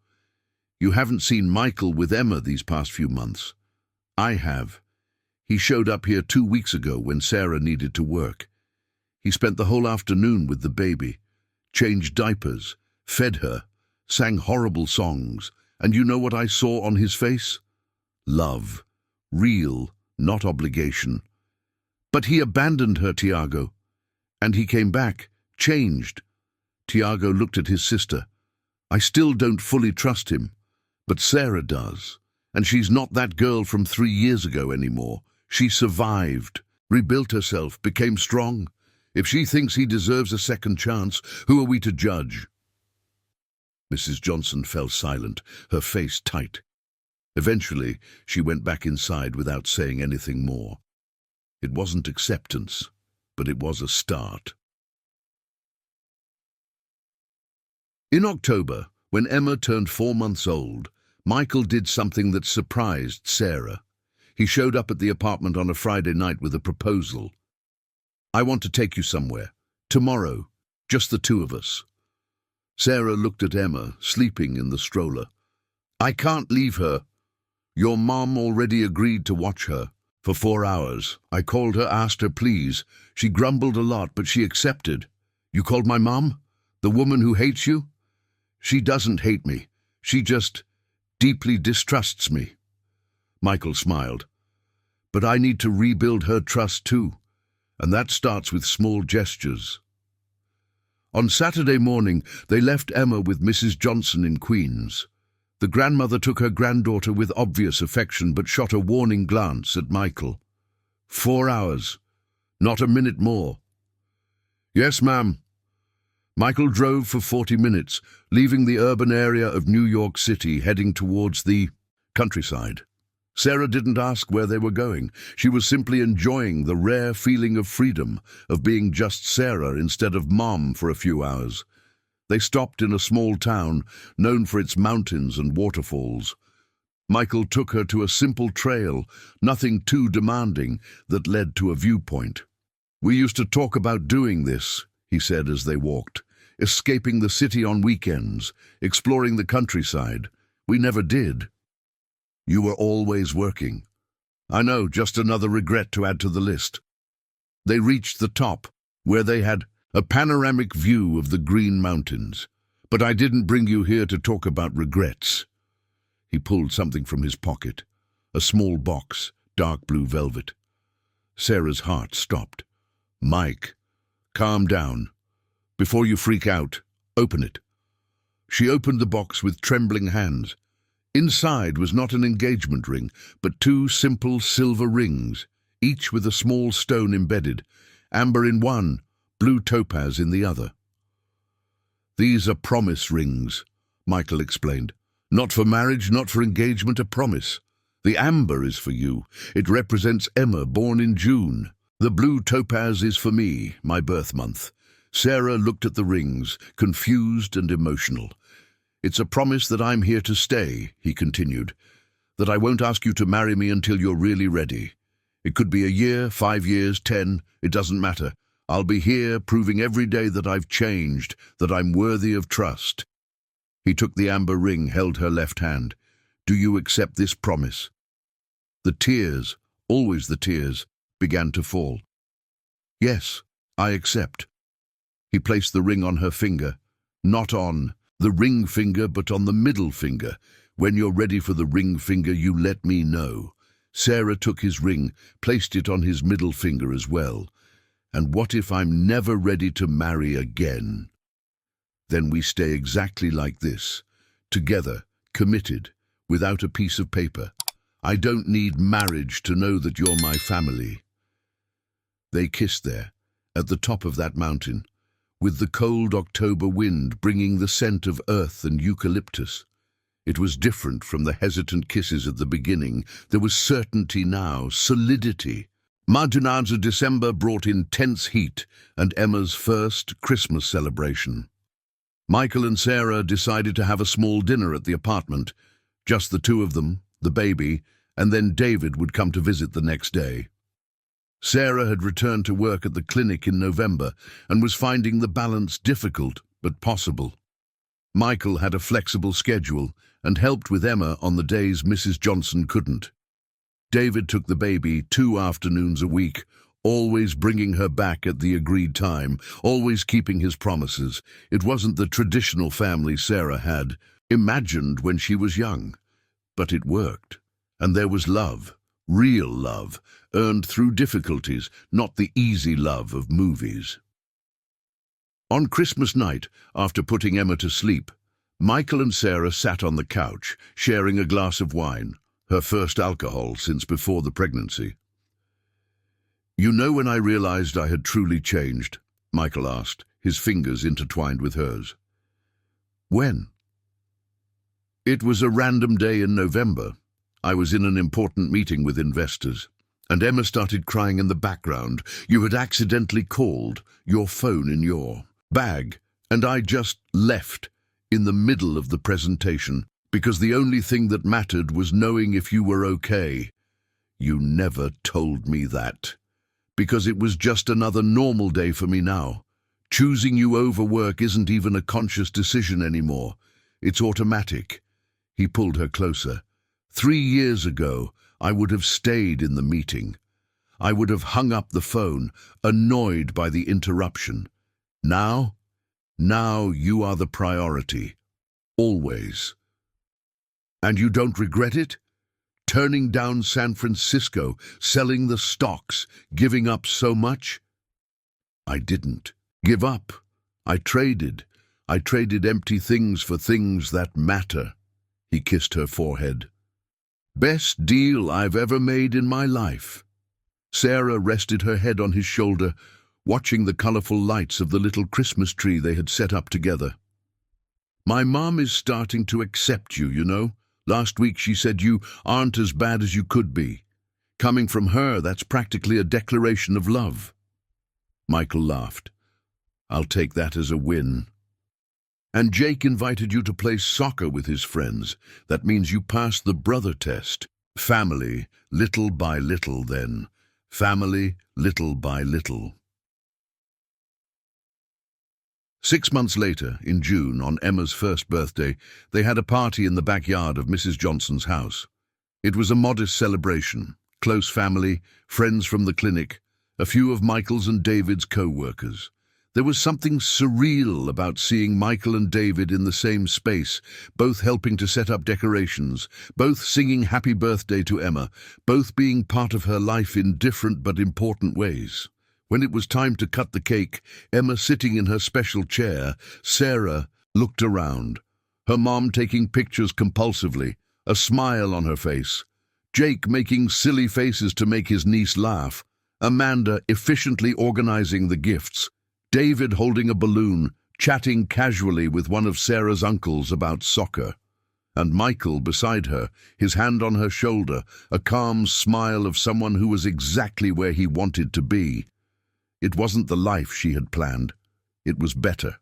"You haven't seen Michael with Emma these past few months." "I have. He showed up here 2 weeks ago when Sarah needed to work. He spent the whole afternoon with the baby, changed diapers, fed her, sang horrible songs, and you know what I saw on his face? Love. Real, not obligation. But he abandoned her, Tiago. And he came back, changed." Tiago looked at his sister. "I still don't fully trust him, but Sarah does. And she's not that girl from 3 years ago anymore. She survived, rebuilt herself, became strong. If she thinks he deserves a second chance, who are we to judge?" Mrs. Johnson fell silent, her face tight. Eventually, she went back inside without saying anything more. It wasn't acceptance, but it was a start. In October, when Emma turned 4 months old, Michael did something that surprised Sarah. He showed up at the apartment on a Friday night with a proposal. "I want to take you somewhere. Tomorrow. Just the 2 of us." Sarah looked at Emma, sleeping in the stroller. "I can't leave her. Your mom already agreed to watch her for 4 hours. I called her, asked her please. She grumbled a lot, but she accepted." "You called my mom? The woman who hates you?" "She doesn't hate me. She just deeply distrusts me." Michael smiled. "But I need to rebuild her trust too, and that starts with small gestures." On Saturday morning, they left Emma with Mrs. Johnson in Queens. The grandmother took her granddaughter with obvious affection but shot a warning glance at Michael. 4 hours. Not a minute more. "Yes, ma'am." Michael drove for 40 minutes, leaving the urban area of New York City, heading towards the countryside. Sarah didn't ask where they were going. She was simply enjoying the rare feeling of freedom, of being just Sarah instead of Mom for a few hours. They stopped in a small town, known for its mountains and waterfalls. Michael took her to a simple trail, nothing too demanding, that led to a viewpoint. "We used to talk about doing this," he said as they walked, "escaping the city on weekends, exploring the countryside. We never did." "You were always working." "I know, just another regret to add to the list." They reached the top, where they had a panoramic view of the Green Mountains. "But I didn't bring you here to talk about regrets." He pulled something from his pocket, a small box, dark blue velvet. Sarah's heart stopped. "Mike, calm down. Before you freak out, open it." She opened the box with trembling hands. Inside was not an engagement ring, but 2 simple silver rings. each with a small stone embedded, amber in one, blue topaz in the other. "These are promise rings," Michael explained. "Not for marriage, not for engagement, a promise. The amber is for you. It represents Emma, born in June. The blue topaz is for me, my birth month." Sarah looked at the rings, confused and emotional. "It's a promise that I'm here to stay," he continued, "that I won't ask you to marry me until you're really ready. It could be a year, 5 years, 10, it doesn't matter. I'll be here, proving every day that I've changed, that I'm worthy of trust." He took the amber ring, held her left hand. "Do you accept this promise?" The tears, always the tears, began to fall. "Yes, I accept." He placed the ring on her finger, not on the ring finger, but on the middle finger. "When you're ready for the ring finger, you let me know." Sarah took his ring, placed it on his middle finger as well. "And what if I'm never ready to marry again?" "Then we stay exactly like this, together, committed, without a piece of paper. I don't need marriage to know that you're my family." They kissed there, at the top of that mountain, with the cold October wind bringing the scent of earth and eucalyptus. It was different from the hesitant kisses at the beginning. There was certainty now, solidity. Mardonado December brought intense heat and Emma's first Christmas celebration. Michael and Sarah decided to have a small dinner at the apartment, just the two of them, the baby, and then David would come to visit the next day. Sarah had returned to work at the clinic in November and was finding the balance difficult but possible. Michael had a flexible schedule and helped with Emma on the days Mrs. Johnson couldn't. David took the baby 2 afternoons a week, always bringing her back at the agreed time, always keeping his promises. It wasn't the traditional family Sarah had imagined when she was young, but it worked. And there was love, real love, earned through difficulties, not the easy love of movies. On Christmas night, after putting Emma to sleep, Michael and Sarah sat on the couch, sharing a glass of wine, her first alcohol since before the pregnancy. "You know when I realized I had truly changed?" Michael asked, his fingers intertwined with hers. "When?" "It was a random day in November. I was in an important meeting with investors, and Emma started crying in the background. You had accidentally called, your phone in your bag, and I just left in the middle of the presentation, because the only thing that mattered was knowing if you were okay. You never told me that. Because it was just another normal day for me now. Choosing you over work isn't even a conscious decision anymore. It's automatic." He pulled her closer. 3 years ago, I would have stayed in the meeting. I would have hung up the phone, annoyed by the interruption. Now you are the priority. Always. And you don't regret it? Turning down San Francisco, selling the stocks, giving up so much? I didn't give up. I traded empty things for things that matter. He kissed her forehead. Best deal I've ever made in my life. Sarah rested her head on his shoulder, watching the colorful lights of the little Christmas tree they had set up together. My mom is starting to accept you, you know. Last week she said you aren't as bad as you could be. Coming from her, that's practically a declaration of love. Michael laughed. I'll take that as a win. And Jake invited you to play soccer with his friends. That means you passed the brother test. Family, little by little then. Family, little by little. 6 months later, in June, on Emma's first birthday, they had a party in the backyard of Mrs. Johnson's house. It was a modest celebration. Close family, friends from the clinic, a few of Michael's and David's co-workers. There was something surreal about seeing Michael and David in the same space, both helping to set up decorations, both singing happy birthday to Emma, both being part of her life in different but important ways. When it was time to cut the cake, Emma sitting in her special chair, Sarah looked around, her mom taking pictures compulsively, a smile on her face. Jake making silly faces to make his niece laugh, Amanda efficiently organizing the gifts, David holding a balloon, chatting casually with one of Sarah's uncles about soccer, and Michael beside her, his hand on her shoulder, a calm smile of someone who was exactly where he wanted to be. It wasn't the life she had planned. It was better.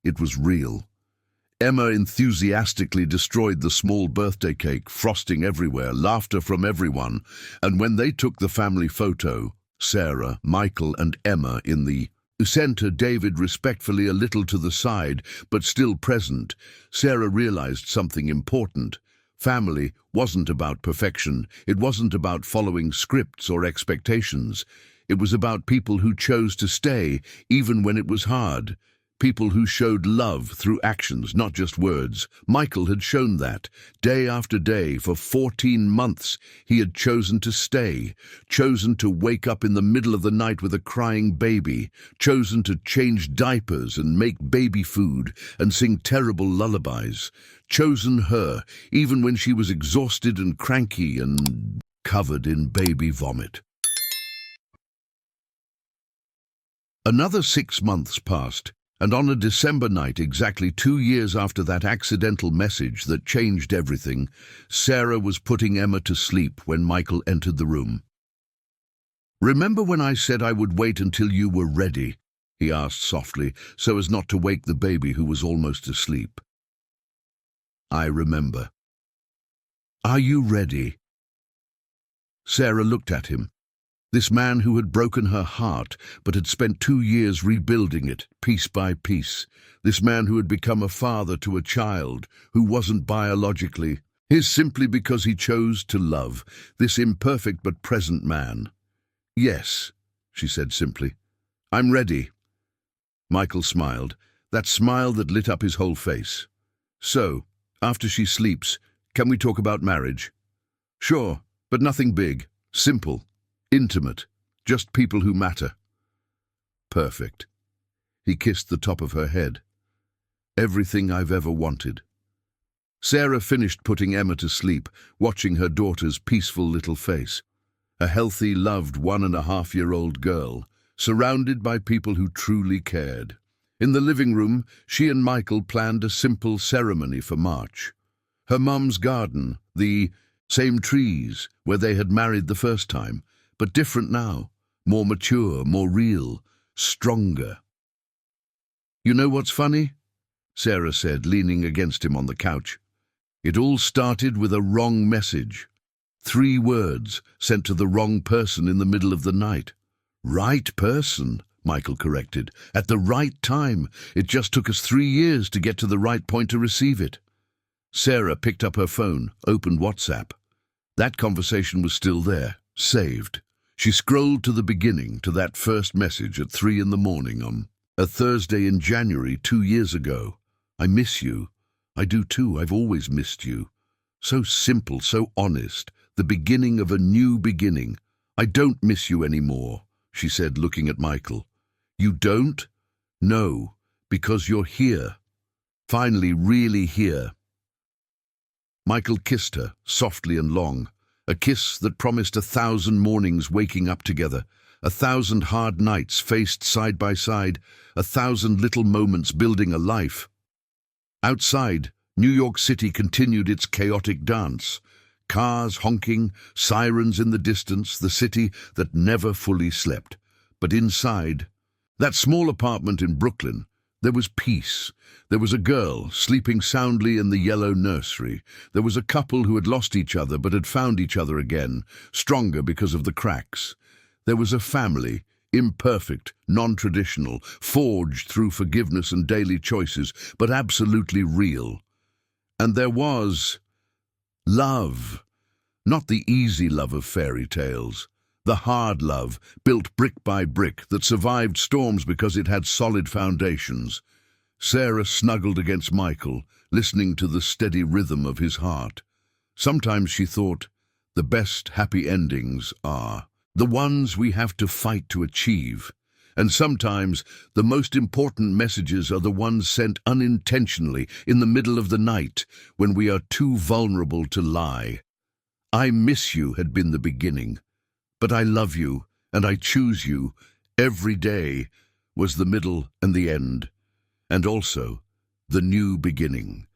It was real. Emma enthusiastically destroyed the small birthday cake, frosting everywhere, laughter from everyone, and when they took the family photo, Sarah, Michael, and Emma in the center, David respectfully a little to the side, but still present, Sarah realized something important. Family wasn't about perfection. It wasn't about following scripts or expectations. It was about people who chose to stay, even when it was hard. People who showed love through actions, not just words. Michael had shown that. Day after day, for 14 months, he had chosen to stay, chosen to wake up in the middle of the night with a crying baby, chosen to change diapers and make baby food and sing terrible lullabies, chosen her, even when she was exhausted and cranky and covered in baby vomit. Another 6 months passed. And on a December night, exactly 2 years after that accidental message that changed everything, Sarah was putting Emma to sleep when Michael entered the room. "Remember when I said I would wait until you were ready?" he asked softly, so as not to wake the baby who was almost asleep. "I remember." "Are you ready?" Sarah looked at him. This man who had broken her heart, but had spent 2 years rebuilding it, piece by piece. This man who had become a father to a child, who wasn't biologically his simply because he chose to love. This imperfect but present man. "Yes," she said simply. "I'm ready." Michael smiled, that smile that lit up his whole face. "So, after she sleeps, can we talk about marriage?" "Sure, but nothing big. Simple. Intimate, just people who matter." "Perfect." He kissed the top of her head. "Everything I've ever wanted." Sarah finished putting Emma to sleep, watching her daughter's peaceful little face. A healthy, loved 1.5-year-old girl, surrounded by people who truly cared. In the living room, she and Michael planned a simple ceremony for March. Her mum's garden, the same trees where they had married the first time, but different now, more mature, more real, stronger. "You know what's funny?" Sarah said, leaning against him on the couch. "It all started with a wrong message. 3 words sent to the wrong person in the middle of the night." "Right person," Michael corrected. "At the right time. It just took us 3 years to get to the right point to receive it." Sarah picked up her phone, opened WhatsApp. That conversation was still there, saved. She scrolled to the beginning, to that first message at 3 in the morning on a Thursday in January 2 years ago. "I miss you. I do too. I've always missed you." So simple, so honest. The beginning of a new beginning. "I don't miss you anymore," she said, looking at Michael. "You don't?" "No, because you're here. Finally, really here." Michael kissed her, softly and long. A kiss that promised 1,000 mornings waking up together, 1,000 hard nights faced side by side, 1,000 little moments building a life. Outside, New York City continued its chaotic dance. Cars honking, sirens in the distance, the city that never fully slept. But inside, that small apartment in Brooklyn, there was peace. There was a girl sleeping soundly in the yellow nursery. There was a couple who had lost each other but had found each other again, stronger because of the cracks. There was a family, imperfect, non-traditional, forged through forgiveness and daily choices, but absolutely real. And there was love. Not the easy love of fairy tales. The hard love, built brick by brick, that survived storms because it had solid foundations. Sarah snuggled against Michael, listening to the steady rhythm of his heart. Sometimes she thought, the best happy endings are the ones we have to fight to achieve. And sometimes the most important messages are the ones sent unintentionally in the middle of the night when we are too vulnerable to lie. I miss you had been the beginning, but I love you and I choose you every day was the middle and the end, and also the new beginning.